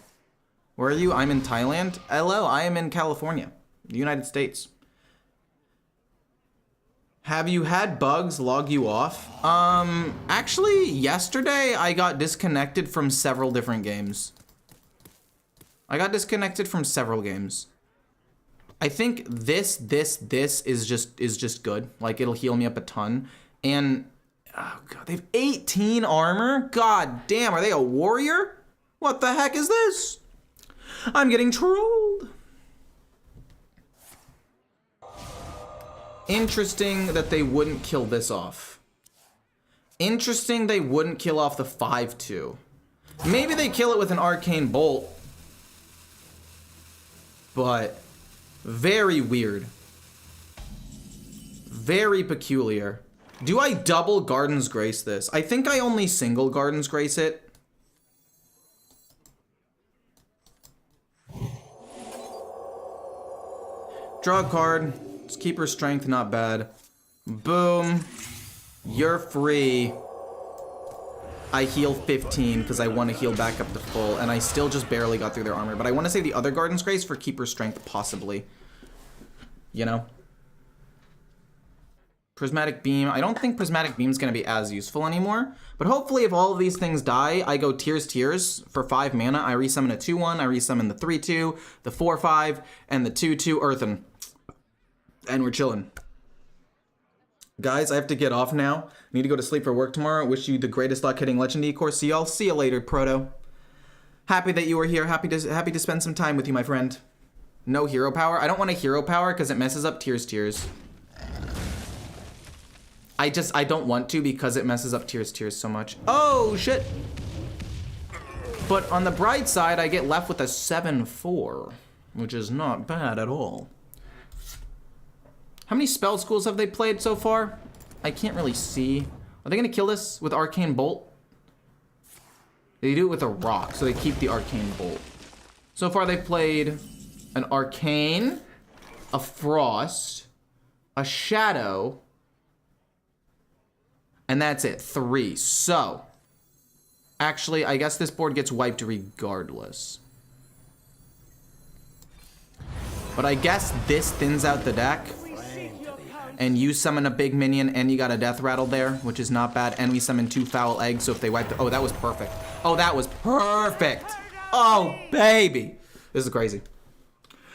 Where are you? I'm in Thailand. Hello, I am in California, the United States. Have you had bugs log you off? Actually, yesterday I got disconnected from several different games. I think this is just good. Like, it'll heal me up a ton. And oh god, they have 18 armor? God damn, are they a warrior? What the heck is this? I'm getting trolled. Interesting that they wouldn't kill this off. Interesting they wouldn't kill off the 5/2. Maybe they kill it with an arcane bolt. But very weird. Very peculiar. Do I double Garden's Grace this? I think I only single Garden's Grace it. Draw a card. Just keep her strength, not bad. Boom. You're free. I heal 15 because I want to heal back up to full, and I still just barely got through their armor. But I want to save the other Garden's Grace for Keeper's Strength, possibly. You know? Prismatic Beam. I don't think Prismatic Beam's going to be as useful anymore. But hopefully if all of these things die, I go Tears for 5 mana. I resummon a 2-1. I resummon the 3-2, the 4-5, and the 2-2 Earthen. And we're chilling. Guys, I have to get off now. Need to go to sleep for work tomorrow. Wish you the greatest luck hitting Legend Ecore. See y'all. See you later, Proto. Happy that you were here. Happy to spend some time with you, my friend. No hero power. I don't want a hero power because it messes up Tears. I don't want to because it messes up Tears so much. Oh, shit. But on the bright side, I get left with a 7-4, which is not bad at all. How many spell schools have they played so far? I can't really see. Are they gonna kill this with Arcane Bolt? They do it with a rock, so they keep the Arcane Bolt. So far they've played an Arcane, a Frost, a Shadow, and that's it, 3. So, actually, I guess this board gets wiped regardless. But I guess this thins out the deck. And you summon a big minion, and you got a death rattle there, which is not bad. And we summon 2 foul eggs, so if they wipe the... Oh, that was perfect. Oh, that was perfect. Oh, baby. This is crazy.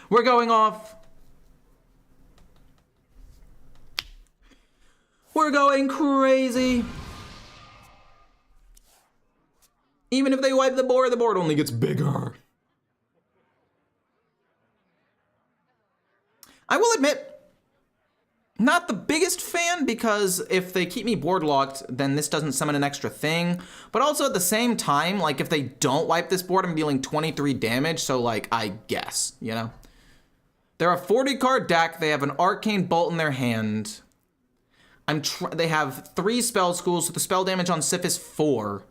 We're going off. We're going crazy. Even if they wipe the board only gets bigger. I will admit, not the biggest fan, because if they keep me board locked, then this doesn't summon an extra thing. But also at the same time, like if they don't wipe this board, I'm dealing 23 damage. So like, I guess, you know? They're a 40 card deck. They have an Arcane Bolt in their hand. They have 3 spell schools, so the spell damage on Sif is 4.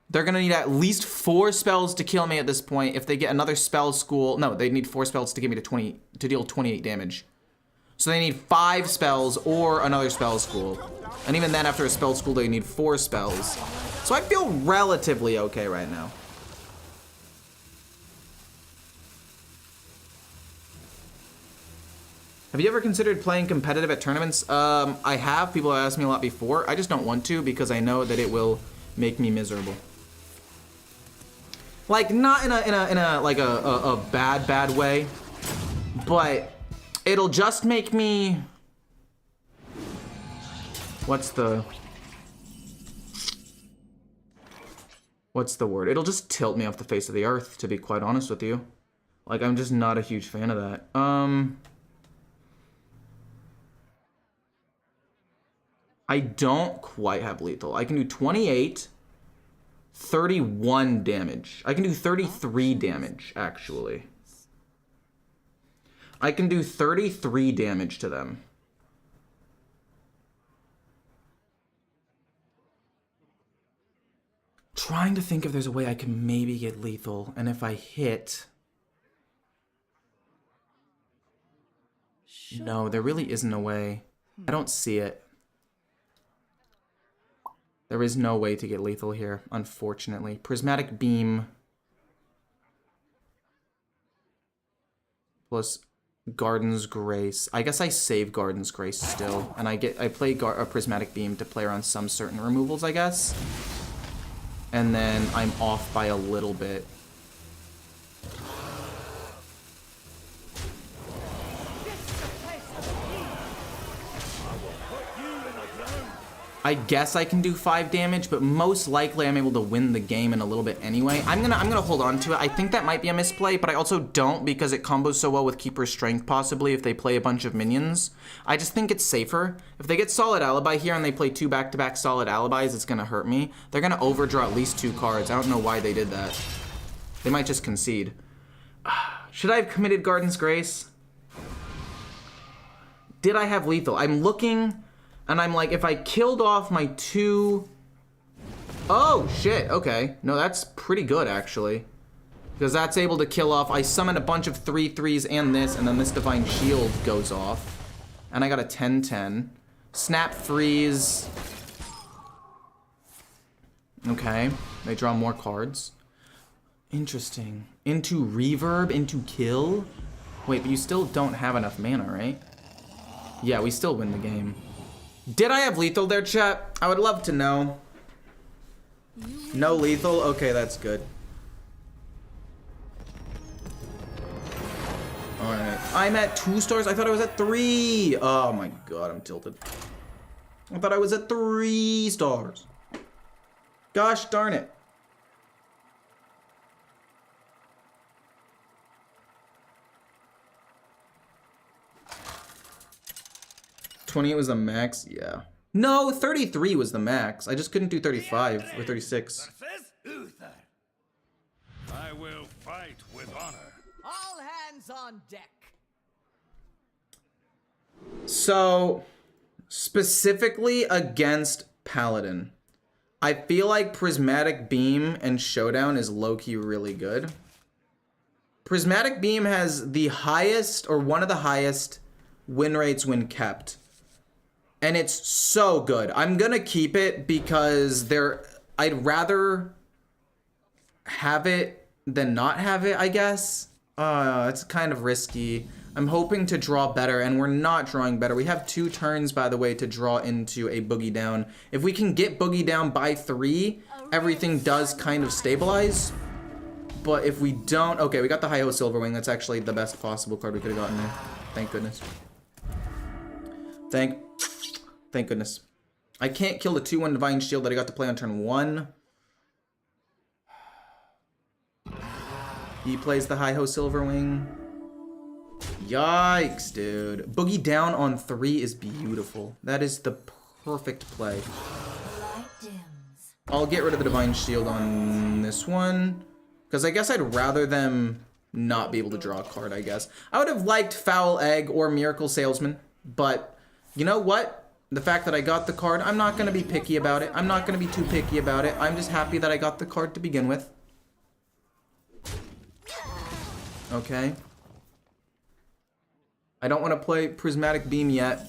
They're gonna need at least 4 spells to kill me at this point. If they get another spell school, no, they need 4 spells to get me to deal 28 damage. So they need 5 spells or another spell school. And even then, after a spell school, they need 4 spells. So I feel relatively okay right now. Have you ever considered playing competitive at tournaments? I have. People have asked me a lot before. I just don't want to because I know that it will make me miserable. Like, not in a bad way, but it'll just make me... What's the word? It'll just tilt me off the face of the earth, to be quite honest with you. Like, I'm just not a huge fan of that. I don't quite have lethal. I can do 28, 31 damage. I can do 33 damage, actually. I can do 33 damage to them. Trying to think if there's a way I can maybe get lethal, and if I hit... No, there really isn't a way. I don't see it. There is no way to get lethal here, unfortunately. Prismatic Beam plus Garden's Grace. I guess I save Garden's Grace still, and I play a Prismatic Beam to play around some certain removals, I guess. And then I'm off by a little bit. I guess I can do 5 damage, but most likely I'm able to win the game in a little bit anyway. I'm gonna hold on to it. I think that might be a misplay, but I also don't because it combos so well with Keeper's Strength possibly if they play a bunch of minions. I just think it's safer. If they get Solid Alibi here and they play 2 back-to-back Solid Alibis, it's gonna hurt me. They're gonna overdraw at least 2 cards. I don't know why they did that. They might just concede. Should I have committed Garden's Grace? Did I have lethal? I'm looking... And I'm like, if I killed off my 2... Oh, shit, okay. No, that's pretty good, actually. Because that's able to kill off. I summon a bunch of 3/3s and this, and then this Divine Shield goes off. And I got a 10/10. Snap Freeze. Okay, they draw more cards. Interesting. Into Reverb, into Kill? Wait, but you still don't have enough mana, right? Yeah, we still win the game. Did I have lethal there, chat? I would love to know. No lethal? Okay, that's good. Alright. I'm at 2 stars? I thought I was at 3! Oh my god, I'm tilted. I thought I was at 3 stars. Gosh darn it. 28 was the max? Yeah. No, 33 was the max. I just couldn't do 35 or 36. Versus Uther. I will fight with honor. All hands on deck. So, specifically against Paladin, I feel like Prismatic Beam and Showdown is low-key really good. Prismatic Beam has the highest, or one of the highest, win rates when kept. And it's so good. I'm gonna keep it because I'd rather have it than not have it, I guess. It's kind of risky. I'm hoping to draw better, and we're not drawing better. We have 2 turns, by the way, to draw into a Boogie Down. If we can get Boogie Down by 3, everything does kind of stabilize. But if we don't... Okay, we got the Hi-Ho Silverwing. That's actually the best possible card we could have gotten there. Thank goodness. Thank goodness. I can't kill the 2/1 Divine Shield that I got to play on turn 1. He plays the Hi-Ho Silverwing. Yikes, dude. Boogie Down on 3 is beautiful. That is the perfect play. I'll get rid of the Divine Shield on this one. Because I guess I'd rather them not be able to draw a card, I guess. I would have liked Foul Egg or Miracle Salesman. But, you know what? The fact that I got the card, I'm not going to be picky about it. I'm not going to be too picky about it. I'm just happy that I got the card to begin with. Okay. I don't want to play Prismatic Beam yet.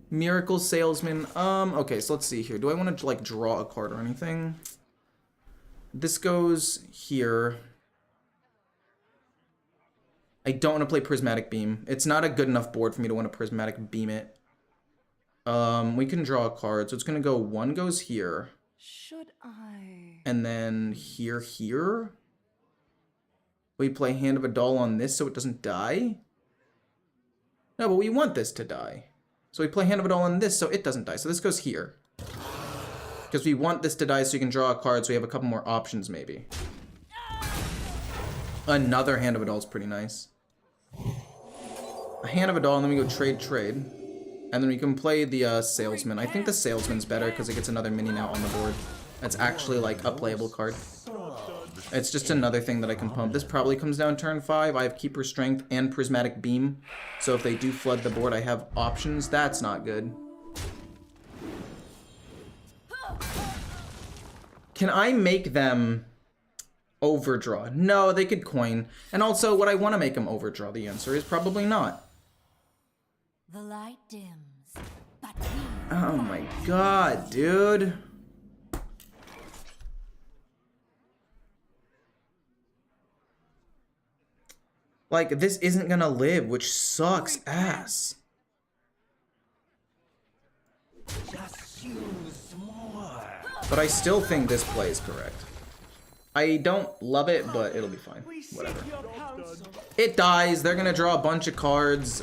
Miracle Salesman. Okay, so let's see here. Do I want to, like, draw a card or anything? This goes here. I don't want to play Prismatic Beam. It's not a good enough board for me to want to Prismatic Beam it. We can draw a card. So it's going to go, 1 goes here. Should I? And then here. We play Hand of a Doll on this so it doesn't die. No, but we want this to die. So we play Hand of a Doll on this so it doesn't die. So this goes here. Because we want this to die so you can draw a card so we have a couple more options maybe. Another Hand of a Doll is pretty nice. A Hand of a Doll and then we go trade. And then we can play the Salesman. I think the Salesman's better because it gets another mini now on the board. That's actually like a playable card. It's just another thing that I can pump. This probably comes down turn 5. I have Keeper Strength and Prismatic Beam. So if they do flood the board, I have options. That's not good. Can I make them overdraw? No, they could coin. And also, would I want to make them overdraw? The answer is probably not. The light dims, but oh my god, dude. Like, this isn't gonna live, which sucks ass. Just use more. But I still think this play is correct. I don't love it, but it'll be fine. Whatever. It dies. They're gonna draw a bunch of cards.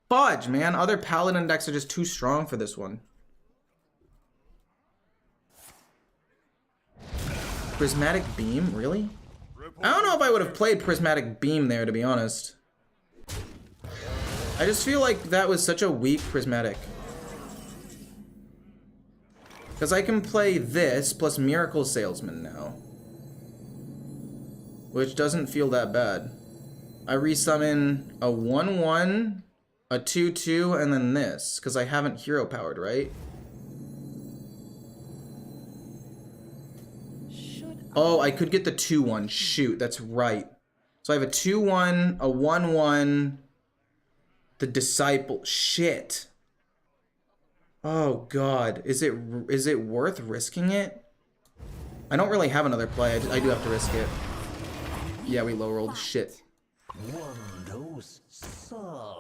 Fudge, man. Other Paladin decks are just too strong for this one. Prismatic Beam? Really? I don't know if I would have played Prismatic Beam there, to be honest. I just feel like that was such a weak Prismatic. Because I can play this plus Miracle Salesman now. Which doesn't feel that bad. I resummon a 1/1, a 2/2, and then this. Because I haven't hero powered, right? Should Oh, I could get the 2-1. Shoot, that's right. So I have a 2-1, a 1-1, the Disciple. Shit. Oh, God. Is it worth risking it? I don't really have another play. I do have to risk it. Yeah, we low-rolled. Shit.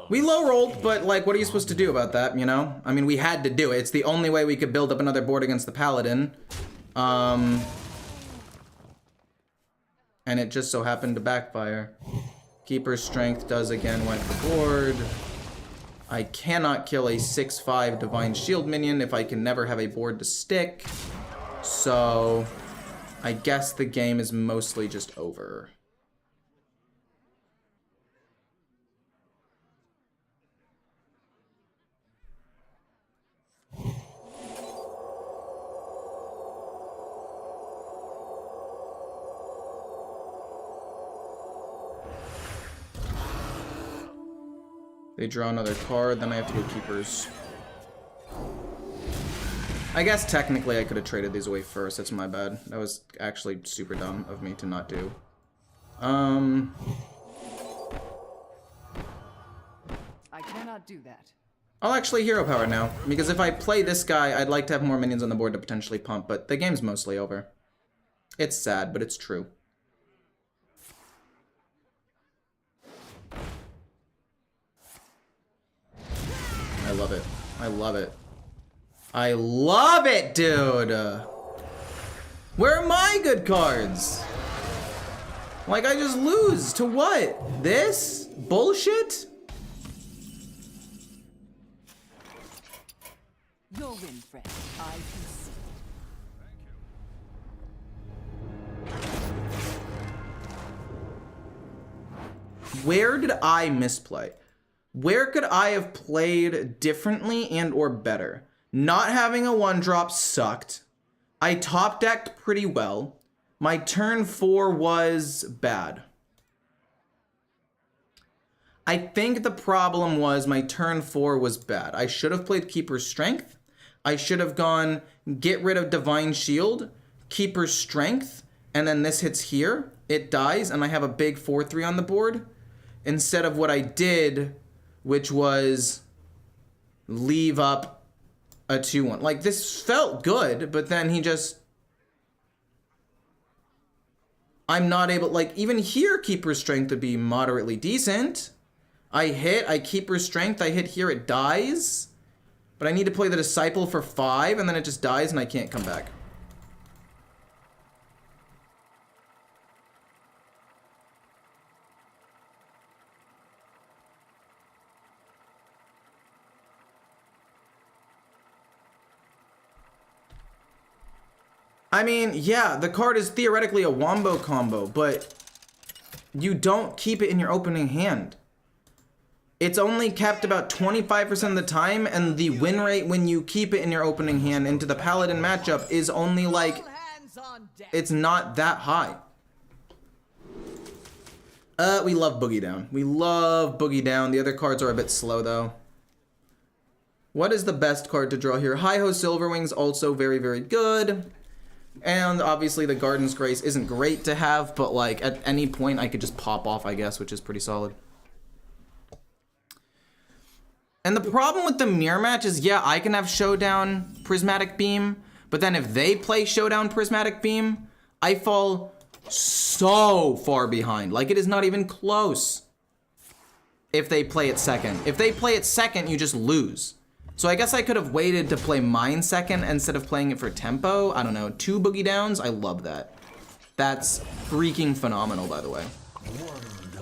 We low-rolled, but, like, what are you supposed to do about that, you know? I mean, we had to do it. It's the only way we could build up another board against the Paladin. And it just so happened to backfire. Keeper's Strength does again wipe the board. I cannot kill a 6/5 Divine Shield minion if I can never have a board to stick. So, I guess the game is mostly just over. They draw another card, then I have to go Keepers. I guess technically I could have traded these away first. That's my bad. That was actually super dumb of me to not do. I cannot do that. I'll actually Hero Power now, because if I play this guy, I'd like to have more minions on the board to potentially pump, but the game's mostly over. It's sad, but it's true. I love it. I love it. I love it, dude! Where are my good cards? Like, I just lose to what? This? Bullshit? Your win, friend. I concede. Where did I misplay? Where could I have played differently and or better? Not having a 1-drop sucked. I top decked pretty well. My turn 4 was bad. I think the problem was my turn 4 was bad. I should have played Keeper's Strength. I should have gone get rid of Divine Shield, Keeper's Strength, and then this hits here. It dies, and I have a big 4/3 on the board. Instead of what I did, which was leave up a 2-1. Like, this felt good, but then he just... I'm not able... Like, even here, Keeper's Strength would be moderately decent. I hit, I Keeper's Strength, I hit here, it dies. But I need to play the Disciple for 5, and then it just dies, and I can't come back. I mean, yeah, the card is theoretically a wombo combo, but you don't keep it in your opening hand. It's only kept about 25% of the time, and the win rate when you keep it in your opening hand into the Paladin matchup is only like, it's not that high. We love Boogie Down. We love Boogie Down. The other cards are a bit slow though. What is the best card to draw here? Hi-Ho Silverwings, also very, very good. And obviously the Garden's Grace isn't great to have, but like at any point I could just pop off, I guess, which is pretty solid. And the problem with the mirror match is, yeah, I can have Showdown Prismatic Beam, but then if they play Showdown Prismatic Beam, I fall so far behind. Like, it is not even close if they play it second. If they play it second, you just lose. So I guess I could have waited to play mine second instead of playing it for tempo. I don't know, 2 Boogie Downs, I love that. That's freaking phenomenal, by the way.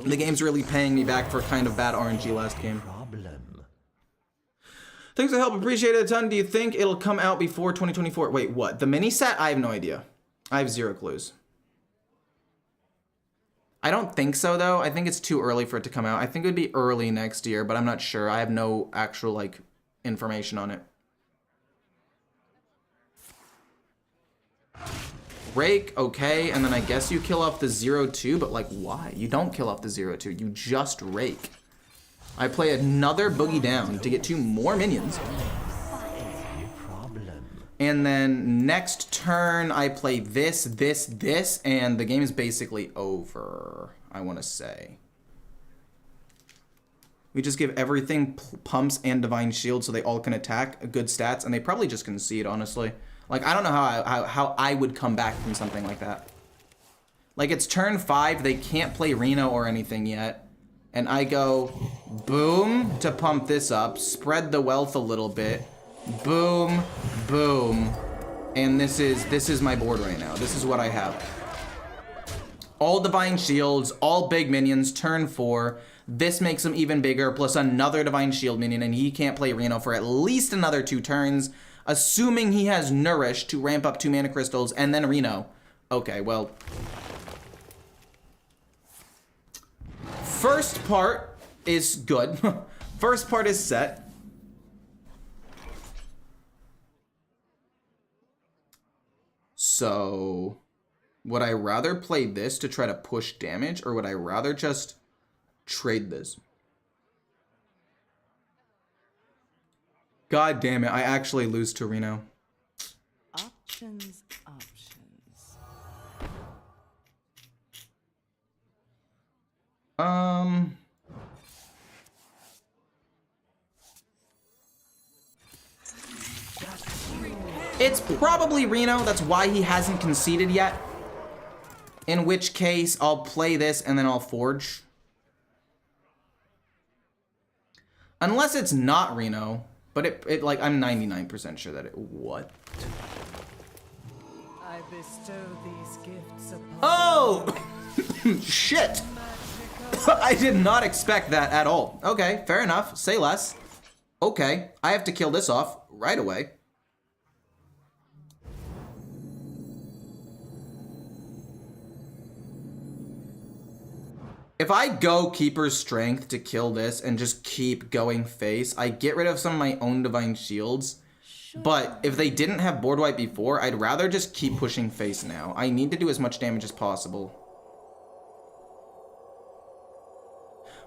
The game's really paying me back for kind of bad RNG last game. Thanks for the help, appreciate it a ton. Do you think it'll come out before 2024? Wait, what? The mini set? I have no idea. I have 0 clues. I don't think so, though. I think it's too early for it to come out. I think it would be early next year, but I'm not sure. I have no actual, like, information on it. Rake, okay, and then I guess you kill off the 0/2, but like, why? You don't kill off the 0/2, you just rake. I play another Boogie Down to get 2 more minions. And then next turn, I play this, and the game is basically over, I want to say. We just give everything pumps and divine shield so they all can attack, good stats, and they probably just concede, honestly. Like, I don't know how I would come back from something like that. Like, it's turn 5, they can't play Reno or anything yet. And I go, boom, to pump this up, spread the wealth a little bit, boom, boom, and this is my board right now. This is what I have. All divine shields, all big minions, turn 4. This makes him even bigger, plus another divine shield minion, and he can't play Reno for at least another 2 turns, assuming he has Nourish to ramp up 2 mana crystals, and then Reno. Okay, well. First part is good. First part is set. So, would I rather play this to try to push damage, or would I rather just trade this? God damn it, I actually lose to Reno. Options. It's probably Reno, that's why he hasn't conceded yet. In which case, I'll play this and then I'll forge. Unless it's not Reno, but it like, I'm 99% sure that it, what? I bestow these gifts upon Oh! Shit! I did not expect that at all. Okay, fair enough. Say less. Okay, I have to kill this off right away. If I go Keeper's Strength to kill this and just keep going face, I get rid of some of my own Divine Shields. But if they didn't have board wipe before, I'd rather just keep pushing face now. I need to do as much damage as possible.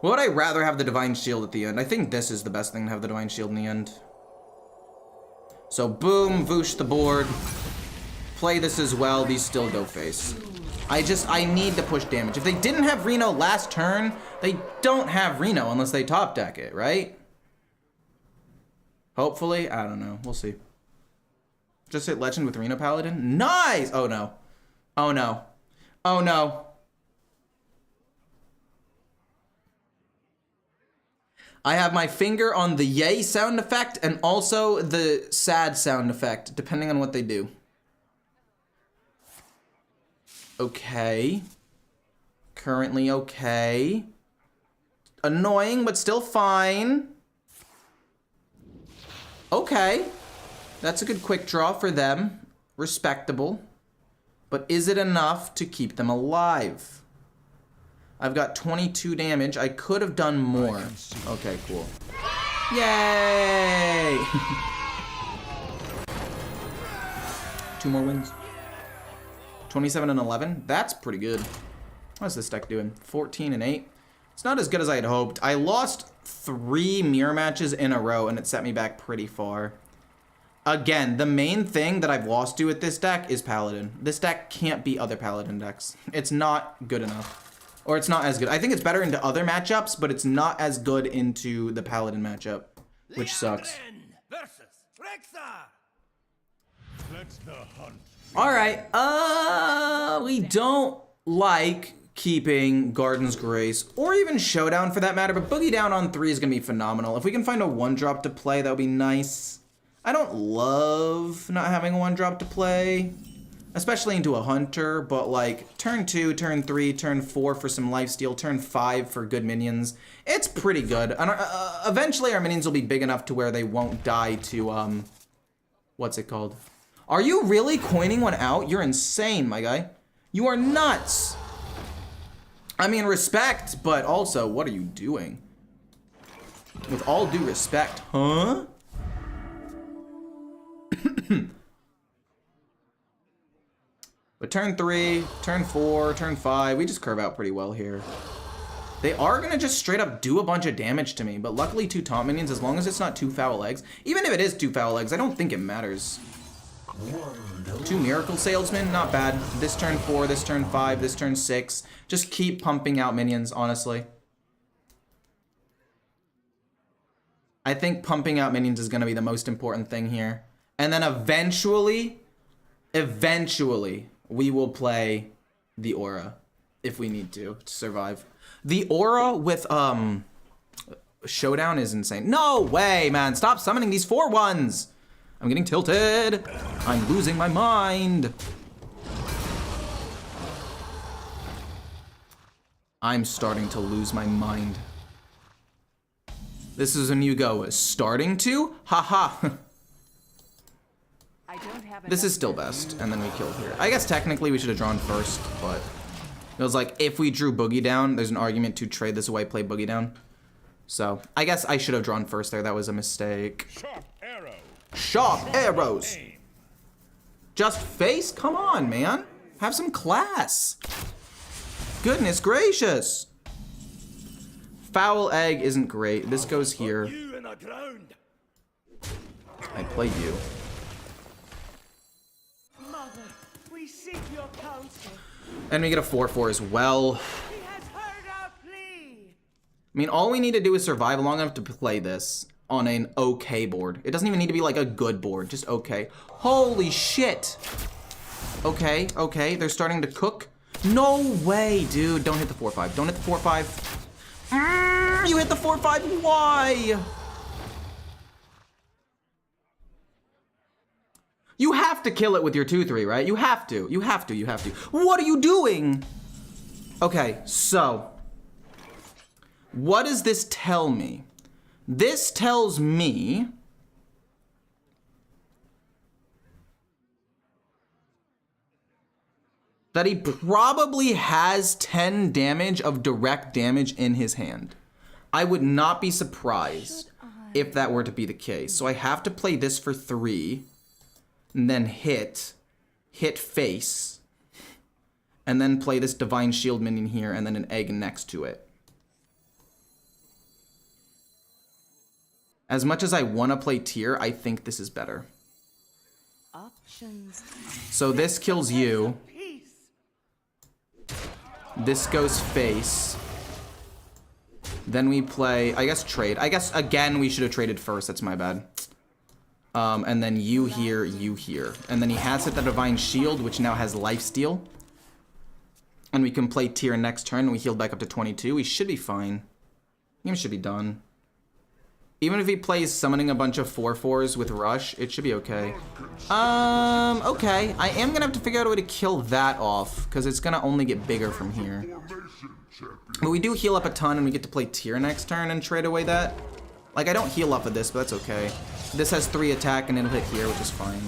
What would I rather have the Divine Shield at the end? I think this is the best thing to have the Divine Shield in the end. So boom, Voosh the board. Play this as well, these still go face. I need to push damage. If they didn't have Reno last turn, they don't have Reno unless they top deck it, right? Hopefully, I don't know, we'll see. Just hit Legend with Reno Paladin, nice! Oh no, oh no, oh no. I have my finger on the yay sound effect and also the sad sound effect, depending on what they do. Okay. Currently okay. Annoying, but still fine. Okay. That's a good quick draw for them. Respectable. But is it enough to keep them alive? I've got 22 damage. I could have done more. Okay, cool. Yay! 2 more wins. 27 and 11. That's pretty good. How's this deck doing? 14 and 8. It's not as good as I had hoped. I lost 3 mirror matches in a row, and it set me back pretty far. Again, the main thing that I've lost to with this deck is Paladin. This deck can't beat other Paladin decks. It's not good enough. Or it's not as good. I think it's better into other matchups, but it's not as good into the Paladin matchup, which sucks. Alright, we don't like keeping Garden's Grace, or even Showdown for that matter, but Boogie Down on 3 is going to be phenomenal. If we can find a 1-drop to play, that would be nice. I don't love not having a 1-drop to play, especially into a Hunter, but like turn 2, turn 3, turn 4 for some lifesteal, turn 5 for good minions. It's pretty good. And eventually our minions will be big enough to where they won't die to, what's it called? Are you really coining one out? You're insane, my guy. You are nuts. I mean, respect, but also, what are you doing? With all due respect, huh? But turn 3, turn 4, turn 5, we just curve out pretty well here. They are gonna just straight up do a bunch of damage to me, but luckily 2 taunt minions, as long as it's not 2 foul legs. Even if it is 2 foul legs, I don't think it matters. 2 Miracle Salesmen, not bad. This turn 4, this turn 5, this turn 6. Just keep pumping out minions, honestly. I think pumping out minions is going to be the most important thing here. And then eventually, we will play the Aura if we need to survive. The Aura with Showdown is insane. No way, man. Stop summoning these 4/1s. I'm getting tilted. I'm losing my mind. I'm starting to lose my mind. This is when you go, starting to? Haha. This is still best, and then we kill here. I guess technically we should have drawn first, but it was like, if we drew Boogie down, there's an argument to trade this away, play Boogie down. So, I guess I should have drawn first there. That was a mistake. Sharp arrow. Sharp arrows. Just face? Come on, man. Have some class. Goodness gracious. Foul egg isn't great. This goes here. I play you. Mother, we seek your counsel. And we get a 4/4 as well. He has heard our plea. I mean, all we need to do is survive long enough to play this on an okay board. It doesn't even need to be like a good board, just okay. Holy shit. Okay, okay, they're starting to cook. No way, dude. Don't hit the 4/5. Don't hit the 4/5. You hit the 4/5. Why? You have to kill it with your 2/3, right? You have to. You have to. You have to. What are you doing? Okay, so what does this tell me? This tells me that he probably has 10 damage of direct damage in his hand. I would not be surprised if that were to be the case. So I have to play this for 3, and then hit face, and then play this Divine Shield minion here, and then an egg next to it. As much as I want to play tier, I think this is better. Options. So this kills you. This goes face. Then we play, I guess trade. I guess, again, we should have traded first. That's my bad. And then you here, you here. And then he has hit the Divine Shield, which now has Lifesteal. And we can play tier next turn, and we heal back up to 22. We should be fine. Game should be done. Even if he plays summoning a bunch of 4/4s with Rush, it should be okay. Okay. I am gonna have to figure out a way to kill that off, because it's gonna only get bigger from here. But we do heal up a ton, and we get to play tier next turn and trade away that. Like, I don't heal up with this, but that's okay. This has 3 attack, and it'll hit here, which is fine.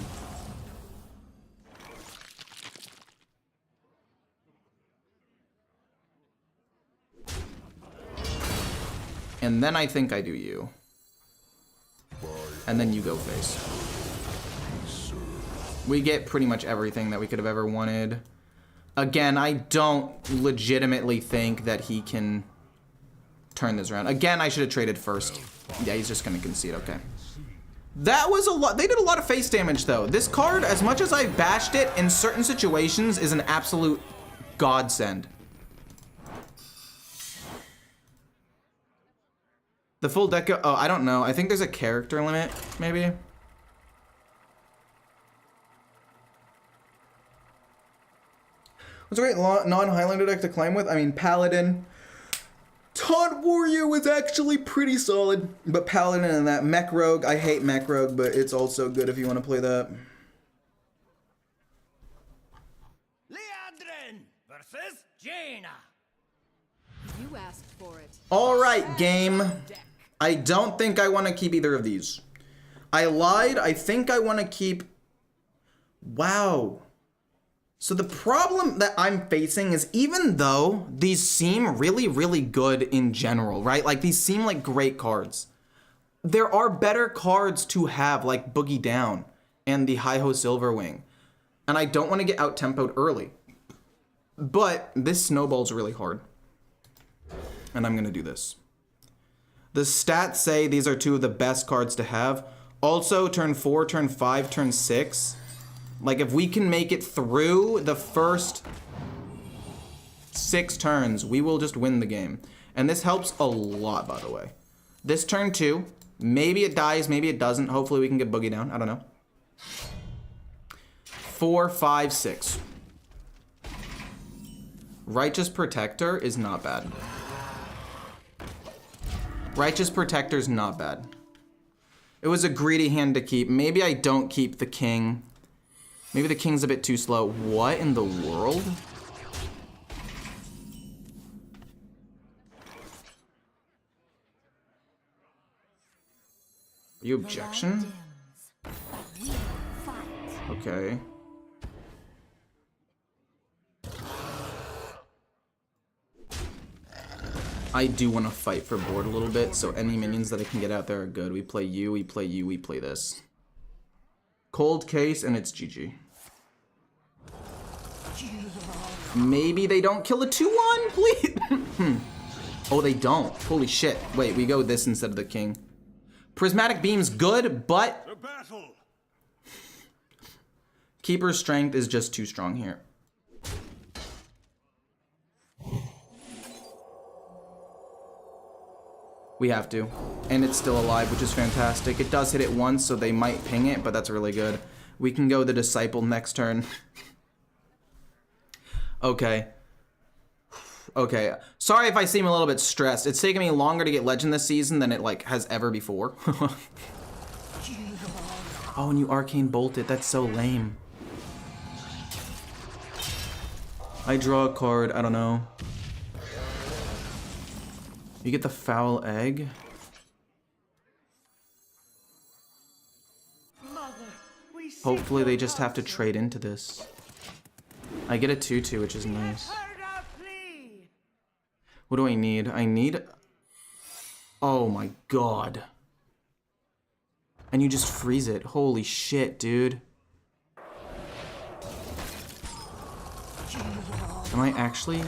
And then I think I do you. And then you go face. We get pretty much everything that we could have ever wanted. Again, I don't legitimately think that he can turn this around. Again, I should have traded first. Yeah, he's just gonna concede, okay. That was a lot. They did a lot of face damage, though. This card, as much as I bashed it, in certain situations, is an absolute godsend. The full deck, oh, I don't know. I think there's a character limit, maybe. What's a great non-Highlander deck to climb with? I mean, Paladin. Taunt Warrior was actually pretty solid, but Paladin and that Mech Rogue, I hate Mech Rogue, but it's also good if you want to play that. Leandrin versus Jaina. You asked for it. All right, game. I don't think I want to keep either of these. I lied. I think I want to keep... Wow. So the problem that I'm facing is, even though these seem really, really good in general, right? Like, these seem like great cards. There are better cards to have, like Boogie Down and the Hi-Ho Silverwing. And I don't want to get out-tempoed early. But this snowball's really hard. And I'm going to do this. The stats say these are 2 of the best cards to have. Also, turn 4, turn 5, turn 6. Like, if we can make it through the first 6 turns, we will just win the game. And this helps a lot, by the way. This turn 2, maybe it dies, maybe it doesn't. Hopefully we can get Boogie down. I don't know. 4, 5, 6. Righteous Protector is not bad. Righteous Protector's not bad. It was a greedy hand to keep. Maybe I don't keep the king. Maybe the king's a bit too slow. What in the world? Are you objection? Okay. I do want to fight for board a little bit, so any minions that I can get out there are good. We play you, we play you, we play this. Cold case, and it's GG. Maybe they don't kill a 2-1, please. Oh, they don't. Holy shit. Wait, we go with this instead of the king. Prismatic Beam's good, but The battle. Keeper's strength is just too strong here. We have to. And it's still alive, which is fantastic. It does hit it once, so they might ping it, but that's really good. We can go the Disciple next turn. Okay. Okay. Sorry if I seem a little bit stressed. It's taken me longer to get Legend this season than it, like, has ever before. Oh, and you Arcane Bolted. That's so lame. I draw a card. I don't know. You get the Foul Egg. Mother, we seek Hopefully your they just have to counsel. trade into this. I get a 2/2, which is nice. Heard our plea. What do I need? I need... Oh my god. And you just freeze it. Holy shit, dude. Am I actually...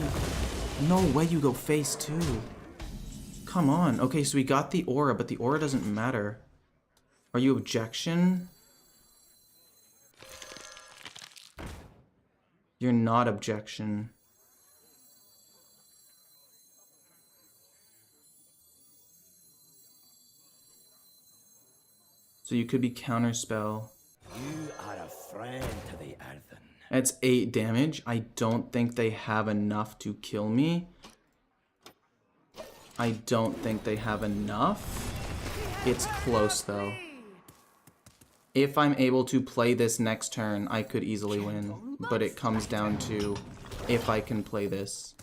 No way you go face 2. Come on. Okay, so we got the aura, but the aura doesn't matter. Are you objection? You're not objection. So you could be counterspell. You are a friend to the earthen. That's 8 damage. I don't think they have enough to kill me. I don't think they have enough. It's close though. If I'm able to play this next turn, I could easily win. But it comes down to if I can play this.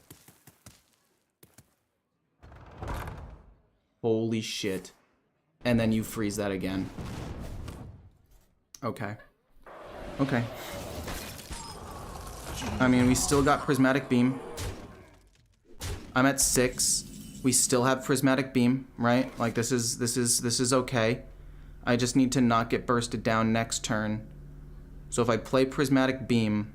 Holy shit. And then you freeze that again. Okay. Okay. I mean, we still got Prismatic Beam. I'm at 6. We still have Prismatic Beam, right? Like this is okay. I just need to not get bursted down next turn. So if I play Prismatic Beam,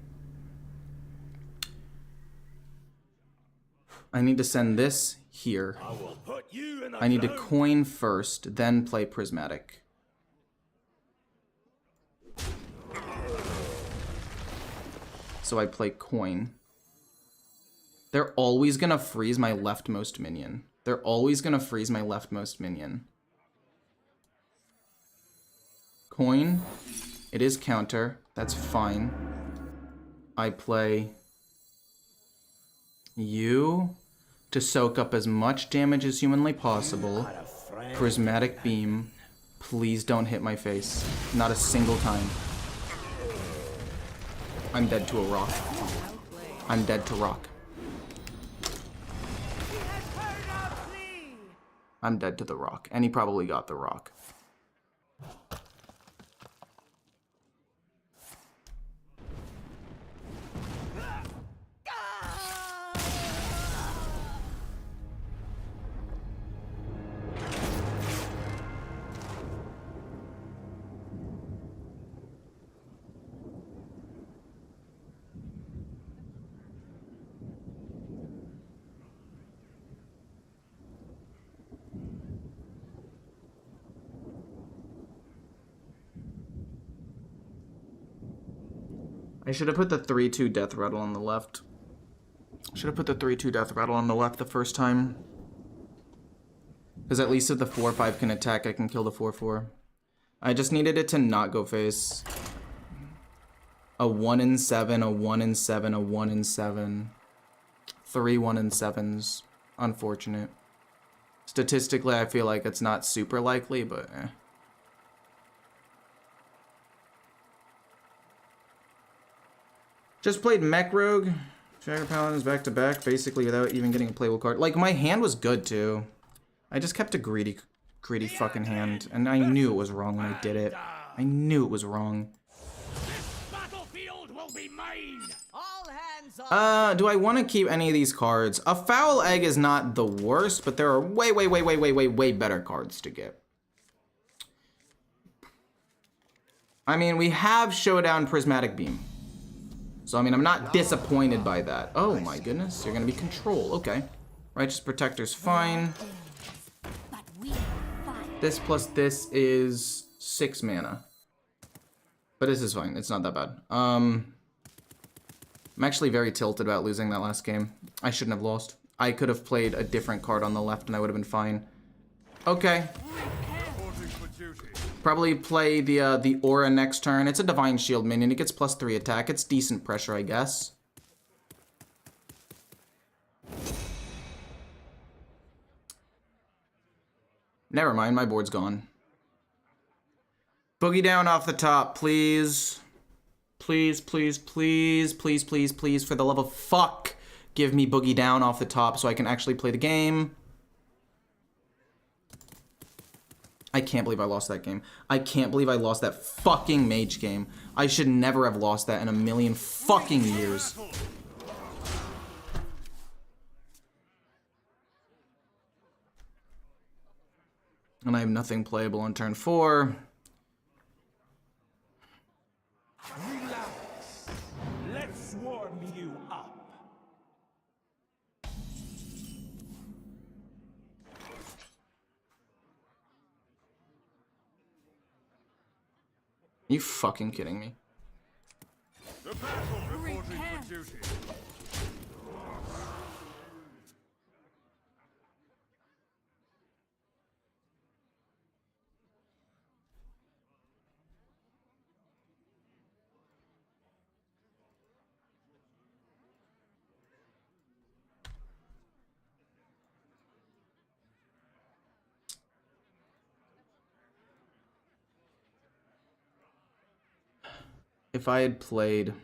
I need to send this here. I will put you in the I need to ground. coin first, then play Prismatic. So I play coin. They're always gonna freeze my leftmost minion. They're always gonna freeze my leftmost minion. Coin. It is counter. That's fine. I play you to soak up as much damage as humanly possible. Prismatic Beam. Please don't hit my face. Not a single time. I'm dead to a rock. I'm dead to rock. I'm dead to the rock. And he probably got the rock. I should have put the 3-2 death rattle on the left. Should have put the 3-2 death rattle on the left the first time. Because at least if the 4-5 can attack, I can kill the 4-4. I just needed it to not go face. A 1 in 7, a 1 in 7, a 1 in 7. 3 1 in 7s. Unfortunate. Statistically, I feel like it's not super likely, but eh. Just played Mech Rogue. Jagger Paladins back to back, basically without even getting a playable card. Like, my hand was good too. I just kept a greedy fucking hand, and I knew it was wrong when I did it. I knew it was wrong. Battlefield will be mine. All hands on. Do I want to keep any of these cards? A Foul Egg is not the worst, but there are way better cards to get. I mean, we have Showdown Prismatic Beam. So, I mean, I'm not disappointed by that. Oh my goodness, you're gonna be Control, okay. Righteous Protector's fine. This plus this is 6 mana. But this is fine, it's not that bad. I'm actually very tilted about losing that last game. I shouldn't have lost. I could have played a different card on the left and I would have been fine. Okay. Probably play the Aura next turn. It's a Divine Shield minion. It gets +3 attack. It's decent pressure, I guess. Never mind, my board's gone. Boogie down off the top, please. Please, please, please, please, please, please, for the love of fuck, give me Boogie down off the top so I can actually play the game. I can't believe I lost that game. I can't believe I lost that fucking mage game. I should never have lost that in a million fucking years. And I have nothing playable on turn 4. Relax. Let's warm you up. You fucking kidding me? The battle reporting for duty. If I had played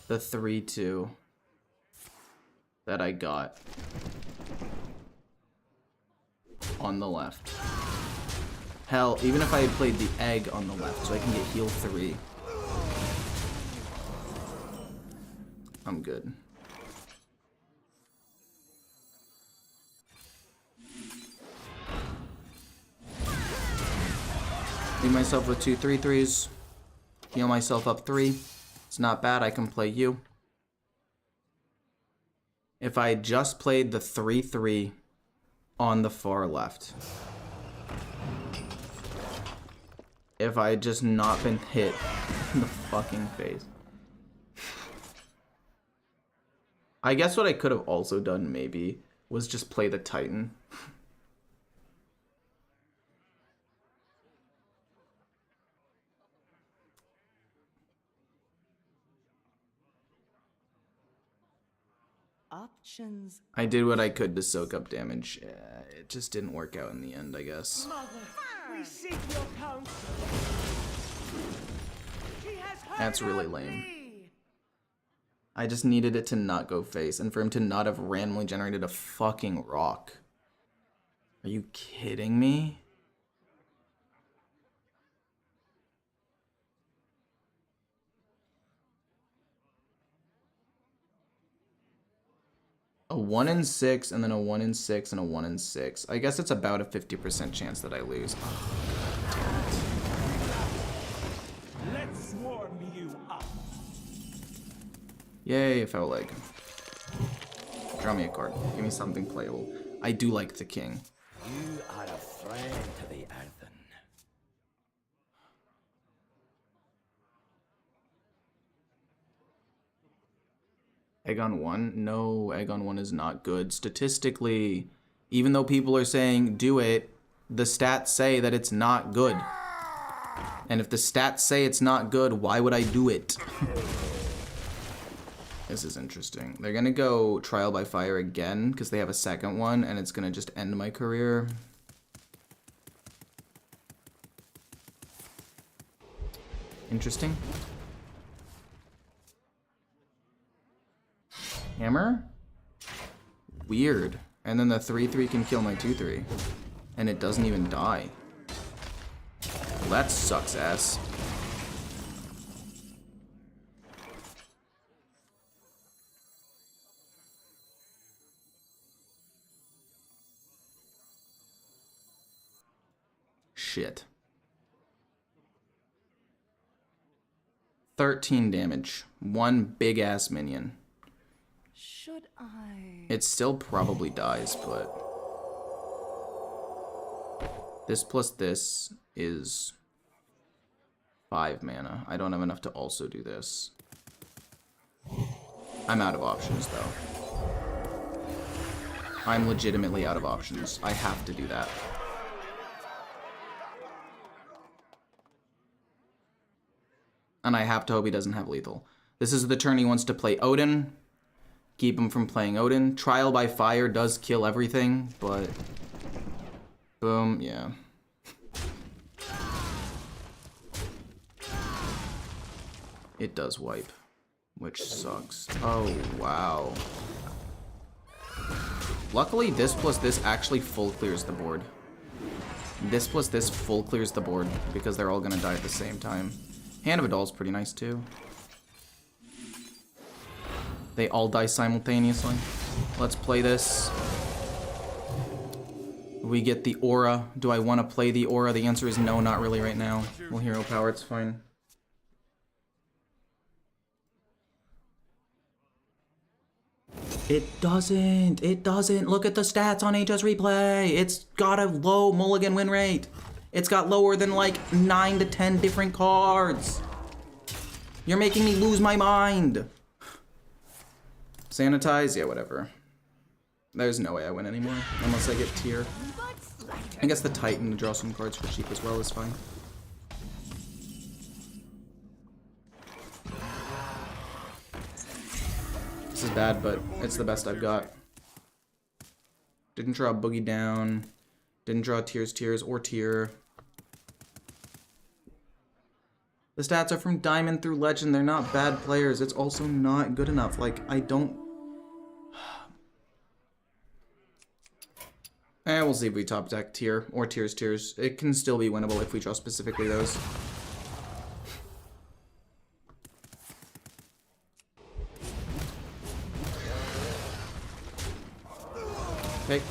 the 3-2 that I got on the left. Hell, even if I had played the egg on the left so I can get heal 3. I'm good. Leave myself with 2 3/3s. Heal myself up 3. It's not bad, I can play you. If I had just played the 3-3 on the far left. If I had just not been hit in the fucking face. I guess what I could have also done maybe was just play the Titan. Options. I did what I could to soak up damage. It just didn't work out in the end, I guess. Mother, we seek your counsel. He has heard That's really of lame. thee. I just needed it to not go face and for him to not have randomly generated a fucking rock. Are you kidding me? A 1 in 6 and then a 1 in 6 and a 1 in 6. I guess it's about a 50% chance that I lose. Oh, Let's warm you up. yay, Foul Leg. Draw me a card. Give me something playable. I do like the king. You are a friend to the earthen. Egg on 1? No, egg on 1 is not good. Statistically, even though people are saying do it, the stats say that it's not good. And if the stats say it's not good, why would I do it? This is interesting. They're gonna go trial by fire again because they have a second one and it's gonna just end my career. Interesting. Hammer? Weird. And then the 3/3 can kill my 2/3. And it doesn't even die. Well, that sucks ass. Shit. 13 damage. One big ass minion. Should I? It still probably dies, but this plus this is 5 mana. I don't have enough to also do this. I'm out of options though. I'm legitimately out of options. I have to do that. And I have to hope he doesn't have lethal. This is the turn he wants to play Odin. Keep him from playing Odin. Trial by fire does kill everything, but boom, yeah. It does wipe, which sucks. Oh, wow. Luckily, this plus this actually full clears the board. This plus this full clears the board because they're all gonna die at the same time. Hand of a Doll's pretty nice too. They all die simultaneously. Let's play this. We get the aura. Do I want to play the aura? The answer is no, not really right now. We'll hero power, it's fine. It doesn't. It doesn't. Look at the stats on HS Replay. It's got a low mulligan win rate. It's got lower than like 9 to 10 different cards. You're making me lose my mind. Sanitize? Yeah, whatever. There's no way I win anymore, unless I get tier. I guess the Titan to draw some cards for cheap as well is fine. This is bad, but it's the best I've got. Didn't draw Boogie down. Didn't draw Tears, or Tier. The stats are from Diamond through Legend. They're not bad players. It's also not good enough. Like, I don't... we'll see if we top deck Tier or Tears. It can still be winnable if we draw specifically those. Okay.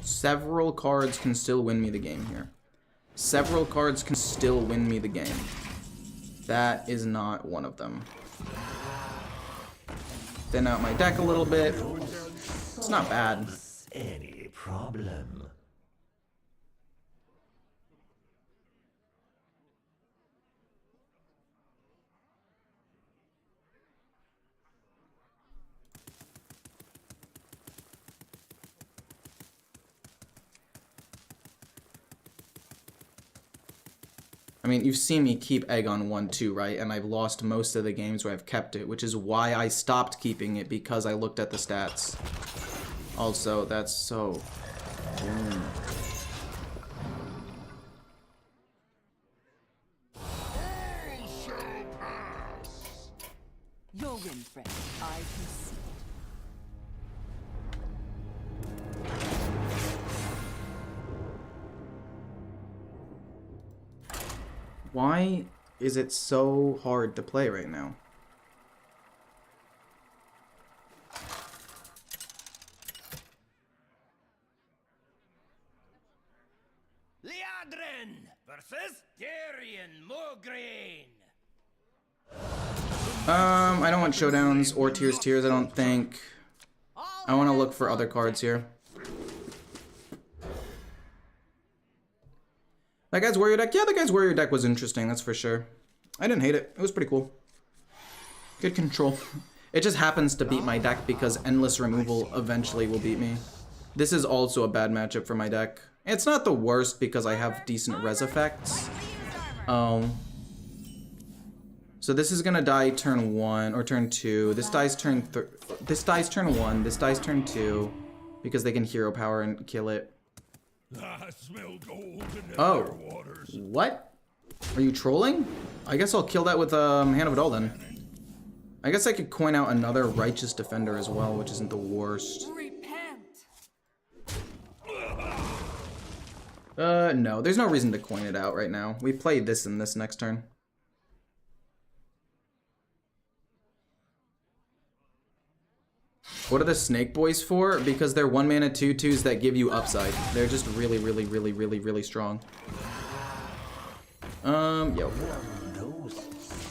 Several cards can still win me the game here. Several cards can still win me the game. That is not one of them. Thin out my deck a little bit. It's not bad. Any problem? I mean, you've seen me keep Egg on 1-2, right? And I've lost most of the games where I've kept it, which is why I stopped keeping it, because I looked at the stats. Also, that's so... Your win, friend. I can see it. Why is it so hard to play right now? Liadrin versus Darian Mograine. I don't want showdowns or Tears, I don't think. I want to look for other cards here. That guy's warrior deck? Yeah, the guy's warrior deck was interesting, that's for sure. I didn't hate it. It was pretty cool. Good control. It just happens to beat my deck because endless removal eventually will beat me. This is also a bad matchup for my deck. It's not the worst because I have decent res effects. So this is gonna die turn 1 or turn 2. This dies turn 1. This dies turn 2 because they can hero power and kill it. I smell gold in the Oh, waters. what? Are you trolling? I guess I'll kill that with Hand of Adol then. I guess I could coin out another Righteous Defender as well, which isn't the worst. No, there's no reason to coin it out right now. We play this in this next turn. What are the Snake Boys for? Because they're 1 mana 2/2s that give you upside. They're just really, really, really, really, really strong. Yo.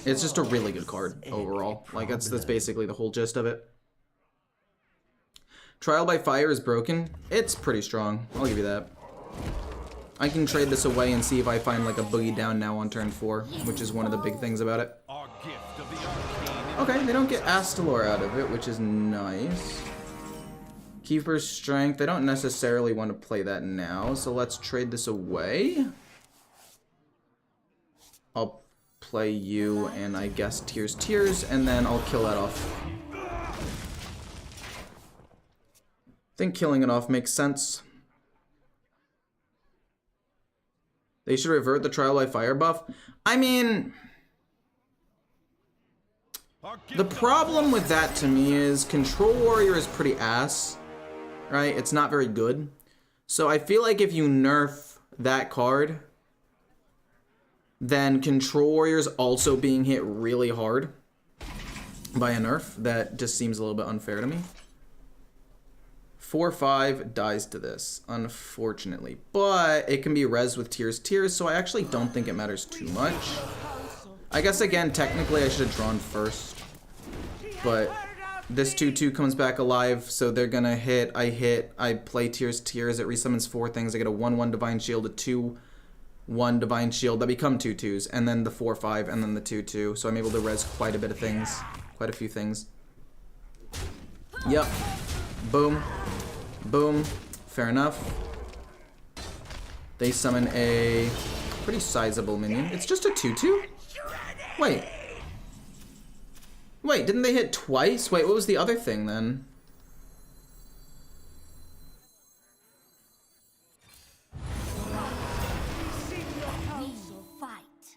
It's just a really good card overall. Like that's basically the whole gist of it. Trial by Fire is broken. It's pretty strong. I'll give you that. I can trade this away and see if I find like a boogie down now on turn 4, which is one of the big things about it. Our gift of the arcane. Okay, they don't get Astalor out of it, which is nice. Keeper's Strength, I don't necessarily want to play that now, so let's trade this away. I'll play you and I guess Tears, and then I'll kill that off. I think killing it off makes sense. They should revert the Trial by Fire buff. I mean, the problem with that to me is Control Warrior is pretty ass, right? It's not very good. So I feel like if you nerf that card, then Control Warrior's also being hit really hard by a nerf. That just seems a little bit unfair to me. 4/5 dies to this, unfortunately. But it can be res with Tears, so I actually don't think it matters too much. I guess, again, technically I should have drawn first. But this 2/2 comes back alive, so they're gonna hit, I play Tears, it resummons 4 things. I get a 1/1 Divine Shield, a 2/1 Divine Shield that become 2/2s, and then the 4/5, and then the 2/2. So I'm able to res quite a bit of things, quite a few things. Yep. Boom. Boom. Fair enough. They summon a pretty sizable minion. It's just a 2/2? Wait. Wait, didn't they hit twice? Wait, what was the other thing then?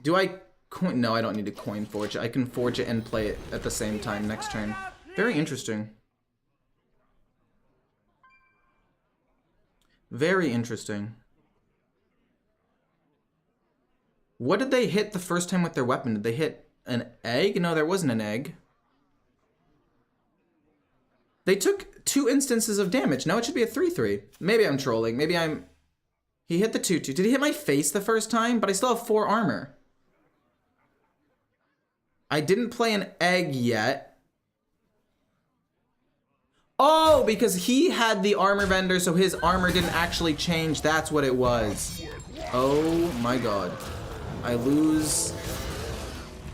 Do I coin? No, I don't need to coin forge it. I can forge it and play it at the same time next turn. Very interesting. Very interesting. What did they hit the first time with their weapon? Did they hit an egg? No, there wasn't an egg. They took 2 instances of damage. Now it should be a 3/3. Maybe I'm trolling. Maybe I'm... He hit the 2/2. Did he hit my face the first time? But I still have 4 armor. I didn't play an egg yet. Oh, because he had the armor vendor, so his armor didn't actually change. That's what it was. Oh my god. I lose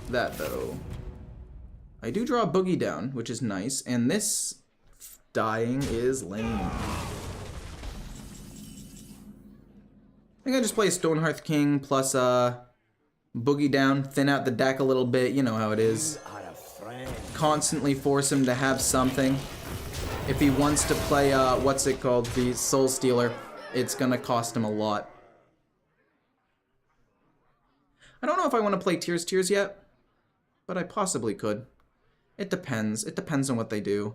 that, though. I do draw a boogie down, which is nice, and this dying is lame. I think I just play Stonehearth King plus boogie down, thin out the deck a little bit. You know how it is. Constantly force him to have something. If he wants to play, what's it called, the Soul Stealer, it's gonna cost him a lot. I don't know if I want to play Tears yet, but I possibly could. It depends. It depends on what they do.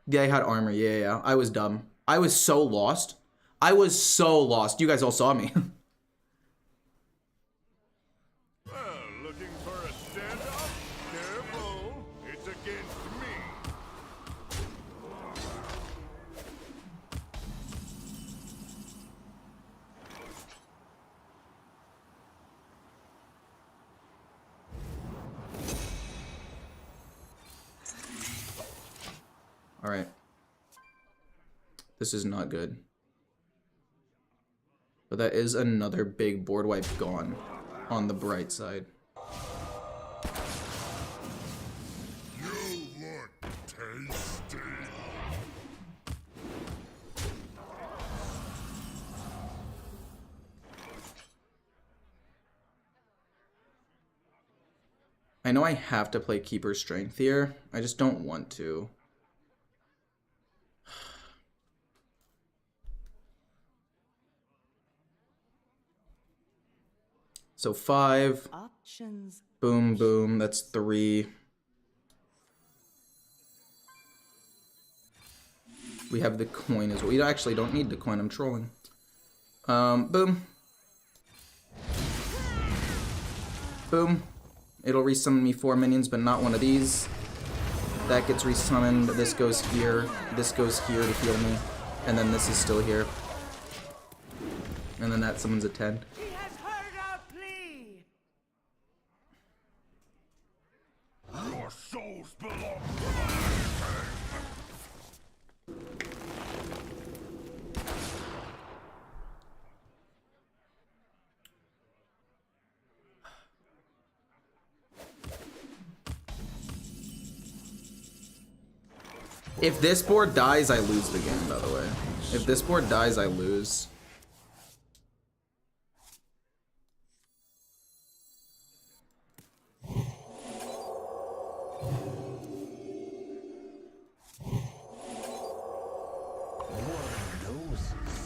Yeah, I had armor. Yeah. I was dumb. I was so lost. I was so lost. You guys all saw me. Looking for a standoff? Careful, it's against me. Alright. This is not good. But that is another big board wipe gone on the bright side. I know I have to play Keeper Strength here. I just don't want to. So 5. Options. Boom, boom. That's 3. We have the coin as well. We actually don't need the coin. I'm trolling. Boom. Boom. It'll resummon me 4 minions, but not one of these. That gets resummoned. This goes here. This goes here to heal me. And then this is still here. And then that summons a 10. He has heard our plea. Your souls belong to the If this board dies, I lose the game, by the way. If this board dies, I lose.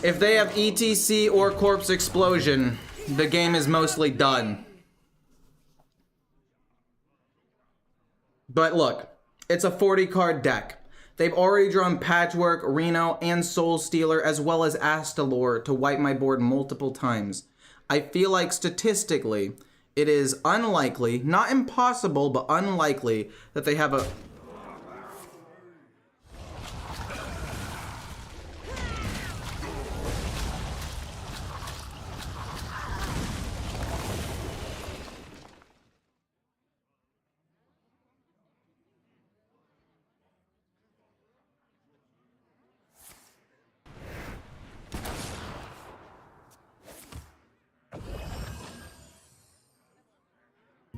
If they have ETC or Corpse Explosion, the game is mostly done. But look, it's a 40-card deck. They've already drawn Patchwork, Reno, and Soul Stealer, as well as Astalor to wipe my board multiple times. I feel like statistically, it is unlikely, not impossible, but unlikely, that they have a...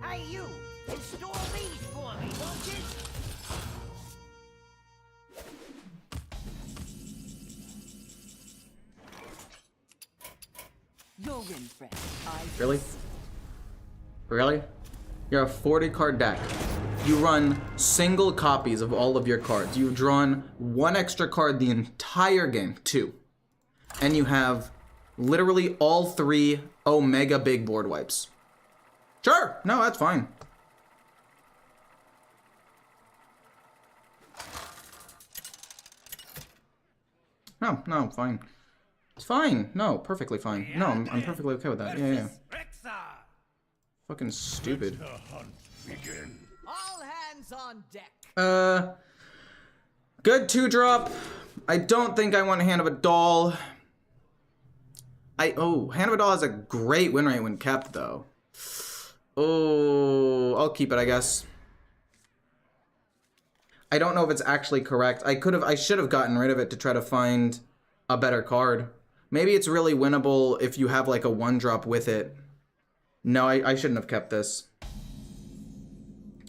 Hey, you! Install these for me, won't you? You'll win, friend. Really? Really? You're a 40-card deck. You run single copies of all of your cards. You've drawn 1 extra card the entire game, 2. And you have literally all 3 Omega big board wipes. Sure, no, that's fine. No, fine. It's fine. No, perfectly fine. No, I'm perfectly okay with that. Yeah. Fucking stupid. The hunt begin. All hands on deck. Good 2-drop. I don't think I want Hand of a Doll. Hand of a Doll has a great win rate when kept, though. Oh, I'll keep it, I guess. I don't know if it's actually correct. I should have gotten rid of it to try to find a better card. Maybe it's really winnable if you have like a 1-drop with it. No, I shouldn't have kept this.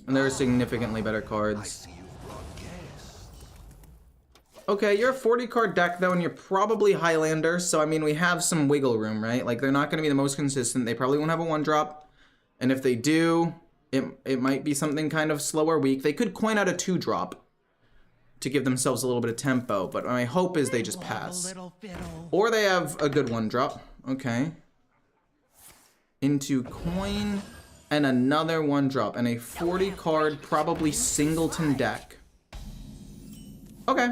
And there are significantly better cards. Okay, you're a 40-card deck though, and you're probably Highlander, so I mean, we have some wiggle room, right? Like, they're not going to be the most consistent. They probably won't have a 1-drop. And if they do, it might be something kind of slow or weak. They could coin out a 2-drop to give themselves a little bit of tempo, but my hope is they just pass. Or they have a good 1-drop. Okay. Into coin and another 1-drop and a 40-card, probably singleton deck. Okay.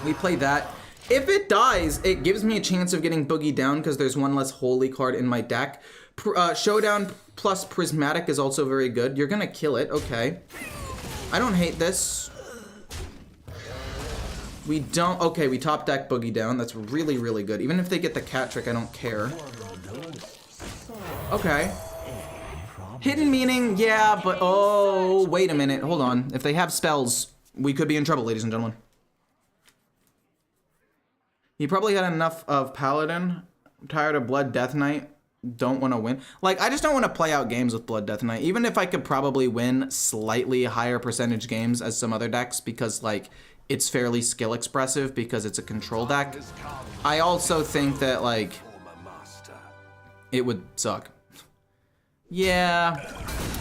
We play that. If it dies, it gives me a chance of getting Boogie down because there's 1 less holy card in my deck. Showdown plus Prismatic is also very good. You're gonna kill it, okay. I don't hate this. We don't, okay, we top deck Boogie down. That's really, really good. Even if they get the cat trick, I don't care. Okay. Hidden meaning, yeah, but oh, wait a minute, hold on. If they have spells, we could be in trouble, ladies and gentlemen. He probably had enough of Paladin. I'm tired of Blood Death Knight. Don't want to win. Like, I just don't want to play out games with Blood Death Knight. Even if I could probably win slightly higher percentage games as some other decks because, like, it's fairly skill expressive because it's a control deck. I also think that, like, it would suck. Yeah,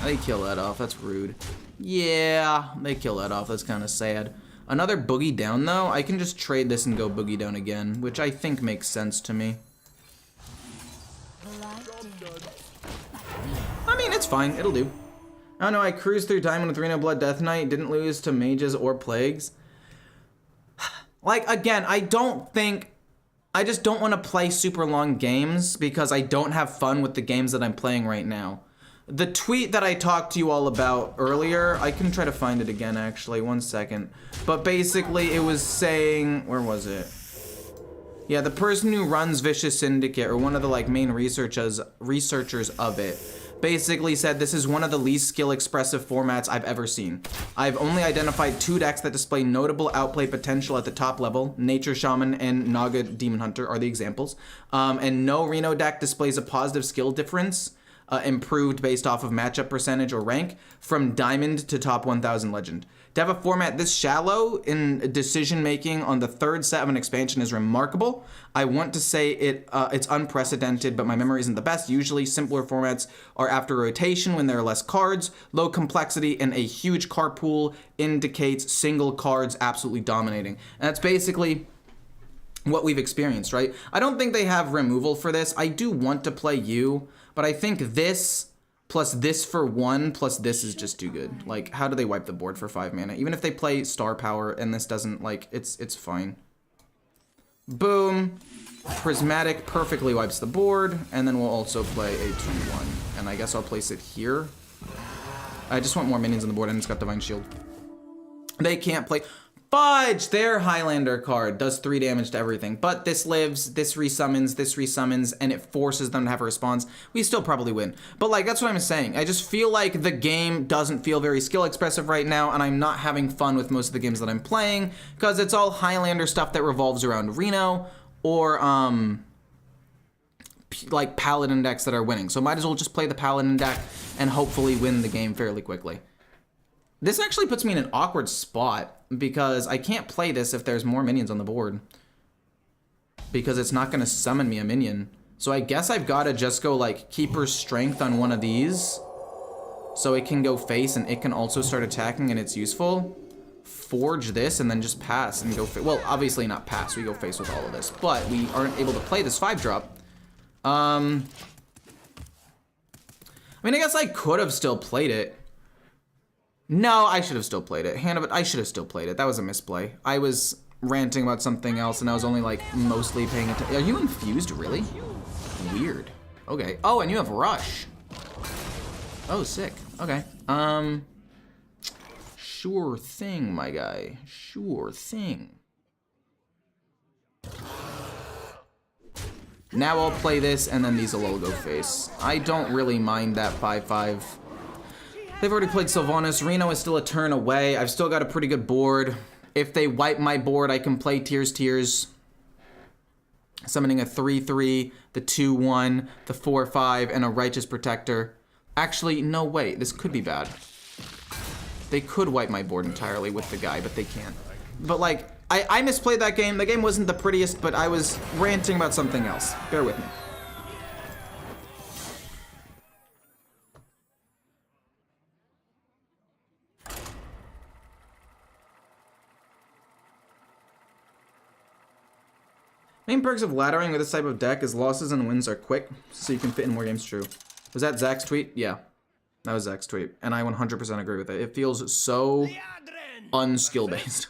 they kill that off. That's rude. Yeah, they kill that off. That's kind of sad. Another boogie down, though. I can just trade this and go boogie down again, which I think makes sense to me. I mean, it's fine. It'll do. I don't know. I cruised through Diamond with Reno Blood Death Knight. Didn't lose to mages or plagues. Like, again, I just don't want to play super long games because I don't have fun with the games that I'm playing right now. The tweet that I talked to you all about earlier, I can try to find it again, actually. 1 second. But basically, it was saying, where was it? Yeah, the person who runs Vicious Syndicate, or one of the like main researchers of it, basically said this is one of the least skill expressive formats I've ever seen. I've only identified 2 decks that display notable outplay potential at the top level. Nature Shaman and Naga Demon Hunter are the examples. And no Reno deck displays a positive skill difference, improved based off of matchup percentage or rank, from Diamond to top 1000 Legend. To have a format this shallow in decision making on the 3rd set of an expansion is remarkable. I want to say it's unprecedented, but my memory isn't the best. Usually simpler formats are after rotation when there are less cards. Low complexity and a huge card pool indicates single cards absolutely dominating. And that's basically what we've experienced, right? I don't think they have removal for this. I do want to play you, but I think this plus this for 1 plus this is just too good. Like, how do they wipe the board for 5 mana? Even if they play Star Power and this doesn't, like, it's fine. Boom. Prismatic perfectly wipes the board, and then we'll also play a 2-1. And I guess I'll place it here. I just want more minions on the board, and it's got Divine Shield. They can't play... Fudge! Their Highlander card does 3 damage to everything. But this lives, this resummons, and it forces them to have a response. We still probably win. But, like, that's what I'm saying. I just feel like the game doesn't feel very skill expressive right now, and I'm not having fun with most of the games that I'm playing, because it's all Highlander stuff that revolves around Reno, or, like, Paladin decks that are winning. So might as well just play the Paladin deck and hopefully win the game fairly quickly. This actually puts me in an awkward spot because I can't play this if there's more minions on the board, because it's not going to summon me a minion. So I guess I've got to just go like Keeper's Strength on one of these so it can go face and it can also start attacking and it's useful. Forge this and then just pass and go well, obviously not pass. We go face with all of this, but we aren't able to play this 5-drop. I mean, I guess I could have still played it. No, I should have still played it. I should have still played it. That was a misplay. I was ranting about something else and I was only like mostly paying attention. Are you infused, really? Weird. Okay. Oh, and you have Rush. Oh, sick. Okay. Sure thing, my guy. Sure thing. Now I'll play this and then these will all go face. I don't really mind that 5/5. They've already played Sylvanas. Reno is still a turn away. I've still got a pretty good board. If they wipe my board, I can play Tears. Summoning a 3/3, the 2/1, the 4/5, and a Righteous Protector. Actually, no, wait. This could be bad. They could wipe my board entirely with the guy, but they can't. But, like, I misplayed that game. The game wasn't the prettiest, but I was ranting about something else. Bear with me. Main perks of laddering with this type of deck is losses and wins are quick, so you can fit in more games. True. Was that Zach's tweet? Yeah. That was Zach's tweet, and I 100% agree with it. It feels so unskill-based.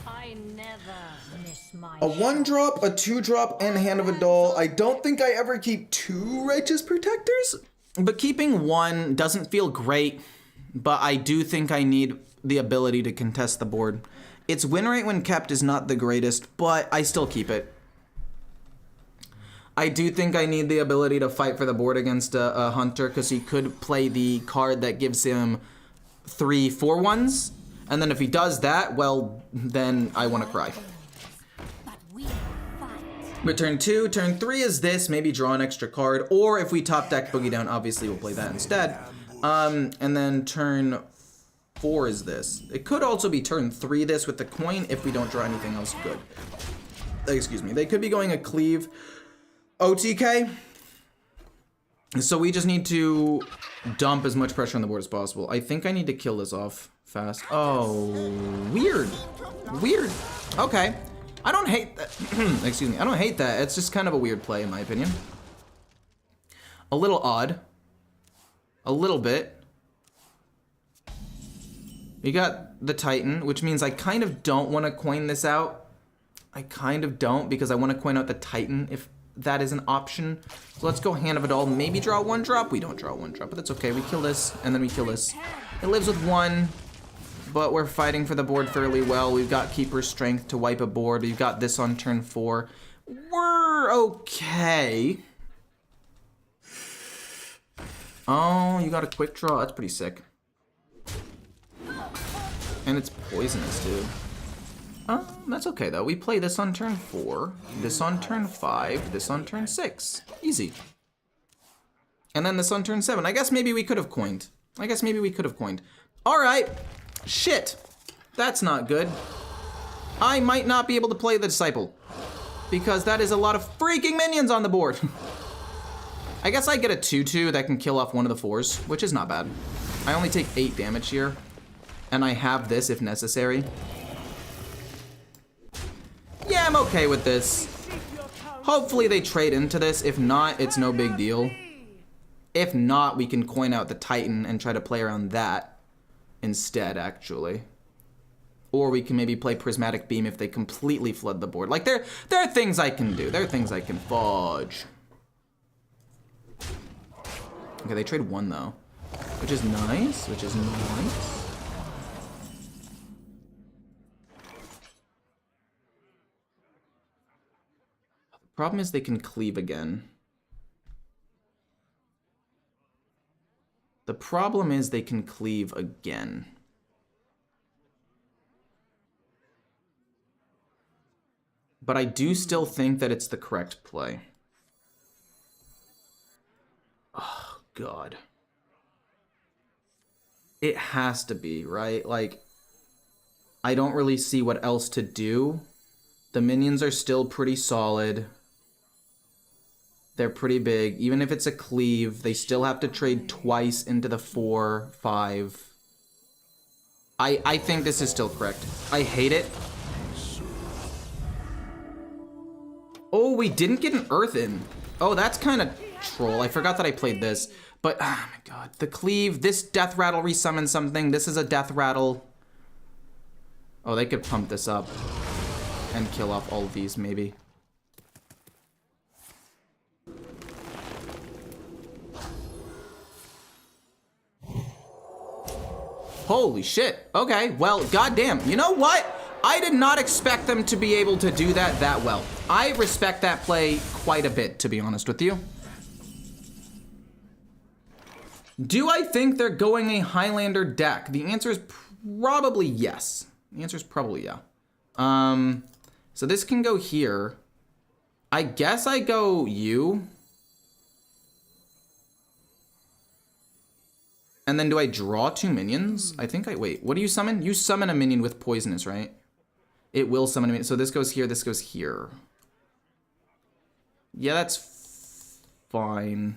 I never miss my A 1-drop, a 2-drop, and Hand of a Doll. I don't think I ever keep 2 Righteous Protectors, but keeping 1 doesn't feel great, but I do think I need the ability to contest the board. Its win rate when kept is not the greatest, but I still keep it. I do think I need the ability to fight for the board against a Hunter, because he could play the card that gives him 3 4/1s, and then if he does that, well, then I want to cry. But turn 2, turn 3 is this, maybe draw an extra card, or if we top deck Boogie Down, obviously we'll play that instead. And then turn 4 is this. It could also be turn 3 this with the coin if we don't draw anything else good. Excuse me. They could be going a cleave OTK. So we just need to dump as much pressure on the board as possible. I think I need to kill this off fast. Oh, weird. Weird. Okay. I don't hate that. Excuse me. I don't hate that. It's just kind of a weird play in my opinion. A little odd. A little bit. You got the Titan, which means I kind of don't want to coin this out. I kind of don't because I want to coin out the Titan if that is an option. So let's go Hand of It All. Maybe draw one drop. We don't draw one drop, but that's okay. We kill this and then we kill this. It lives with one, but we're fighting for the board fairly well. We've got Keeper's Strength to wipe a board. We've got this on turn 4. We're okay. Oh, you got a quick draw. That's pretty sick. And it's poisonous, dude. That's okay, though. We play this on turn 4, this on turn 5, this on turn 6. Easy. And then this on turn 7. I guess maybe we could have coined. All right. Shit. That's not good. I might not be able to play the Disciple. Because that is a lot of freaking minions on the board. I guess I get a 2/2 that can kill off one of the 4s, which is not bad. I only take 8 damage here. And I have this if necessary. Yeah, I'm okay with this. Hopefully they trade into this. If not, it's no big deal. If not, we can coin out the Titan and try to play around that instead, actually. Or we can maybe play Prismatic Beam if they completely flood the board. Like, there are things I can do. There are things I can fudge. Okay, they trade 1, though. Which is nice, Problem is they can cleave again. But I do still think that it's the correct play. Oh, God. It has to be, right? Like, I don't really see what else to do. The minions are still pretty solid. They're pretty big. Even if it's a cleave, they still have to trade twice into the 4, 5. I think this is still correct. I hate it. Oh, we didn't get an Earth in. Oh, that's kind of troll. I forgot that I played this. But, oh my God. The cleave, this Death Rattle resummons something. This is a Death Rattle. Oh, they could pump this up and kill off all of these, maybe. Holy shit. Okay, well, goddamn. You know what? I did not expect them to be able to do that well. I respect that play quite a bit, to be honest with you. Do I think they're going a Highlander deck? The answer is probably yes. The answer is probably yeah. So this can go here. I guess I go you. And then do I draw 2 minions? I think wait, what do you summon? You summon a minion with poisonous, right? It will summon a minion. So this goes here, this goes here. Yeah, that's fine.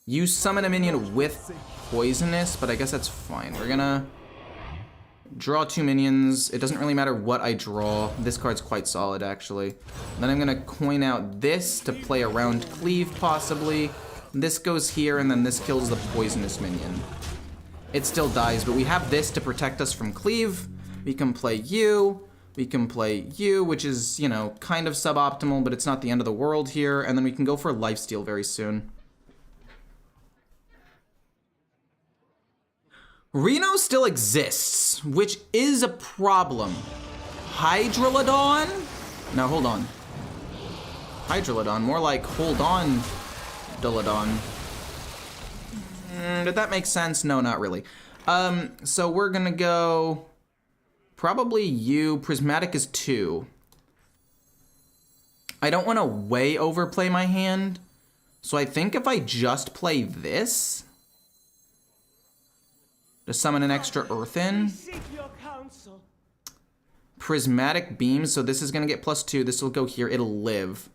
You summon a minion with poisonous, but I guess that's fine. We're gonna draw 2 minions. It doesn't really matter what I draw. This card's quite solid, actually. Then I'm gonna coin out this to play around cleave, possibly. This goes here, and then this kills the poisonous minion. It still dies, but we have this to protect us from cleave. We can play you. We can play you, which is, you know, kind of suboptimal, but it's not the end of the world here. And then we can go for lifesteal very soon. Reno still exists, which is a problem. Hydrolodon? No, hold on. Hydrolodon, more like hold on, Dolodon. Did that make sense? No, not really. So we're gonna go probably you. Prismatic is 2. I don't want to way overplay my hand, so I think if I just play this to summon an extra Earth in. Prismatic Beam, so this is gonna get +2. This will go here. It'll live.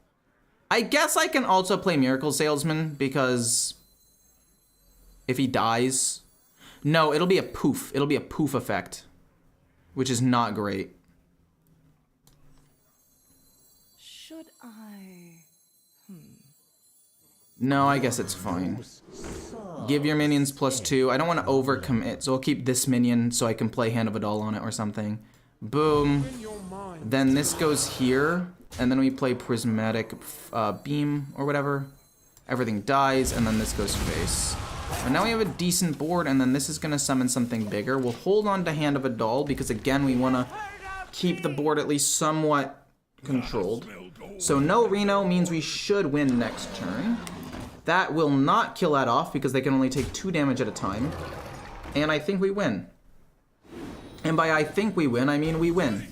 I guess I can also play Miracle Salesman because if he dies... No, it'll be a poof. It'll be a poof effect, which is not great. Should I? No, I guess it's fine. Give your minions +2. I don't want to overcommit, so I'll keep this minion so I can play Hand of Adal on it or something. Boom. Then this goes here, and then we play Prismatic Beam or whatever. Everything dies, and then this goes face. And now we have a decent board, and then this is going to summon something bigger. We'll hold on to Hand of Adal because, again, we want to keep the board at least somewhat controlled. So no Reno means we should win next turn. That will not kill that off because they can only take 2 damage at a time. And I think we win. And by I think we win, I mean we win.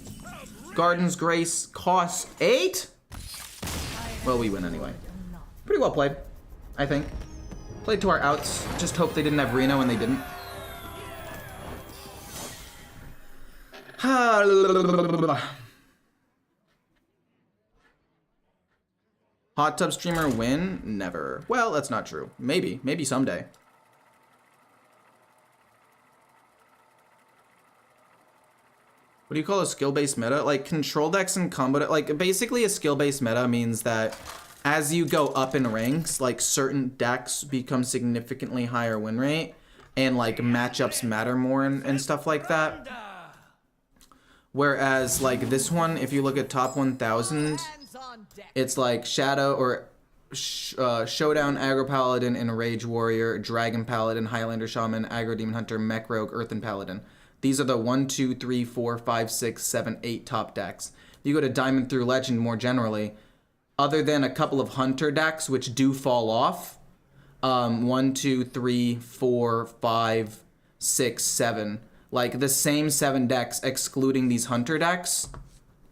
Garden's Grace costs 8? Well, we win anyway. Pretty well played, I think. Played to our outs. Just hope they didn't have Reno and they didn't. Hot tub streamer win? Never. Well, that's not true. Maybe. Maybe someday. What do you call a skill-based meta? Like, control decks and combo decks. Like, basically a skill-based meta means that as you go up in ranks, like, certain decks become significantly higher win rate. And, like, matchups matter more and stuff like that. Whereas, like, this one, if you look at top 1000... it's like Shadow or Showdown, Aggro Paladin, and Rage Warrior, Dragon Paladin, Highlander Shaman, Aggro Demon Hunter, Mech Rogue, Earthen Paladin. These are the 1, 2, 3, 4, 5, 6, 7, 8 top decks. You go to Diamond through Legend more generally, other than a couple of Hunter decks, which do fall off. 1, 2, 3, 4, 5, 6, 7. Like the same 7 decks excluding these Hunter decks,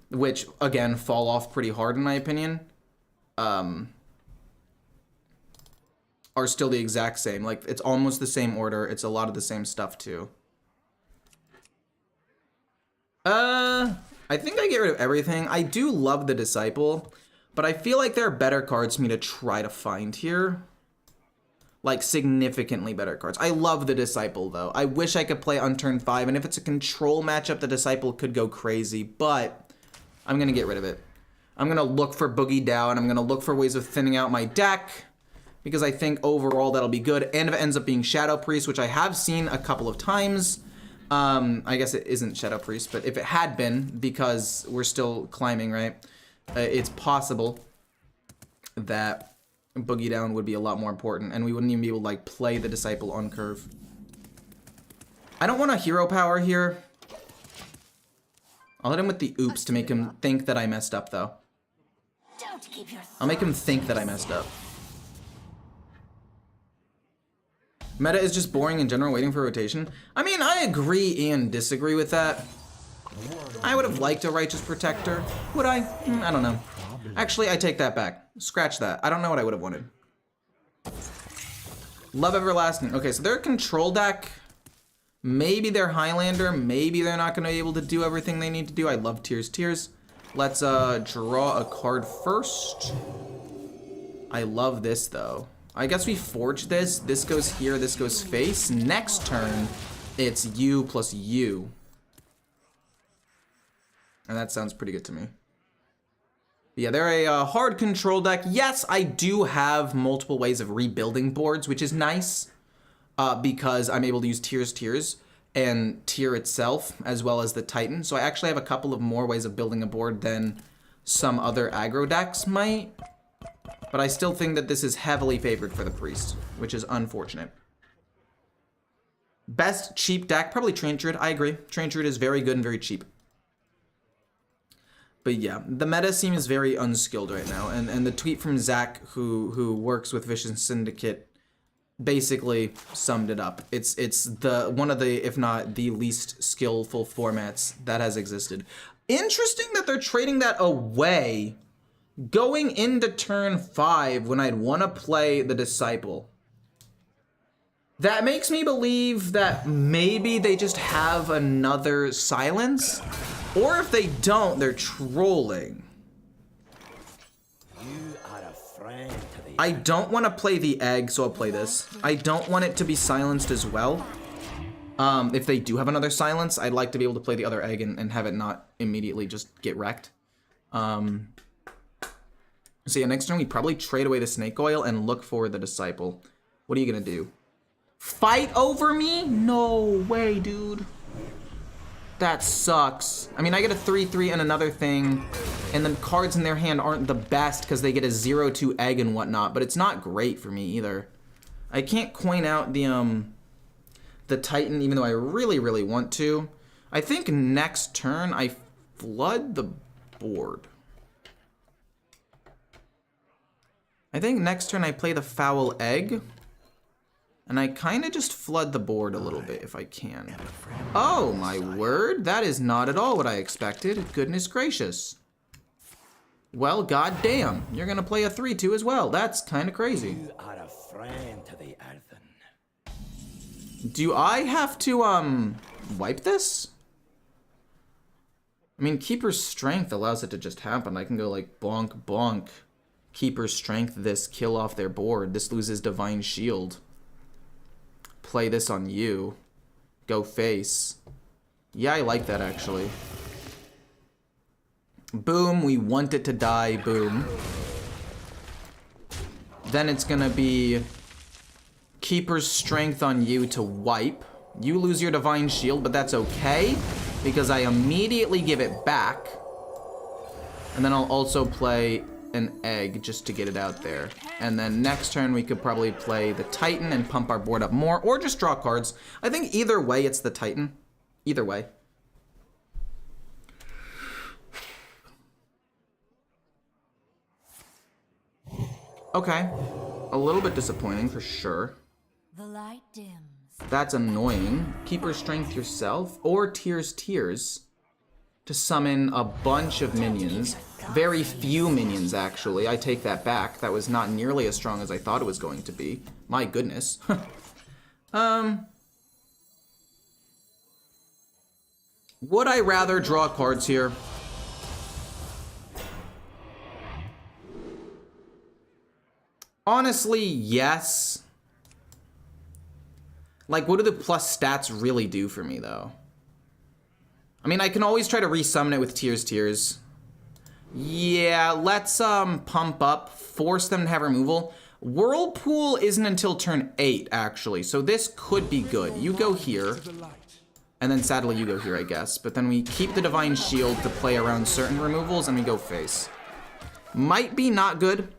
which, again, fall off pretty hard in my opinion, are still the exact same. Like, it's almost the same order. It's a lot of the same stuff, too. I think I get rid of everything. I do love the Disciple, but I feel like there are better cards for me to try to find here. Like, significantly better cards. I love the Disciple, though. I wish I could play on turn 5, and if it's a control matchup, the Disciple could go crazy, but I'm going to get rid of it. I'm going to look for Boogie Down. I'm going to look for ways of thinning out my deck, because I think overall that'll be good. And if it ends up being Shadow Priest, which I have seen a couple of times, I guess it isn't Shadow Priest, but if it had been, because we're still climbing, right, it's possible that Boogie Down would be a lot more important, and we wouldn't even be able to, like, play the Disciple on curve. I don't want a hero power here. I'll hit him with the oops to make him think that I messed up, though. I'll make him think that I messed up. Meta is just boring in general, waiting for rotation. I mean, I agree and disagree with that. I would have liked a Righteous Protector. Would I? I don't know. Actually, I take that back. Scratch that. I don't know what I would have wanted. Love Everlasting. Okay, so they're a control deck. Maybe they're Highlander. Maybe they're not going to be able to do everything they need to do. I love Tears. Let's draw a card first. I love this, though. I guess we forge this. This goes here. This goes face. Next turn, it's you plus you. And that sounds pretty good to me. Yeah, they're a hard control deck. Yes, I do have multiple ways of rebuilding boards, which is nice. Because I'm able to use Tears, and Tier itself, as well as the Titan. So I actually have a couple of more ways of building a board than some other aggro decks might. But I still think that this is heavily favored for the Priest, which is unfortunate. Best cheap deck, probably Train Druid. I agree. Train Druid is very good and very cheap. But yeah, the meta seems very unskilled right now. And the tweet from Zach, who works with Vicious Syndicate, basically summed it up. It's the one of the, if not the least skillful formats that has existed. Interesting that they're trading that away going into turn 5 when I'd want to play the Disciple. That makes me believe that maybe they just have another Silence, or if they don't, they're trolling. You are a I don't want to play the egg, so I'll play this. I don't want it to be silenced as well. If they do have another silence, I'd like to be able to play the other egg and have it not immediately just get wrecked. So yeah, next turn we probably trade away the snake oil and look for the disciple. What are you gonna do? Fight over me? No way, dude. That sucks. I mean, I get a 3/3 and another thing, and the cards in their hand aren't the best because they get a 0/2 egg and whatnot, but it's not great for me either. I can't coin out the Titan, even though I really, really want to. I think next turn I flood the board. I think next turn I play the foul egg. And I kind of just flood the board a little bit if I can. Oh my word, that is not at all what I expected. Goodness gracious. Well, goddamn, you're gonna play a 3/2 as well. That's kind of crazy. You are a friend to the earthen. Do I have to, wipe this? I mean, Keeper's Strength allows it to just happen. I can go like bonk, bonk. Keeper's Strength this, kill off their board. This loses Divine Shield. Play this on you. Go face. Yeah, I like that actually. Boom, we want it to die, boom. Then it's gonna be Keeper's Strength on you to wipe. You lose your Divine Shield, but that's okay, because I immediately give it back. And then I'll also play an egg just to get it out there. And then next turn we could probably play the Titan and pump our board up more, or just draw cards. I think either way it's the Titan. Either way. Okay. A little bit disappointing for sure. The light dims. That's annoying. Keeper's Strength yourself, or Tears to summon a bunch of minions. Very few minions, actually. I take that back. That was not nearly as strong as I thought it was going to be. My goodness. Would I rather draw cards here? Honestly, yes. Like, what do the plus stats really do for me, though? I mean, I can always try to resummon it with Tears. Yeah, let's pump up, force them to have removal. Whirlpool isn't until turn 8, actually, so this could be good. You go here, and then sadly you go here, I guess. But then we keep the Divine Shield to play around certain removals, and we go face. Might be not good.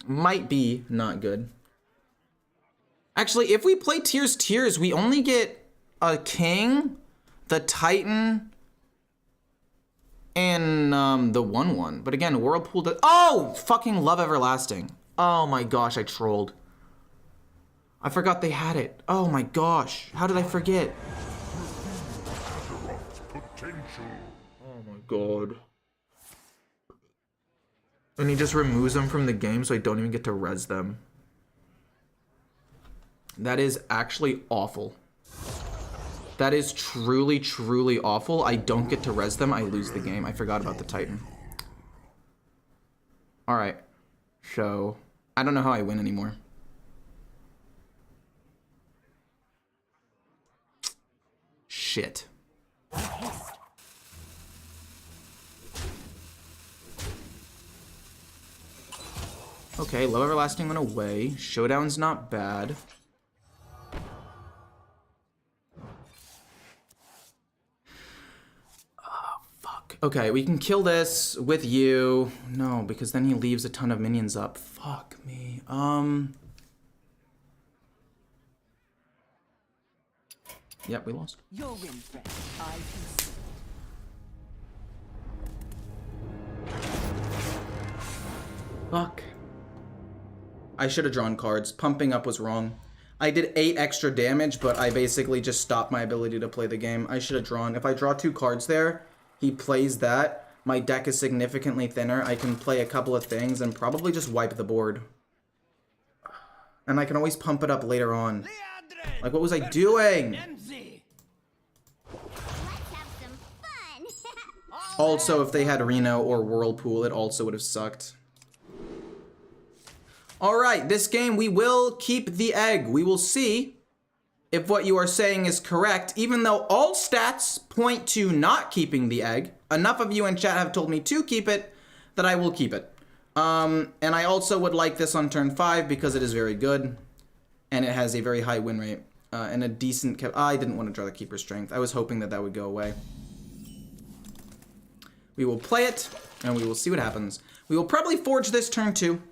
Might be not good. Actually, if we play Tears, we only get a king, the Titan, and the 1/1. But again, Whirlpool does— oh! Fucking Love Everlasting. Oh my gosh, I trolled. I forgot they had it. Oh my gosh, how did I forget? Oh my god. And he just removes them from the game so I don't even get to res them. That is actually awful. That is truly, truly awful. I don't get to res them. I lose the game. I forgot about the Titan. Alright. So, I don't know how I win anymore. Shit. Okay, Love Everlasting went away. Showdown's not bad. Okay, we can kill this with you. No, because then he leaves a ton of minions up. Fuck me. Yep, we lost. Your win, friend. I can see. Fuck. I should have drawn cards. Pumping up was wrong. I did 8 extra damage, but I basically just stopped my ability to play the game. I should have drawn. If I draw 2 cards there, he plays that. My deck is significantly thinner. I can play a couple of things and probably just wipe the board. And I can always pump it up later on. Like, what was I doing? Also, if they had Reno or Whirlpool, it also would have sucked. All right, this game we will keep the egg. We will see if what you are saying is correct, even though all stats point to not keeping the egg. Enough of you in chat have told me to keep it that I will keep it. And I also would like this on turn 5 because it is very good and it has a very high win rate and a decent I didn't want to draw the Keeper Strength. I was hoping that that would go away. We will play it and we will see what happens. We will probably forge this turn 2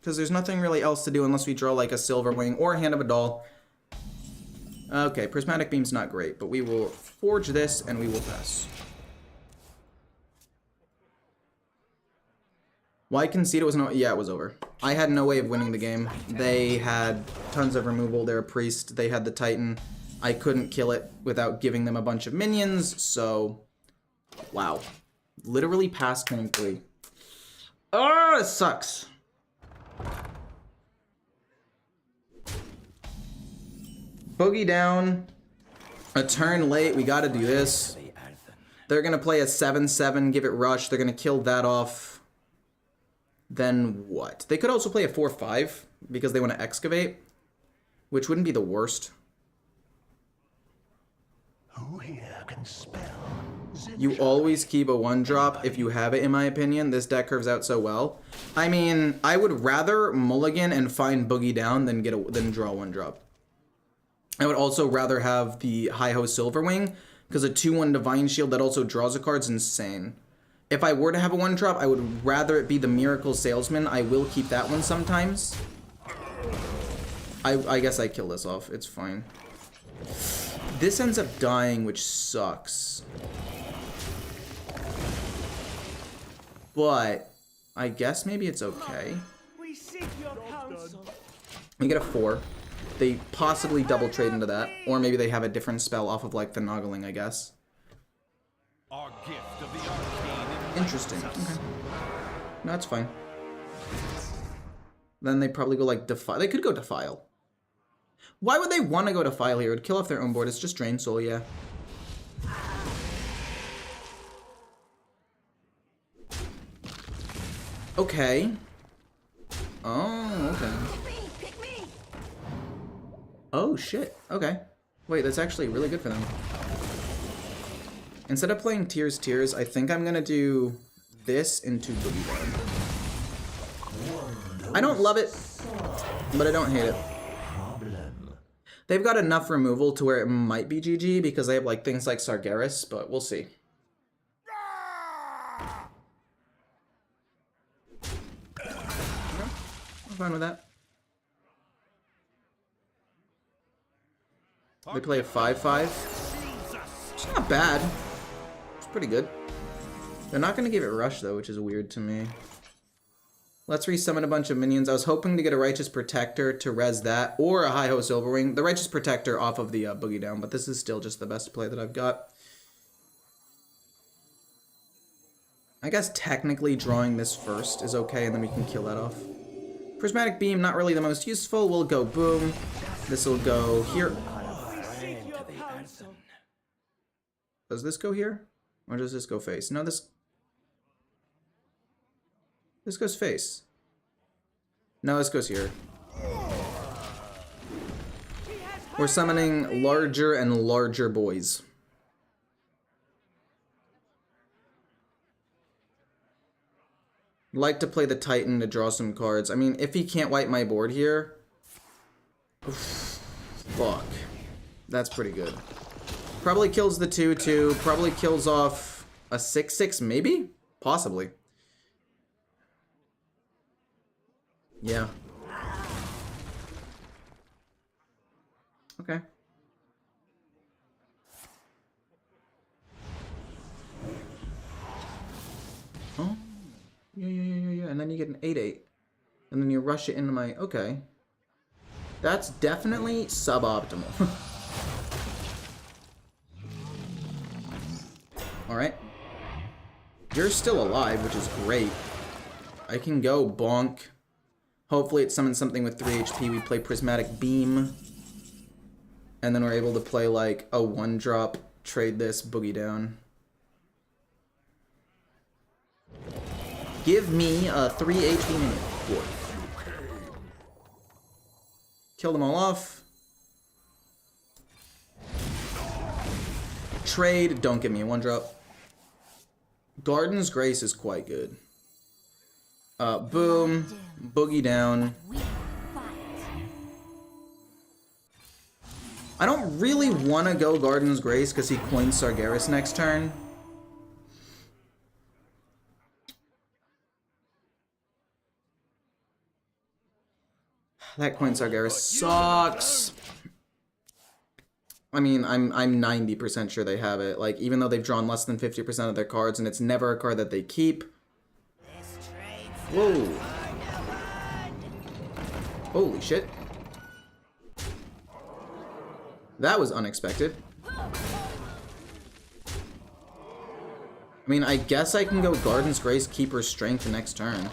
because there's nothing really else to do unless we draw like a Silver Wing or Hand of a Doll. Okay, Prismatic Beam's not great, but we will forge this and we will pass. Why concede? It was no. Yeah, it was over. I had no way of winning the game. They had tons of removal. They're a priest. They had the Titan. I couldn't kill it without giving them a bunch of minions. So, wow. Literally past turn 3. Oh, it sucks. Boogie down. A turn late. We got to do this. They're going to play a 7/7. Give it rush. They're going to kill that off. Then what? They could also play a 4/5 because they want to excavate, which wouldn't be the worst. Who here can spell? You always keep a 1-drop if you have it, in my opinion. This deck curves out so well. I mean, I would rather mulligan and find Boogie down than draw 1-drop. I would also rather have the Hi-Ho Silverwing because a 2/1 Divine Shield that also draws a card is insane. If I were to have a 1-drop, I would rather it be the Miracle Salesman. I will keep that one sometimes. I guess I kill this off. It's fine. This ends up dying, which sucks. But I guess maybe it's okay. We seek your counsel. We get a 4. They possibly double trade into that. Or maybe they have a different spell off of like the Noggling, I guess. Our gift of the arcane. Interesting. Okay. No, that's fine. Then they probably go like Defile. They could go Defile. Why would they want to go Defile here? It would kill off their own board. It's just Drain Soul, yeah. Okay. Oh, okay. Oh, shit. Okay. Wait, that's actually really good for them. Instead of playing Tears, I think I'm gonna do this into Boogie Down. I don't love it, but I don't hate it. They've got enough removal to where it might be GG because they have like things like Sargeras, but we'll see. Yeah, I'm fine with that. They play a 5/5. It's not bad. Pretty good. They're not going to give it rush though, which is weird to me. Let's resummon a bunch of minions. I was hoping to get a Righteous Protector to res that, or a Hi-Ho Silverwing. The Righteous Protector off of the Boogie Down, but this is still just the best play that I've got. I guess technically drawing this first is okay, and then we can kill that off. Prismatic Beam, not really the most useful. We'll go boom. This will go here. We seek your counsel. Does this go here? Or does this go face? No, this goes face. No, this goes here. We're summoning larger and larger boys. Like to play the Titan to draw some cards. I mean, if he can't wipe my board here... Oof, fuck. That's pretty good. Probably kills the 2/2. Probably kills off a 6/6, maybe? Possibly. Yeah. Okay. Oh. Yeah. And then you get an 8/8. And then you rush it into my... Okay. That's definitely suboptimal. Alright. You're still alive, which is great. I can go bonk. Hopefully it summons something with 3 HP. We play Prismatic Beam. And then we're able to play like a 1-drop, trade this, Boogie Down. Give me a 3 HP minion. Kill them all off. Trade. Don't give me a 1-drop. Garden's Grace is quite good. Boom. Boogie down. I don't really want to go Garden's Grace because he coins Sargeras next turn. That coin Sargeras sucks. I mean, I'm 90% sure they have it. Like, even though they've drawn less than 50% of their cards, and it's never a card that they keep. Whoa. Holy shit. That was unexpected. I mean, I guess I can go Garden's Grace, Keeper's Strength next turn.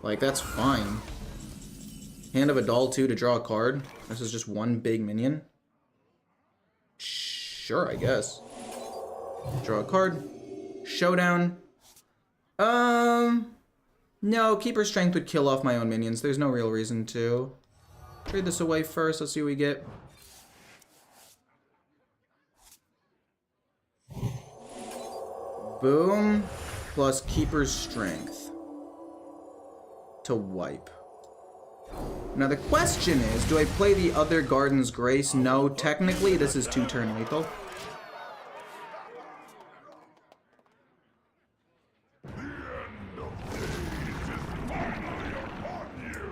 Like, that's fine. Hand of a Doll 2 to draw a card. This is just one big minion. Sure, I guess. Draw a card. Showdown. No, Keeper's Strength would kill off my own minions. There's no real reason to. Trade this away first. Let's see what we get. Boom. Plus Keeper's Strength. To wipe. Now the question is, do I play the other Garden's Grace? No, technically this is 2-turn lethal.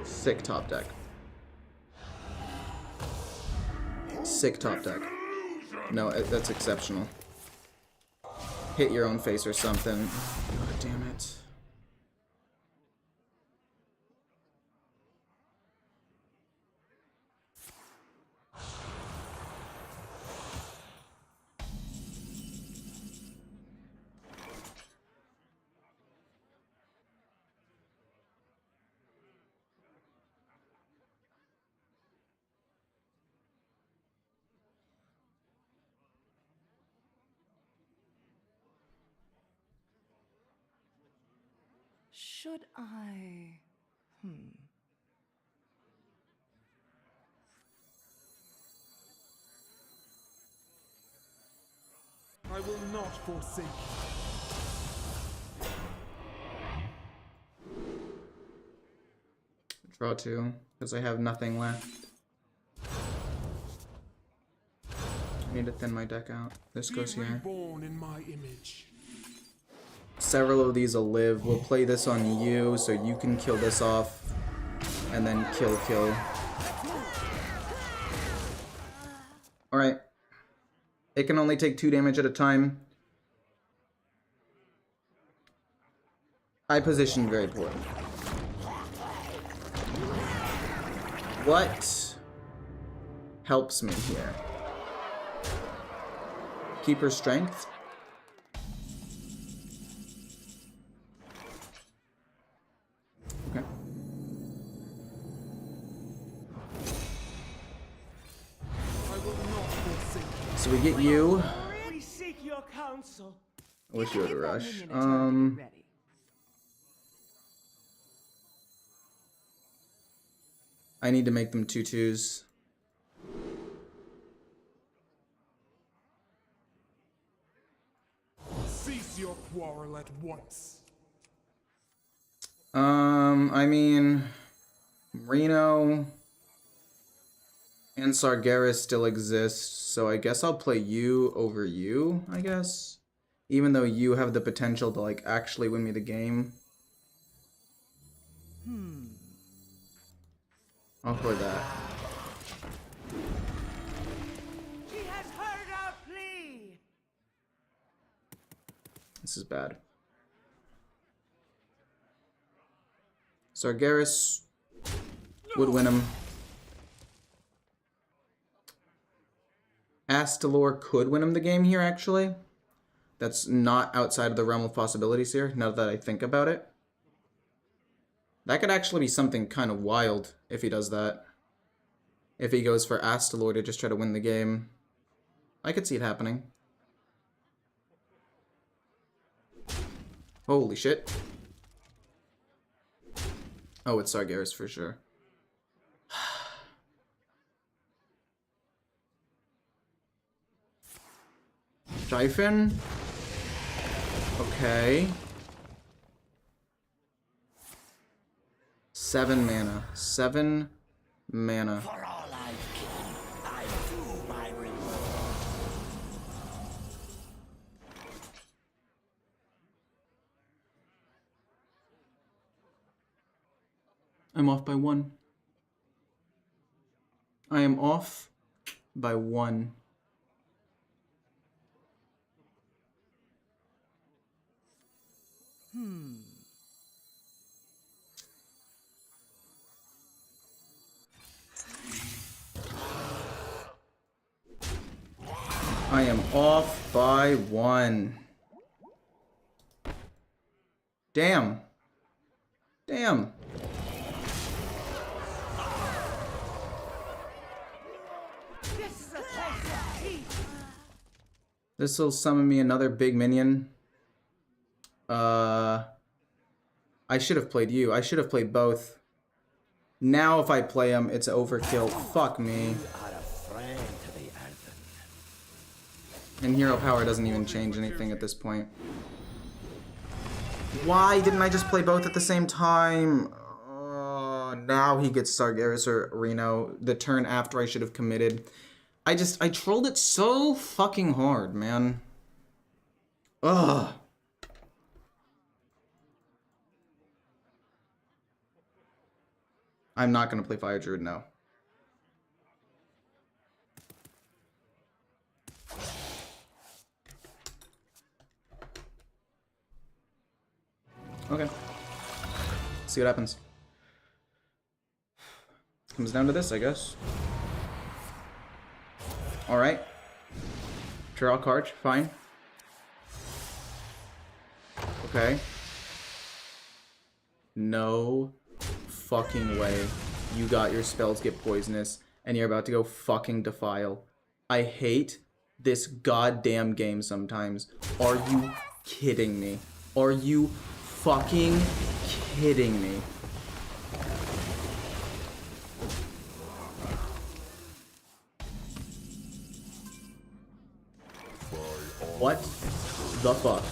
Sick top deck. Sick top deck. No, that's exceptional. Hit your own face or something. God damn it. Should I... I will not forsake you. Draw 2, because I have nothing left. I need to thin my deck out. This goes here. Born in my image. Several of these will live. We'll play this on you, so you can kill this off. And then kill. Alright. It can only take 2 damage at a time. I positioned very poorly. What helps me here? Keeper's Strength? Okay. So we get you. We seek your counsel. I wish you would rush. Ready. I need to make them 2/2s. Cease your quarrel at once. I mean, Reno and Sargeras still exist, so I guess I'll play you over you, I guess. Even though you have the potential to, like, actually win me the game. I'll play that. She has heard our plea. This is bad. Sargeras would win him. Astalor could win him the game here, actually. That's not outside of the realm of possibilities here, now that I think about it. That could actually be something kind of wild if he does that. If he goes for Astalor to just try to win the game. I could see it happening. Holy shit. Oh, it's Sargeras for sure. Siphon. Okay. 7 mana. 7 mana. For all I've killed, I do my reward. I'm off by 1. I am off by 1. I am off by 1. Damn. Damn. This will summon me another big minion. I should have played you. I should have played both. Now if I play him, it's overkill. Fuck me. And hero power doesn't even change anything at this point. Why didn't I just play both at the same time? Now he gets Sargeras or Reno the turn after I should have committed. I trolled it so fucking hard, man. Ugh. I'm not gonna play Fire Druid now. Okay. See what happens. Comes down to this, I guess. Alright. Draw a card, fine. Okay. No fucking way you got your spells get poisonous and you're about to go fucking Defile. I hate this goddamn game sometimes. Are you kidding me? Are you fucking kidding me? What the fuck?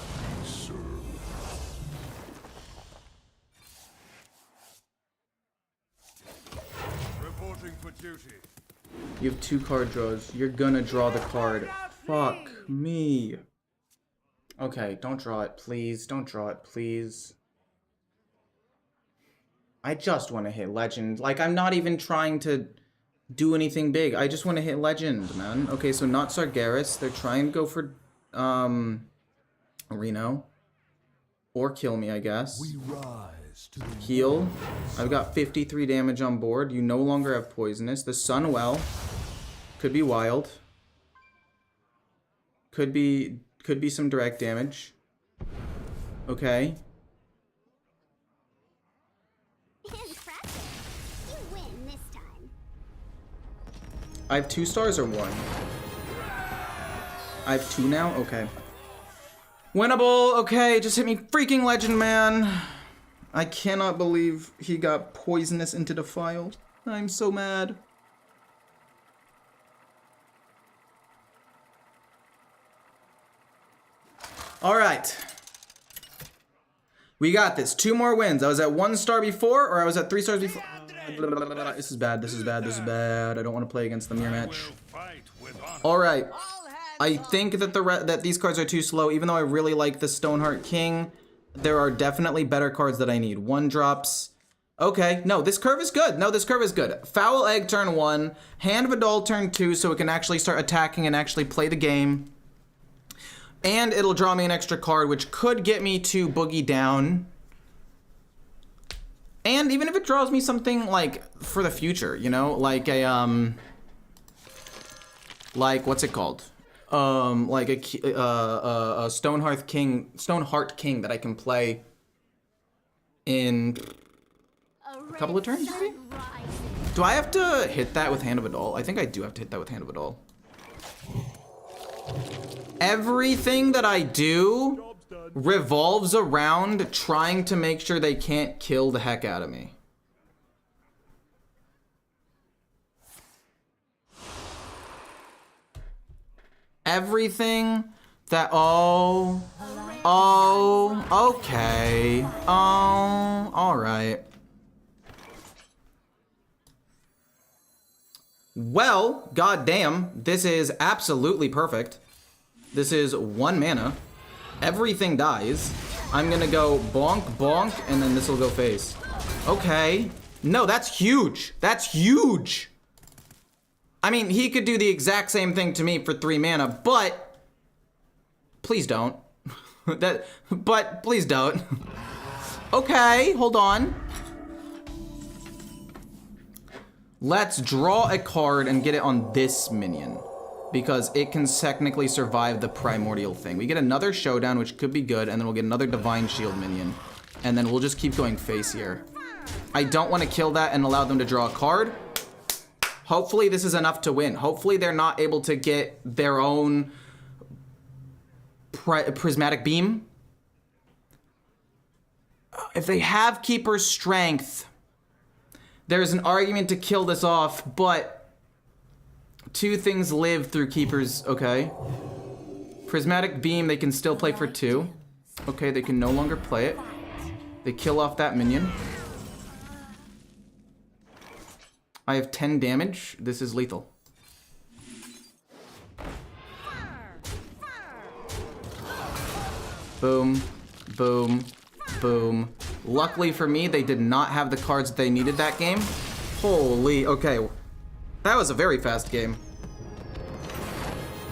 Reporting for duty. You have 2 card draws. You're gonna draw the card. Fuck me. Okay, don't draw it, please. Don't draw it, please. I just want to hit Legend. Like, I'm not even trying to do anything big. I just want to hit Legend, man. Okay, so not Sargeras. They're trying to go for, Reno. Or kill me, I guess. We rise to the Heal. I've got 53 damage on board. You no longer have Poisonous. The Sunwell. Could be wild. Could be some direct damage. Okay. Impressive. You win this time. I have 2 stars or 1? I have 2 now? Okay. Winnable! Okay, just hit me freaking Legend, man. I cannot believe he got Poisonous into Defile. I'm so mad. Alright. We got this. 2 more wins. I was at 1 star before, or I was at 3 stars before. This is bad. This is bad. This is bad. I don't want to play against the mirror match. Alright. I think that that these cards are too slow, even though I really like the Stoneheart King. There are definitely better cards that I need. 1-drops. Okay, no, this curve is good. No, this curve is good. Foul Egg turn 1, Hand of Adult turn 2, so it can actually start attacking and actually play the game. And it'll draw me an extra card, which could get me to Boogie down. And even if it draws me something, like, for the future, you know? Like a, like, what's it called? Like a Stoneheart King that I can play in a couple of turns, maybe? Do I have to hit that with Hand of Adult? I think I do have to hit that with Hand of Adult. Everything that I do revolves around trying to make sure they can't kill the heck out of me. Everything That, okay. Alright. Well, goddamn, this is absolutely perfect. This is 1 mana. Everything dies. I'm gonna go bonk, bonk, and then this will go face. Okay. No, that's huge. That's huge. I mean, he could do the exact same thing to me for 3 mana, but please don't. But please don't. Okay, hold on. Let's draw a card and get it on this minion, because it can technically survive the primordial thing. We get another showdown, which could be good, and then we'll get another divine shield minion, and then we'll just keep going face here. I don't want to kill that and allow them to draw a card. Hopefully this is enough to win. Hopefully they're not able to get their own prismatic beam. If they have Keeper's Strength, there's an argument to kill this off, but 2 things live through Keeper's, okay. Prismatic Beam, they can still play for 2. Okay, they can no longer play it. They kill off that minion. I have 10 damage. This is lethal. Boom, boom, boom. Luckily for me, they did not have the cards they needed that game. Holy, okay. That was a very fast game.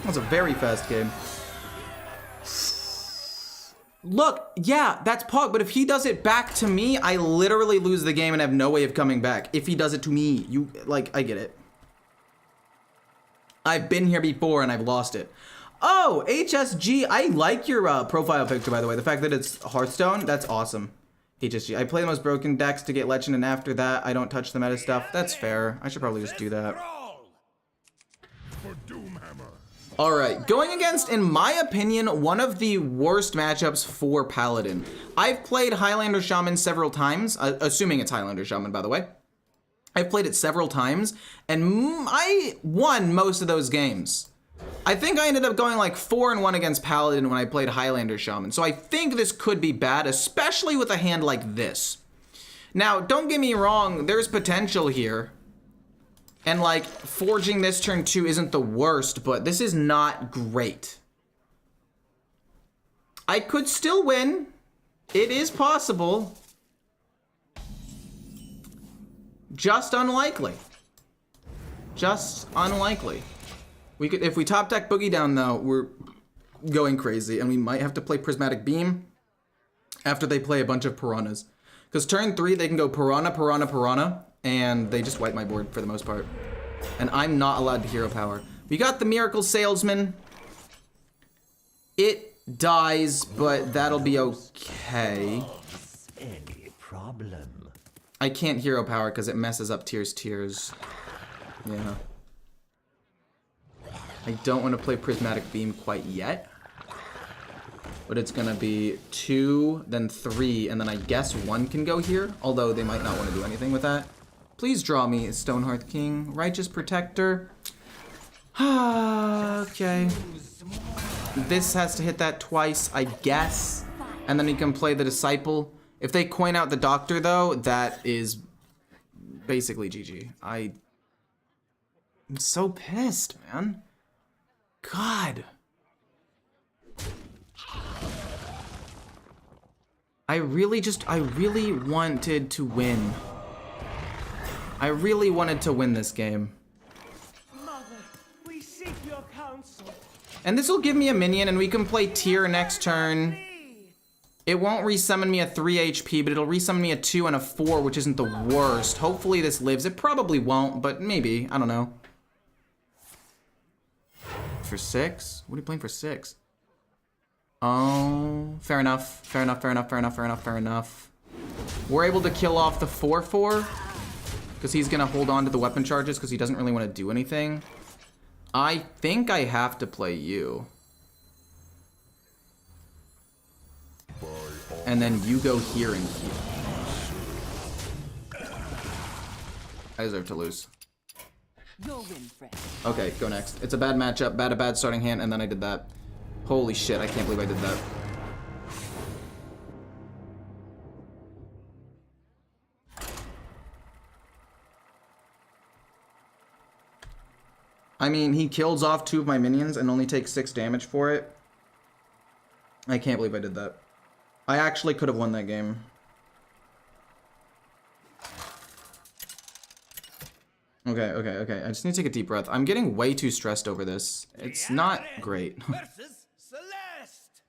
That was a very fast game. Look, yeah, that's Pog, but if he does it back to me, I literally lose the game and have no way of coming back. If he does it to me, I get it. I've been here before and I've lost it. Oh, HSG, I like your profile picture, by the way. The fact that it's Hearthstone, that's awesome. HSG, I play the most broken decks to get legend, and after that, I don't touch the meta stuff. That's fair. I should probably just do that. All right, going against, in my opinion, one of the worst matchups for Paladin. I've played Highlander Shaman several times, assuming it's Highlander Shaman, by the way. I've played it several times, and I won most of those games. I think I ended up going like 4-1 against Paladin when I played Highlander Shaman. So I think this could be bad, especially with a hand like this. Now, don't get me wrong, there's potential here. And like, forging this turn 2 isn't the worst, but this is not great. I could still win. It is possible. Just unlikely. Just unlikely. We could, if we top deck Boogie Down though, we're going crazy, and we might have to play Prismatic Beam after they play a bunch of Piranhas. Because turn 3, they can go Piranha, Piranha, Piranha, and they just wipe my board for the most part. And I'm not allowed to hero power. We got the Miracle Salesman. It dies, but that'll be okay. Any problem? I can't hero power because it messes up Tears. Yeah. I don't want to play Prismatic Beam quite yet. But it's gonna be 2, then 3, and then I guess 1 can go here. Although they might not want to do anything with that. Please draw me Stonehearth King. Righteous Protector. Okay. This has to hit that twice, I guess. And then he can play the Disciple. If they coin out the Doctor, though, that is basically GG. I'm so pissed, man. God. I really wanted to win. I really wanted to win this game. Mother, we seek your counsel. And this will give me a minion, and we can play Tyr next turn. It won't resummon me a 3 HP, but it'll resummon me a 2 and a 4, which isn't the worst. Hopefully this lives. It probably won't, but maybe. I don't know. For 6? What are you playing for 6? Oh, fair enough. Fair enough. We're able to kill off the 4/4 because he's gonna hold on to the weapon charges because he doesn't really want to do anything. I think I have to play you. And then you go here and here. I deserve to lose. Your win, friend. Okay, go next. It's a bad matchup, bad starting hand, and then I did that. Holy shit, I can't believe I did that. I mean, he kills off 2 of my minions and only takes 6 damage for it. I can't believe I did that. I actually could have won that game. Okay. I just need to take a deep breath. I'm getting way too stressed over this. It's not great. Versus Celeste.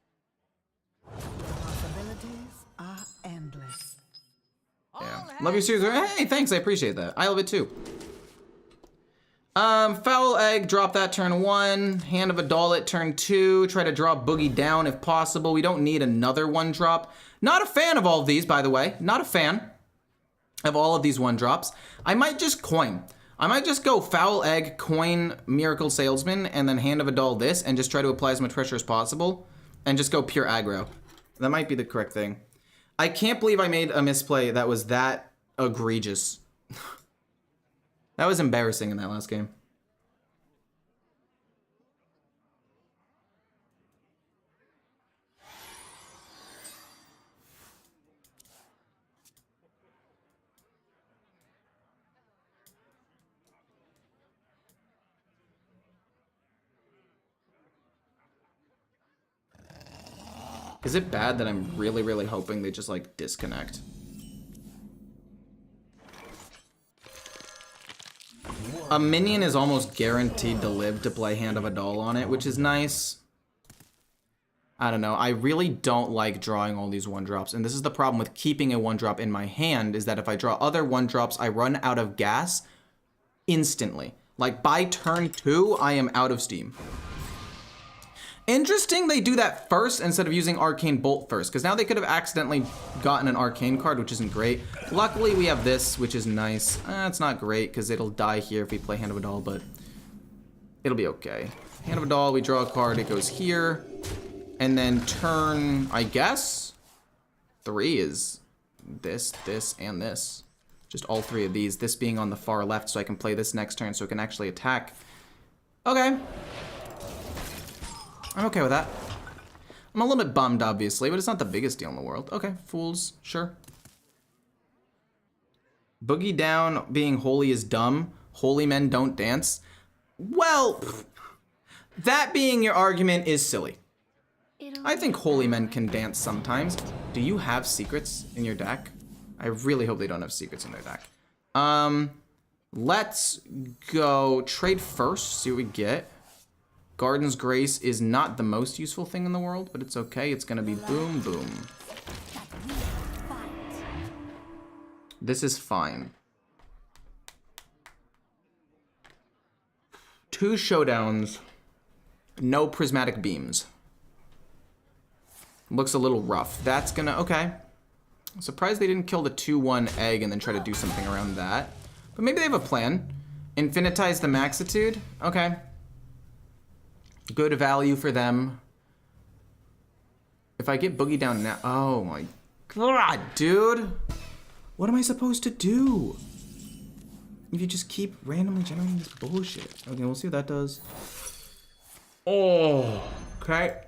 Possibilities are endless. Yeah. Love you, Susan. Hey, thanks. I appreciate that. I love it too. Foul Egg, drop that turn 1. Hand of Adalit, turn 2. Try to draw Boogie down if possible. We don't need another 1-drop. Not a fan of all of these, by the way. Not a fan of all of these 1-drops. I might just coin. I might just go Foul Egg, coin Miracle Salesman, and then Hand of Adal this, and just try to apply as much pressure as possible, and just go pure aggro. That might be the correct thing. I can't believe I made a misplay that was that egregious. That was embarrassing in that last game. Is it bad that I'm really, really hoping they just, like, disconnect? A minion is almost guaranteed to live to play Hand of Adal on it, which is nice. I don't know. I really don't like drawing all these 1-drops, and this is the problem with keeping a 1-drop in my hand, is that if I draw other 1-drops, I run out of gas instantly. Like, by turn 2, I am out of steam. Interesting they do that first instead of using Arcane Bolt first, because now they could have accidentally gotten an Arcane card, which isn't great. Luckily, we have this, which is nice. It's not great, because it'll die here if we play Hand of Adal, but it'll be okay. Hand of Adal, we draw a card, it goes here. And then turn, I guess, 3 is this, this, and this. Just all 3 of these. This being on the far left, so I can play this next turn so it can actually attack. Okay. I'm okay with that. I'm a little bit bummed, obviously, but it's not the biggest deal in the world. Okay, fools, sure. Boogie down being holy is dumb. Holy men don't dance. Well, that being your argument is silly. I think holy men can dance sometimes. Do you have secrets in your deck? I really hope they don't have secrets in their deck. Let's go trade first, see what we get. Garden's Grace is not the most useful thing in the world, but it's okay. It's gonna be boom, boom. This is fine. 2 showdowns, no prismatic beams. Looks a little rough. That's gonna, okay. I'm surprised they didn't kill the 2/1 egg and then try to do something around that. But maybe they have a plan. Infinitize the Maxitude, okay. Good value for them. If I get Boogie down now, oh my god, dude. What am I supposed to do? If you just keep randomly generating this bullshit. Okay, we'll see what that does. Oh, okay.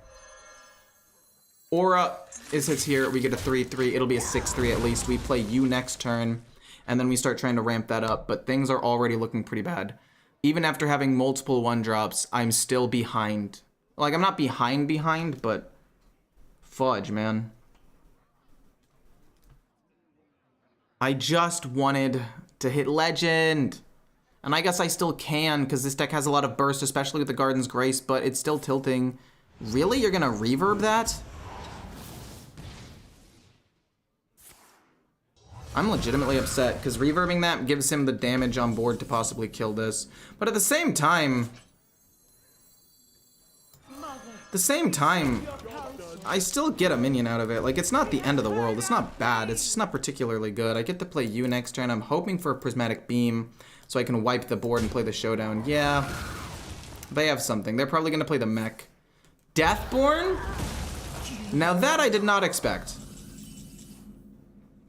Aura is hits here. We get a 3/3. It'll be a 6/3 at least. We play you next turn, and then we start trying to ramp that up. But things are already looking pretty bad. Even after having multiple 1-drops, I'm still behind. Like, I'm not behind, but fudge, man. I just wanted to hit Legend. And I guess I still can, because this deck has a lot of burst, especially with the Garden's Grace, but it's still tilting. Really? You're gonna reverb that? I'm legitimately upset, because reverbing that gives him the damage on board to possibly kill this. But at the same time, I still get a minion out of it. Like, it's not the end of the world. It's not bad. It's just not particularly good. I get to play you next turn. I'm hoping for a Prismatic Beam so I can wipe the board and play the showdown. Yeah, they have something. They're probably going to play the mech. Deathborn? Now that I did not expect.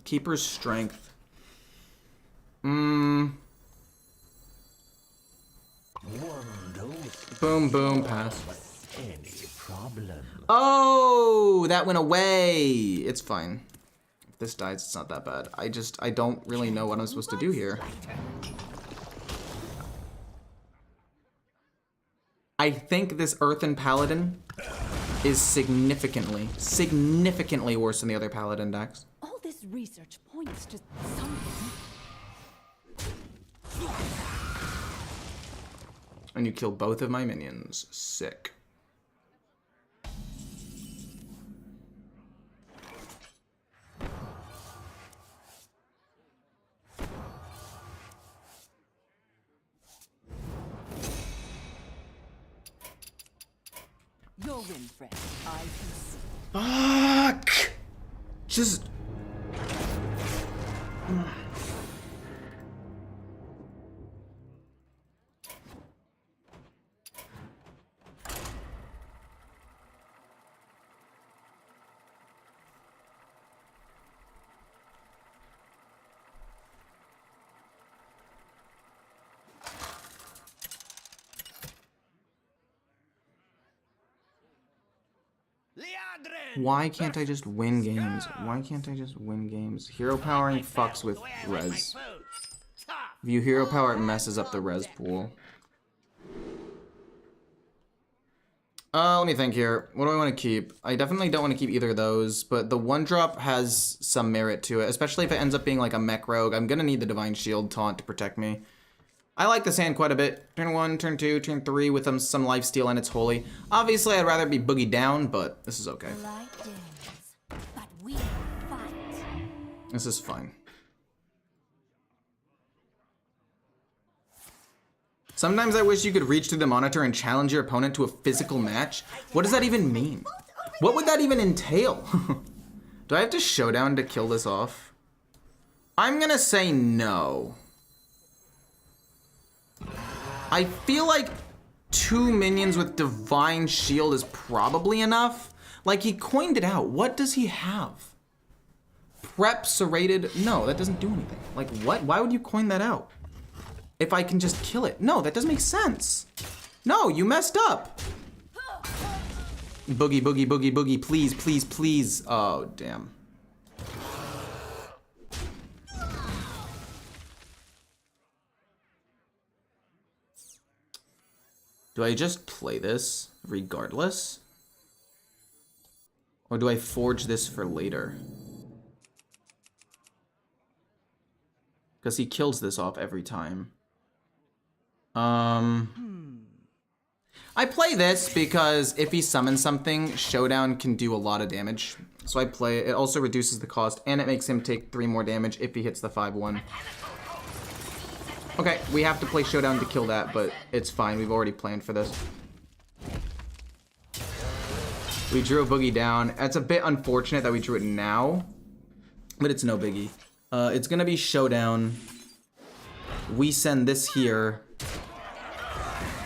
Keeper's Strength. Boom, boom, pass. Any problem? Oh, that went away. It's fine. If this dies, it's not that bad. I don't really know what I'm supposed to do here. I think this Earthen Paladin is significantly worse than the other Paladin decks. All this research points to something. And you kill both of my minions. Sick. Your win, friend. I can see. Fuck! Just... Why can't I just win games? Why can't I just win games? Hero powering fucks with res. If you hero power, it messes up the res pool. Let me think here. What do I want to keep? I definitely don't want to keep either of those, but the one drop has some merit to it, especially if it ends up being like a mech rogue. I'm gonna need the Divine Shield taunt to protect me. I like this hand quite a bit. Turn 1, turn 2, turn 3 with some lifesteal and it's holy. Obviously, I'd rather be boogie down, but this is okay. But we fight. This is fine. Sometimes I wish you could reach through the monitor and challenge your opponent to a physical match. What does that even mean? What would that even entail? Do I have to showdown to kill this off? I'm gonna say no. I feel like 2 minions with Divine Shield is probably enough. Like, he coined it out. What does he have? Prep, serrated? No, that doesn't do anything. Like, what? Why would you coin that out? If I can just kill it. No, that doesn't make sense. No, you messed up. Boogie, boogie, boogie, boogie. Please, please, please. Oh, damn. Do I just play this regardless? Or do I forge this for later? Because he kills this off every time. I play this because if he summons something, Showdown can do a lot of damage. So I play it. It also reduces the cost, and it makes him take 3 more damage if he hits the 5-1. Okay, we have to play Showdown to kill that, but it's fine. We've already planned for this. We drew a boogie down. It's a bit unfortunate that we drew it now, but it's no biggie. It's gonna be Showdown. We send this here,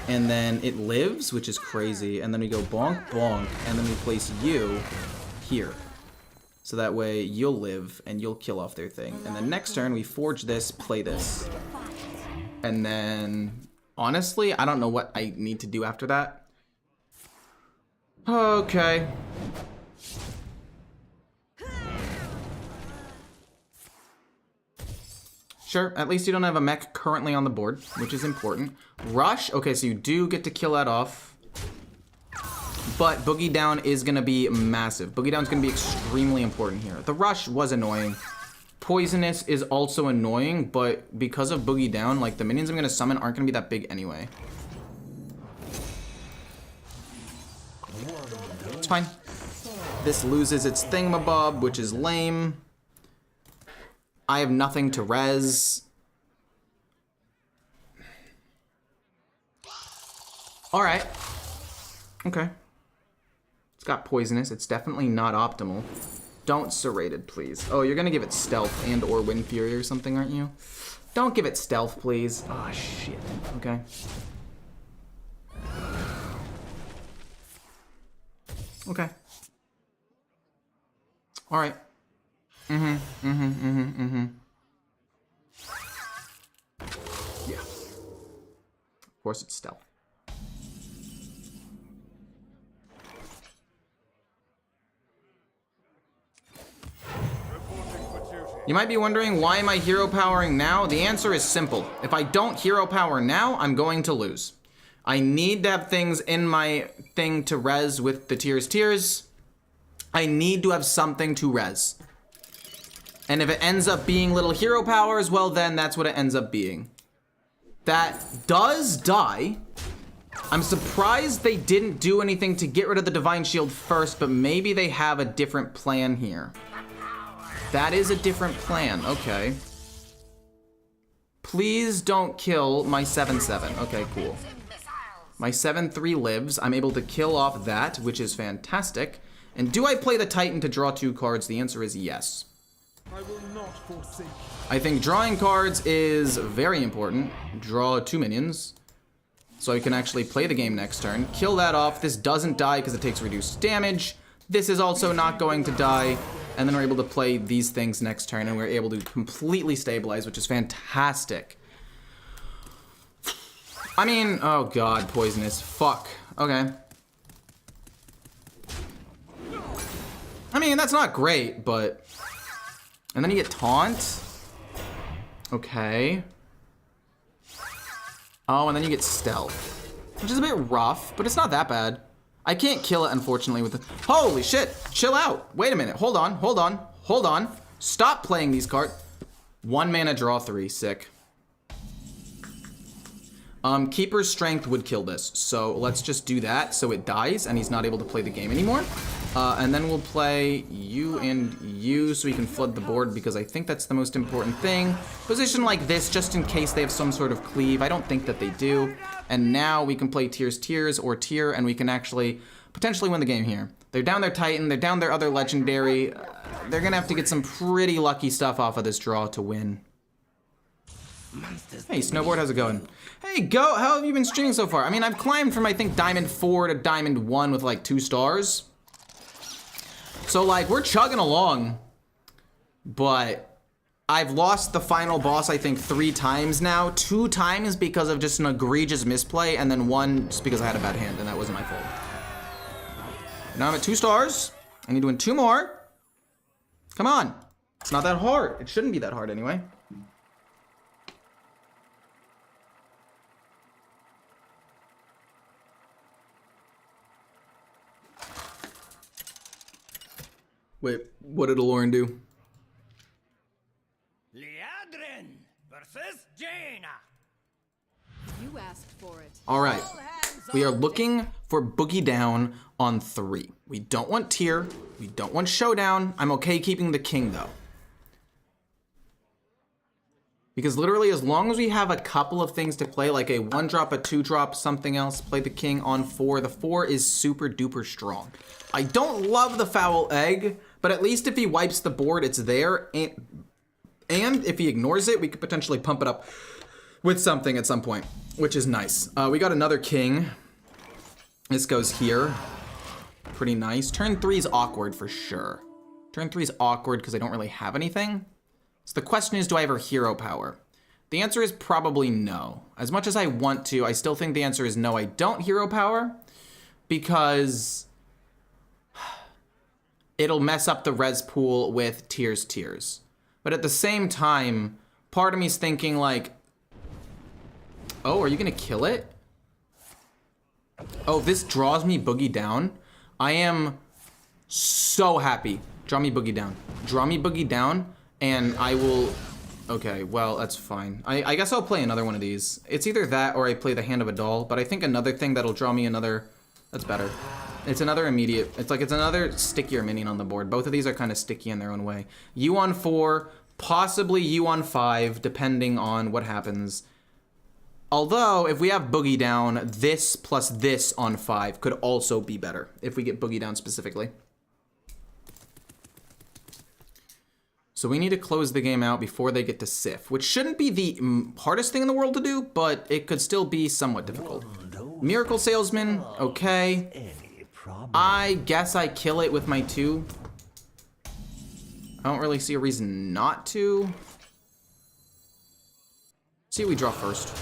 and then it lives, which is crazy. And then we go bonk, bonk, and then we place you here. So that way you'll live and you'll kill off their thing. And then next turn we forge this, play this. And then, honestly, I don't know what I need to do after that. Okay. Sure, at least you don't have a mech currently on the board, which is important. Rush, okay, so you do get to kill that off. But Boogie Down is gonna be massive. Boogie Down's gonna be extremely important here. The Rush was annoying. Poisonous is also annoying, but because of Boogie Down, like, the minions I'm gonna summon aren't gonna be that big anyway. It's fine. This loses its thingamabob, which is lame. I have nothing to res. Alright. Okay. It's got poisonous. It's definitely not optimal. Don't serrated, please. Oh, you're gonna give it stealth and or wind fury or something, aren't you? Don't give it stealth, please. Oh, shit. Okay. Okay. Alright. Yeah. Of course it's stealth. You might be wondering, why am I hero powering now? The answer is simple. If I don't hero power now, I'm going to lose. I need to have things in my thing to res with the tiers. I need to have something to res. And if it ends up being little hero powers, well then that's what it ends up being. That does die. I'm surprised they didn't do anything to get rid of the Divine Shield first, but maybe they have a different plan here. That is a different plan, okay. Please don't kill my 7/7. Okay, cool. My 7/3 lives. I'm able to kill off that, which is fantastic. And do I play the Titan to draw 2 cards? The answer is yes. I will not forsake. I think drawing cards is very important. Draw 2 minions. So I can actually play the game next turn. Kill that off. This doesn't die because it takes reduced damage. This is also not going to die. And then we're able to play these things next turn, and we're able to completely stabilize, which is fantastic. I mean, oh god, poisonous. Fuck. Okay. I mean, that's not great, but... And then you get taunt. Okay. Oh, and then you get stealth. Which is a bit rough, but it's not that bad. I can't kill it, unfortunately, with the... Holy shit! Chill out! Wait a minute. Hold on. Stop playing these cards. 1 mana, draw 3. Sick. Keeper's Strength would kill this, so let's just do that so it dies and he's not able to play the game anymore. And then we'll play you and you so we can flood the board because I think that's the most important thing. Position like this just in case they have some sort of cleave. I don't think that they do. And now we can play tiers or tier and we can actually potentially win the game here. They're down their Titan, they're down their other legendary. They're gonna have to get some pretty lucky stuff off of this draw to win. Hey, Snowboard, how's it going? Hey, Go, how have you been streaming so far? I mean, I've climbed from, I think, Diamond 4 to Diamond 1 with, like, 2 stars. So, like, we're chugging along. But I've lost the final boss, I think, 3 times now. 2 times because of just an egregious misplay, and then 1 just because I had a bad hand, and that wasn't my fault. Now I'm at 2 stars. I need to win 2 more. Come on. It's not that hard. It shouldn't be that hard anyway. Wait, what did Aloran do? Liadrin versus Jaina. You asked for it. All right, we are looking for Boogie Down on 3. We don't want tier, we don't want showdown. I'm okay keeping the king though. Because literally as long as we have a couple of things to play, like a 1-drop, a 2-drop, something else, play the king on 4. The 4 is super duper strong. I don't love the foul egg, but at least if he wipes the board, it's there. And if he ignores it, we could potentially pump it up with something at some point, which is nice. We got another king. This goes here. Pretty nice. Turn 3 is awkward for sure. Turn 3 is awkward because I don't really have anything. So the question is, do I have a hero power? The answer is probably no. As much as I want to, I still think the answer is no, I don't hero power because it'll mess up the res pool with tiers. But at the same time, part of me's thinking like, oh, are you gonna kill it? Oh, this draws me Boogie Down. I am so happy. Draw me Boogie Down. Draw me Boogie Down. And I will, okay, well, that's fine. I guess I'll play another one of these. It's either that or I play the Hand of a Doll, but I think another thing that'll draw me another, that's better. It's another immediate, it's another stickier minion on the board. Both of these are kind of sticky in their own way. You on 4, possibly you on 5, depending on what happens. Although, if we have Boogie Down, this plus this on 5 could also be better, if we get Boogie Down specifically. So we need to close the game out before they get to Sif, which shouldn't be the hardest thing in the world to do, but it could still be somewhat difficult. Miracle Salesman, okay. I guess I kill it with my 2. I don't really see a reason not to. See what we draw first.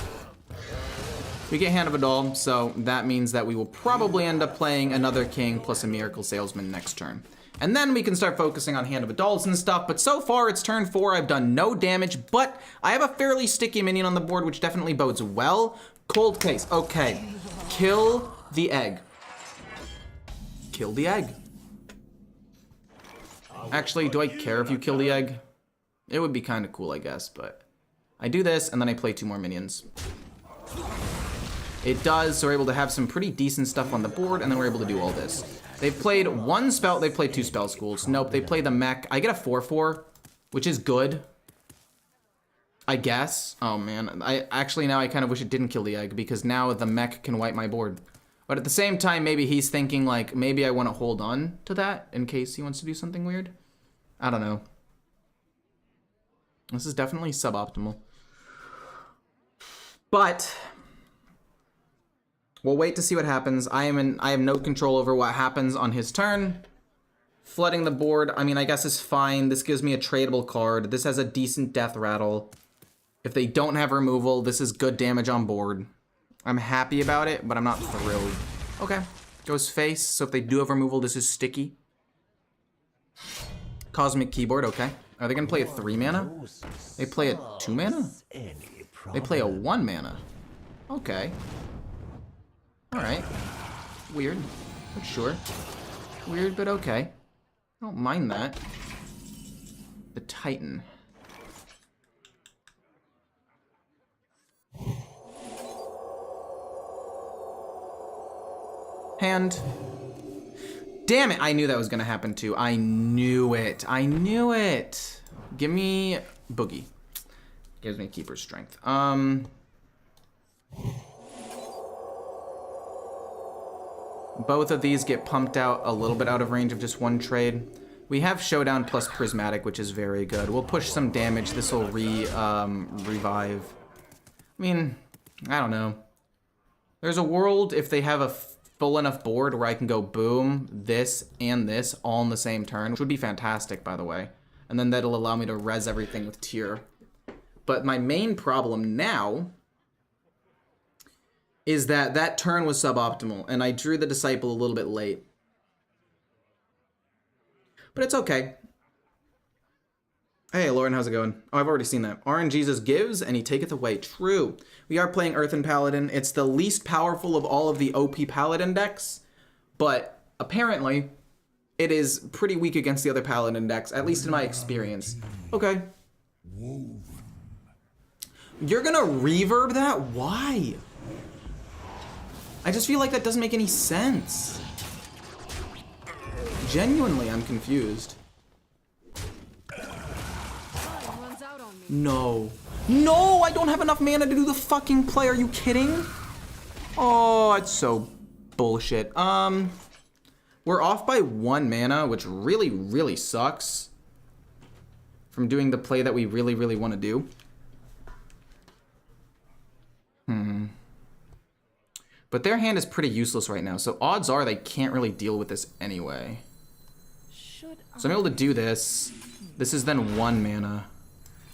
We get Hand of a Doll, so that means that we will probably end up playing another king plus a Miracle Salesman next turn. And then we can start focusing on Hand of Adults and stuff. But so far, it's turn 4. I've done no damage, but I have a fairly sticky minion on the board, which definitely bodes well. Cold Case. Okay. Kill the egg. Kill the egg. Actually, do I care if you kill the egg? It would be kind of cool, I guess, but I do this, and then I play 2 more minions. It does, so we're able to have some pretty decent stuff on the board, and then we're able to do all this. They've played 1 spell, they've played 2 spell schools. Nope, they play the mech. I get a 4/4, which is good. I guess. Oh man, actually now I kind of wish it didn't kill the egg, because now the mech can wipe my board. But at the same time, maybe he's thinking like, maybe I want to hold on to that in case he wants to do something weird. I don't know. This is definitely suboptimal. But we'll wait to see what happens. I have no control over what happens on his turn. Flooding the board, I mean, I guess is fine. This gives me a tradable card. This has a decent death rattle. If they don't have removal, this is good damage on board. I'm happy about it, but I'm not thrilled. Okay, goes face. So if they do have removal, this is sticky. Cosmic Keyboard, okay. Are they gonna play a 3 mana? They play a 2 mana? They play a 1 mana. Okay. Alright. Weird, but sure. Weird, but okay. I don't mind that. The Titan. Hand. Damn it, I knew that was gonna happen too. I knew it. I knew it. Give me Boogie. Gives me Keeper's Strength. Both of these get pumped out a little bit out of range of just 1 trade. We have Showdown plus Prismatic, which is very good. We'll push some damage. This will revive. I mean, I don't know. There's a world if they have a full enough board where I can go boom, this, and this all in the same turn, which would be fantastic, by the way. And then that'll allow me to res everything with tier. But my main problem now is that that turn was suboptimal, and I drew the Disciple a little bit late. But it's okay. Hey, Lauren, how's it going? Oh, I've already seen that. RNGesus gives, and he taketh away. True. We are playing Earthen Paladin. It's the least powerful of all of the OP Paladin decks, but apparently it is pretty weak against the other Paladin decks, at least in my experience. Okay. You're gonna reverb that? Why? I just feel like that doesn't make any sense. Genuinely, I'm confused. No. No, I don't have enough mana to do the fucking play. Are you kidding? Oh, it's so bullshit. We're off by 1 mana, which really, really sucks from doing the play that we really, really want to do. But their hand is pretty useless right now, so odds are they can't really deal with this anyway. So I'm able to do this. This is then 1 mana.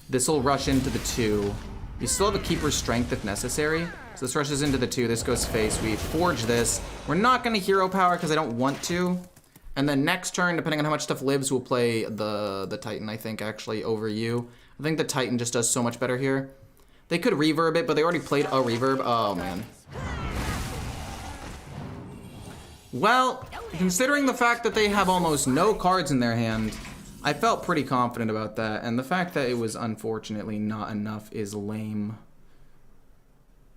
This will rush into the 2. You still have a Keeper's Strength if necessary. So this rushes into the 2. This goes face. We forge this. We're not going to hero power because I don't want to. And then next turn, depending on how much stuff lives, we'll play the Titan, I think, actually, over you. I think the Titan just does so much better here. They could reverb it, but they already played a reverb. Oh, man. Well, considering the fact that they have almost no cards in their hand, I felt pretty confident about that, and the fact that it was unfortunately not enough is lame.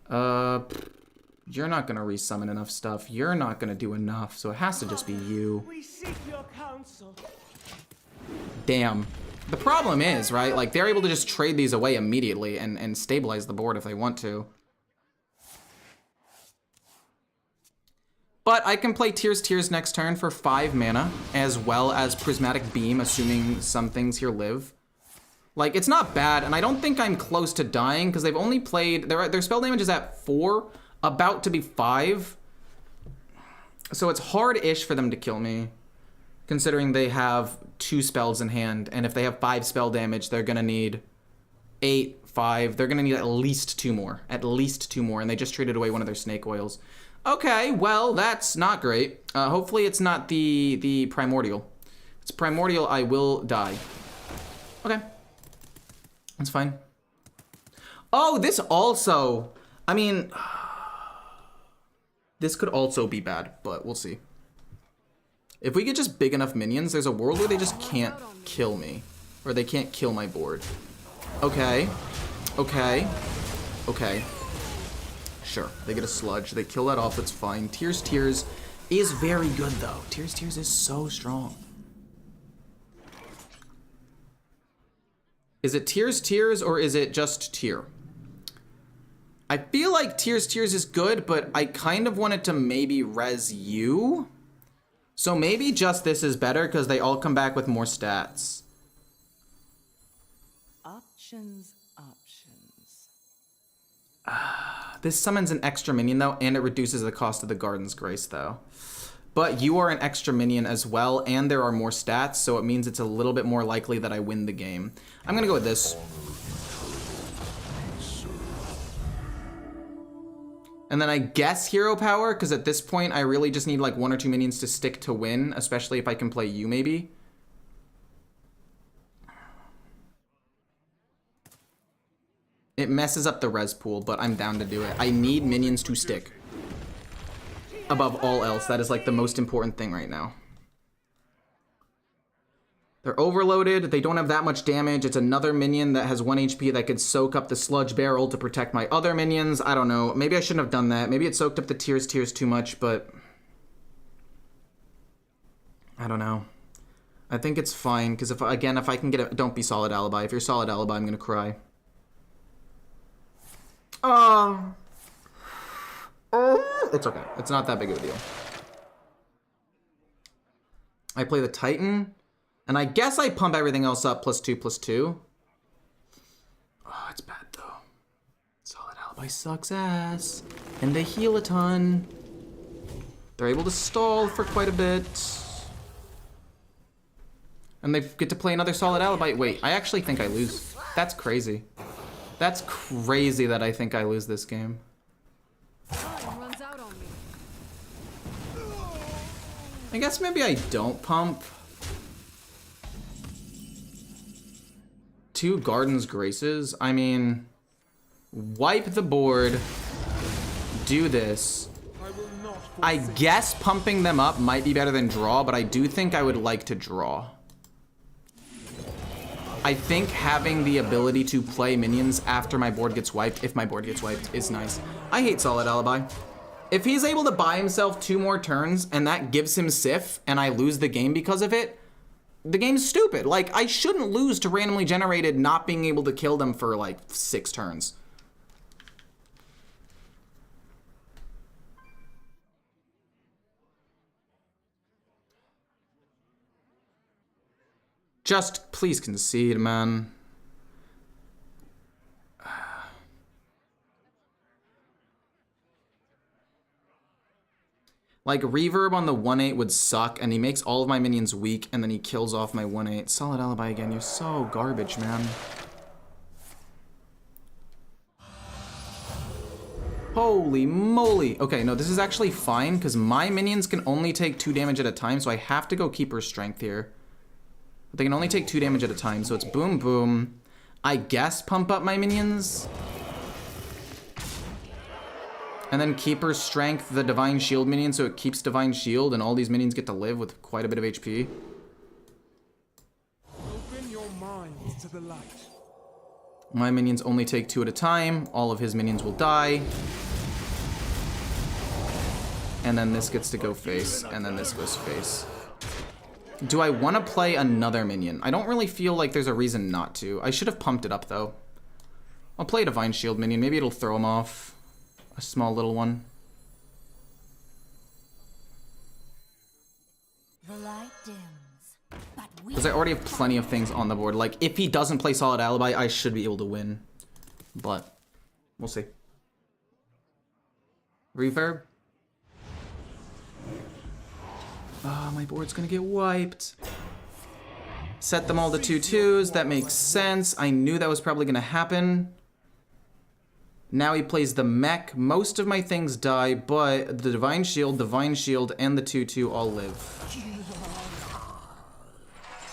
You're not gonna resummon enough stuff. You're not gonna do enough, so it has to just be you. We seek your counsel. Damn. The problem is, right, like, they're able to just trade these away immediately and stabilize the board if they want to. But I can play Tears next turn for 5 mana, as well as Prismatic Beam, assuming some things here live. Like, it's not bad, and I don't think I'm close to dying, because they've only played... Their spell damage is at 4, about to be 5. So it's hard-ish for them to kill me, considering they have 2 spells in hand, and if they have 5 spell damage, they're gonna need 8, 5. They're gonna need at least 2 more. At least 2 more, and they just traded away one of their Snake Oils. Okay, well, that's not great. Hopefully it's not the Primordial. It's primordial, I will die. Okay. That's fine. Oh, this also... I mean... This could also be bad, but we'll see. If we get just big enough minions, there's a world where they just can't kill me. Or they can't kill my board. Okay. Okay. Okay. Sure. They get a sludge. They kill that off. That's fine. Tears is very good, though. Tears is so strong. Is it Tears or is it just Tear? I feel like Tears is good, but I kind of wanted to maybe res you. So maybe just this is better because they all come back with more stats. Options. This summons an extra minion though, and it reduces the cost of the Garden's Grace though. But you are an extra minion as well, and there are more stats, so it means it's a little bit more likely that I win the game. I'm gonna go with this. And then I guess hero power, because at this point I really just need like 1 or 2 minions to stick to win, especially if I can play you maybe. It messes up the res pool, but I'm down to do it. I need minions to stick. Above all else, that is like the most important thing right now. They're overloaded, they don't have that much damage. It's another minion that has 1 HP that could soak up the sludge barrel to protect my other minions. I don't know, maybe I shouldn't have done that. Maybe it soaked up the tears too much, but... I don't know. I think it's fine, because if I can get it, don't be Solid Alibi. If you're Solid Alibi, I'm gonna cry. It's okay. It's not that big of a deal. I play the Titan, and I guess I pump everything else up +2/+2. Oh, it's bad though. Solid Alibi sucks ass. And they heal a ton. They're able to stall for quite a bit. And they get to play another Solid Alibi. Wait, I actually think I lose. That's crazy. That's crazy that I think I lose this game. Runs out on me. I guess maybe I don't pump. 2 Garden's Graces. I mean, wipe the board. Do this. I guess pumping them up might be better than draw, but I do think I would like to draw. I think having the ability to play minions after my board gets wiped, if my board gets wiped, is nice. I hate Solid Alibi. If he's able to buy himself 2 more turns and that gives him Sif and I lose the game because of it, the game's stupid. Like, I shouldn't lose to randomly generated not being able to kill them for like 6 turns. Just please concede, man. Like, reverb on the 1/8 would suck, and he makes all of my minions weak, and then he kills off my 1/8. Solid Alibi again, you're so garbage, man. Holy moly. Okay, no, this is actually fine, because my minions can only take 2 damage at a time, so I have to go Keeper's Strength here. But they can only take 2 damage at a time, so it's boom, boom. I guess pump up my minions. And then Keeper's Strength, the Divine Shield minion, so it keeps Divine Shield, and all these minions get to live with quite a bit of HP. Open your minds to the light. My minions only take 2 at a time. All of his minions will die. And then this gets to go face, and then this goes face. Do I want to play another minion? I don't really feel like there's a reason not to. I should have pumped it up, though. I'll play a Divine Shield minion. Maybe it'll throw him off. A small little one. The light dims, but we... Because I already have plenty of things on the board. Like, if he doesn't play Solid Alibi, I should be able to win. But, we'll see. Reverb. Ah, my board's gonna get wiped. Set them all to 2/2s. That makes sense. I knew that was probably gonna happen. Now he plays the mech. Most of my things die, but the Divine Shield, and the 2/2 all live.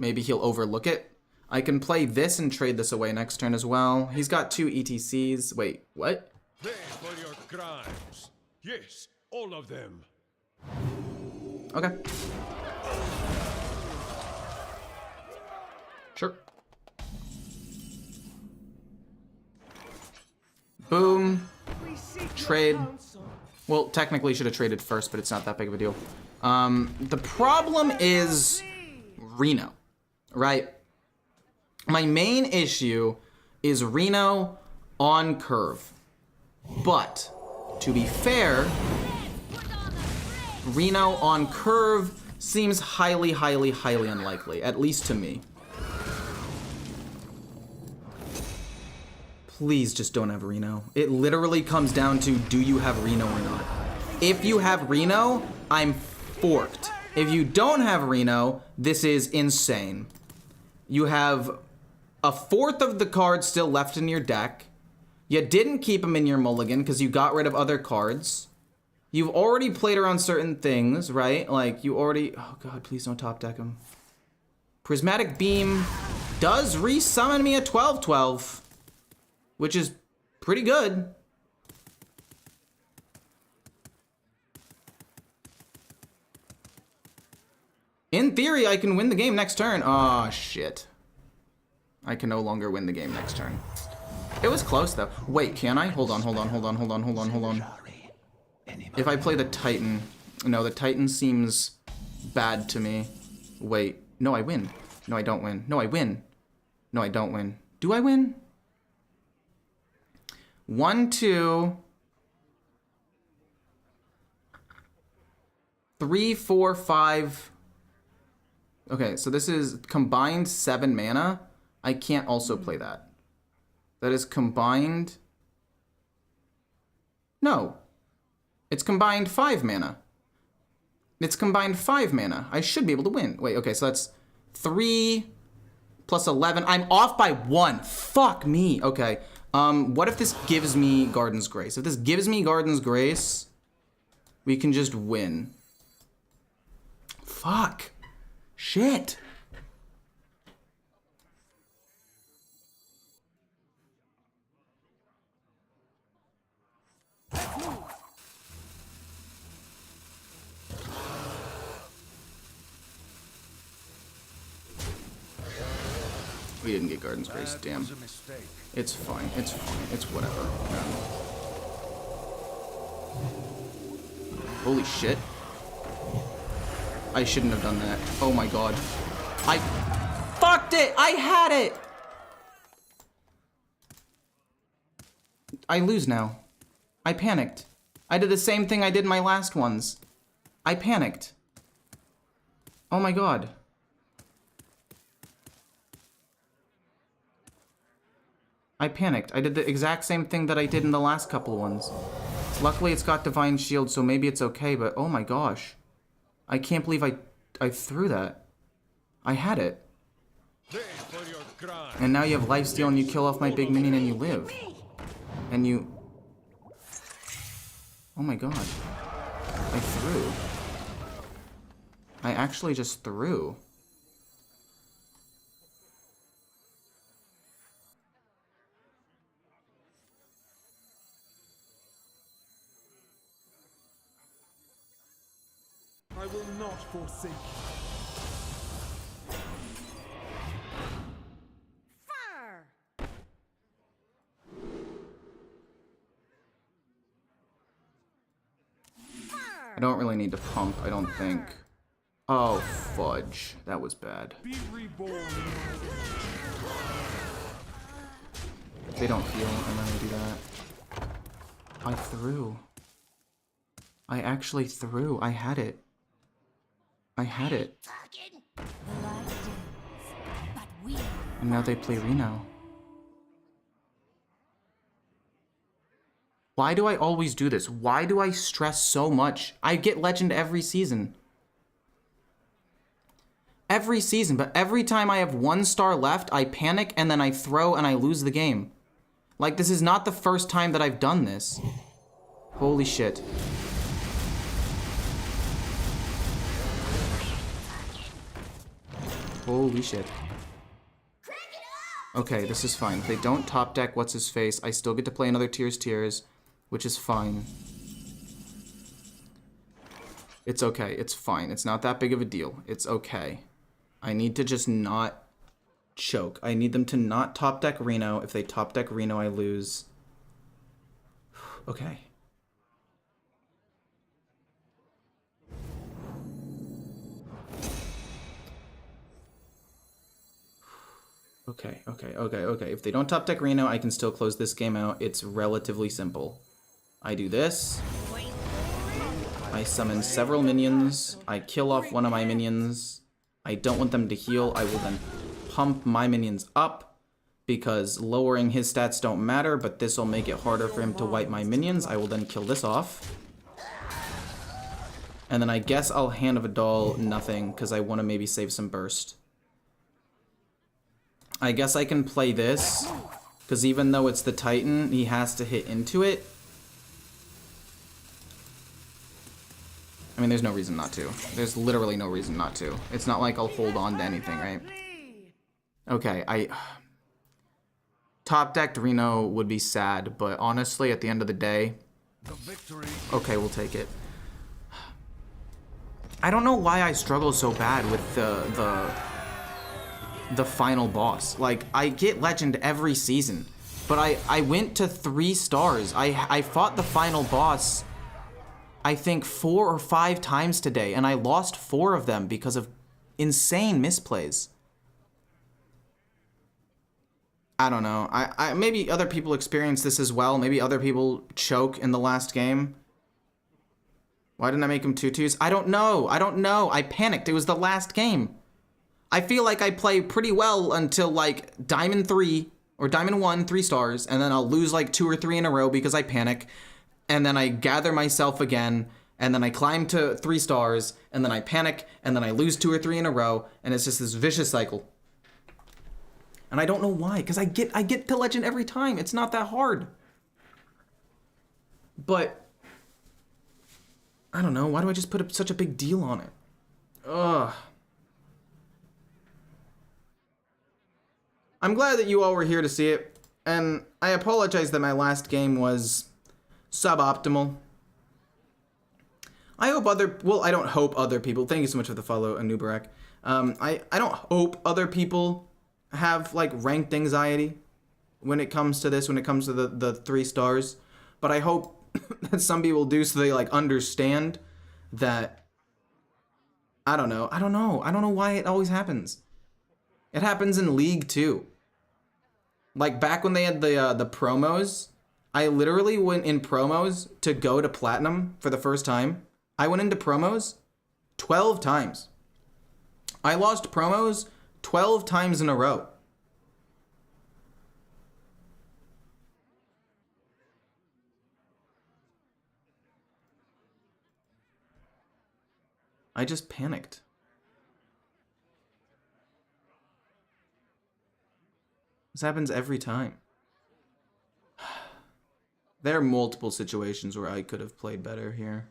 Maybe he'll overlook it. I can play this and trade this away next turn as well. He's got 2 ETCs. Wait, what? Pay for your crimes. Yes, all of them. Okay. Sure. Boom. We seek your Trade. counsel. Well, technically should have traded first, but it's not that big of a deal. The problem is Reno, right? My main issue is Reno on curve. But, to be fair, Reno on curve seems highly, highly, highly unlikely, at least to me. Please just don't have Reno. It literally comes down to, do you have Reno or not? If you have Reno, I'm forked. If you don't have Reno, this is insane. You have a fourth of the cards still left in your deck. You didn't keep them in your mulligan because you got rid of other cards. You've already played around certain things, right? Like, you already... Oh, God, please don't top deck him. Prismatic Beam does resummon me a 12/12, which is pretty good. In theory, I can win the game next turn. Oh, shit. I can no longer win the game next turn. It was close, though. Wait, can I? Hold on. If I play the Titan... No, the Titan seems bad to me. Wait. No, I win. No, I don't win. No, I win. No, I don't win. Do I win? 1, 2... 3, 4, 5... Okay, so this is combined 7 mana. I can't also play that. That is combined... No. It's combined 5 mana. It's combined 5 mana. I should be able to win. Wait, okay, so that's 3 plus 11. I'm off by 1. Fuck me. Okay. What if this gives me Garden's Grace? If this gives me Garden's Grace, we can just win. Fuck. Shit. We didn't get Garden's Grace, damn. It's fine, it's whatever. Holy shit. I shouldn't have done that. Oh my god. I fucked it! I had it! I lose now. I panicked. I did the same thing I did in my last ones. I panicked. Oh my god. I panicked. I did the exact same thing that I did in the last couple ones. Luckily it's got Divine Shield, so maybe it's okay, but oh my gosh. I can't believe I threw that. I had it. And now you have lifesteal and you kill off my big minion and you live. And you... Oh my god. I threw. I actually just threw. I will not forsake you. Fire! I don't really need to pump, I don't think. Oh, fudge. That was bad. Be reborn. They don't heal, and then I do that. I threw. I actually threw. I had it. I had it. The light dims, but we And now they play Reno. Why do I always do this? Why do I stress so much? I get legend every season. Every season, but every time I have 1 star left, I panic and then I throw and I lose the game. Like, this is not the first time that I've done this. Holy shit. Holy shit. Okay, this is fine. If they don't top deck what's his face, I still get to play another Tears, which is fine. It's okay. It's fine. It's not that big of a deal. It's okay. I need to just not choke. I need them to not top deck Reno. If they top deck Reno, I lose. Okay. Okay. If they don't top deck Reno, I can still close this game out. It's relatively simple. I do this. I summon several minions. I kill off one of my minions. I don't want them to heal. I will then pump my minions up because lowering his stats don't matter, but this will make it harder for him to wipe my minions. I will then kill this off. And then I guess I'll Hand of a Doll nothing because I want to maybe save some burst. I guess I can play this because even though it's the Titan, he has to hit into it. I mean, there's no reason not to. There's literally no reason not to. It's not like I'll hold on to anything, right? Okay, top decked Reno would be sad, but honestly, at the end of the day, okay, we'll take it. I don't know why I struggle so bad with the final boss. Like, I get legend every season, but I went to 3 stars. I fought the final boss, I think 4 or 5 times today, and I lost 4 of them because of insane misplays. I don't know. I maybe other people experience this as well. Maybe other people choke in the last game. Why didn't I make him 2-2s? I don't know. I panicked. It was the last game. I feel like I play pretty well until like Diamond 3 or Diamond 1, 3 stars, and then I'll lose like 2 or 3 in a row because I panic. And then I gather myself again, and then I climb to 3 stars, and then I panic, and then I lose 2 or 3 in a row, and it's just this vicious cycle. And I don't know why, because I get to legend every time. It's not that hard. But I don't know, why do I just put such a big deal on it? Ugh. I'm glad that you all were here to see it, and I apologize that my last game was suboptimal. I hope I don't hope other people, thank you so much for the follow, Anubarak. I don't hope other people have like ranked anxiety when it comes to this, when it comes to the 3 stars, but I hope that some people do so they like understand that, I don't know why it always happens. It happens in League too. Like back when they had the promos, I literally went in promos to go to Platinum for the first time. I went into promos 12 times. I lost promos 12 times in a row. I just panicked. This happens every time. There are multiple situations where I could have played better here.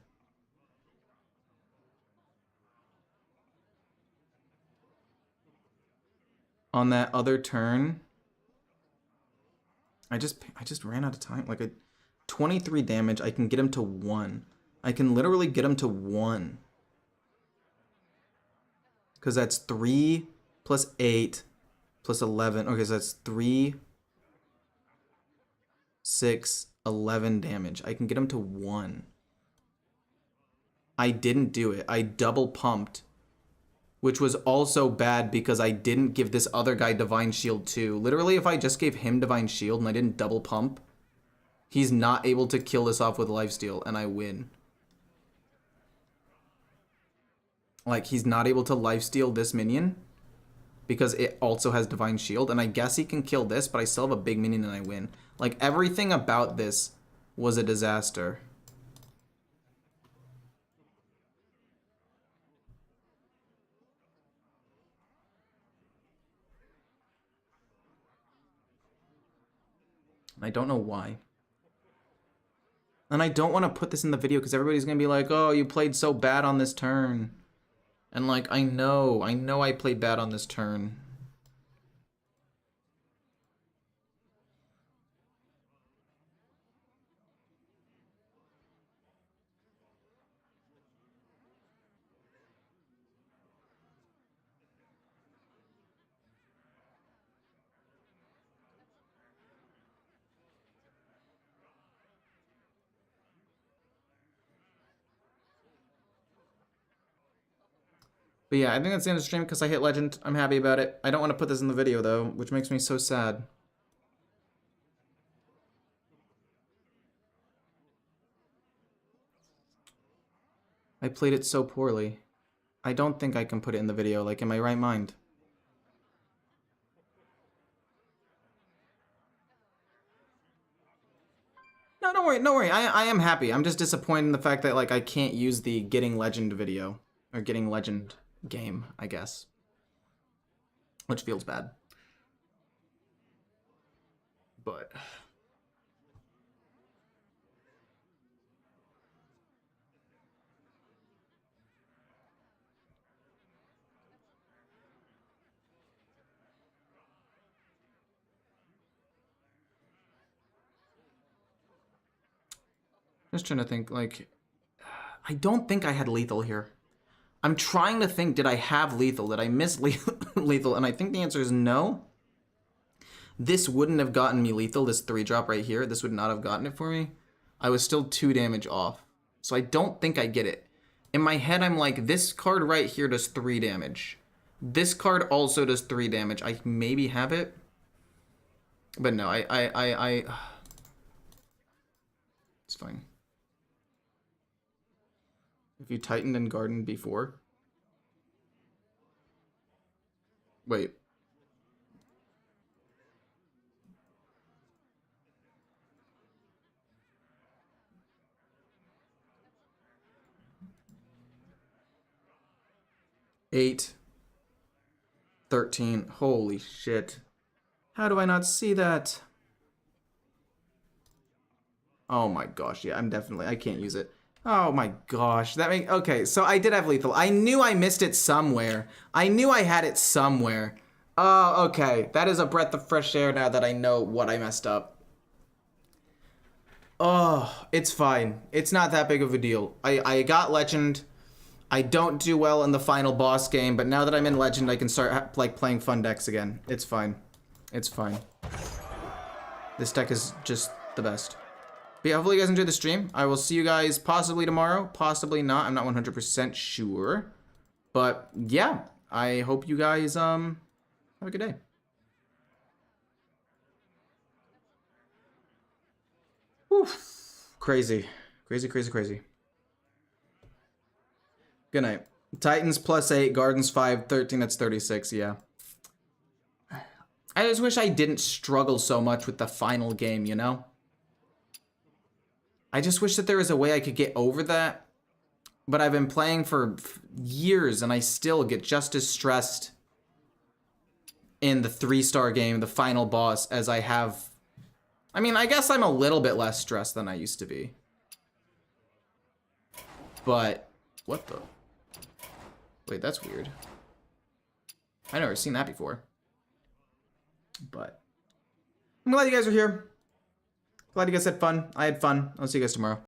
On that other turn, I just ran out of time. Like a 23 damage, I can get him to 1. I can literally get him to 1. Because that's 3 plus 8 plus 11. Okay, so that's 3, 6, 11 damage. I can get him to 1. I didn't do it. I double pumped, which was also bad because I didn't give this other guy Divine Shield too. Literally, if I just gave him Divine Shield and I didn't double pump, he's not able to kill this off with lifesteal, and I win. Like, he's not able to lifesteal this minion because it also has Divine Shield, and I guess he can kill this, but I still have a big minion and I win. Like, everything about this was a disaster. And I don't know why. And I don't want to put this in the video because everybody's going to be like, oh, you played so bad on this turn. And like, I know I played bad on this turn. But yeah, I think that's the end of the stream because I hit legend. I'm happy about it. I don't want to put this in the video though, which makes me so sad. I played it so poorly. I don't think I can put it in the video, like in my right mind. No, don't worry, don't worry. I am happy. I'm just disappointed in the fact that like I can't use the getting legend video. Or getting legend game, I guess. Which feels bad. But... just trying to think, like... I don't think I had lethal here. I'm trying to think, did I have lethal? Did I miss lethal? And I think the answer is no. This wouldn't have gotten me lethal, this 3-drop right here. This would not have gotten it for me. I was still 2 damage off. So I don't think I get it. In my head, I'm like, this card right here does 3 damage. This card also does 3 damage. I maybe have it. But no, it's fine. If you tightened and gardened before. Wait. Eight. 13. Holy shit. How do I not see that? Oh my gosh, yeah, I can't use it. Oh my gosh, okay, so I did have lethal. I knew I missed it somewhere. I knew I had it somewhere. Oh, okay, that is a breath of fresh air now that I know what I messed up. Oh, it's fine. It's not that big of a deal. I got legend. I don't do well in the final boss game, but now that I'm in legend, I can start like playing fun decks again. It's fine. It's fine. This deck is just the best. But yeah, hopefully you guys enjoyed the stream. I will see you guys possibly tomorrow, possibly not. I'm not 100% sure. But yeah, I hope you guys have a good day. Oof. Crazy. Crazy, crazy, crazy. Good night. Titans +8, Gardens 5, 13, that's 36, yeah. I just wish I didn't struggle so much with the final game, you know? I just wish that there was a way I could get over that. But I've been playing for years and I still get just as stressed in the 3-star game, the final boss, as I have. I mean, I guess I'm a little bit less stressed than I used to be. But, what the? Wait, that's weird. I've never seen that before. But, I'm glad you guys are here. Glad you guys had fun. I had fun. I'll see you guys tomorrow.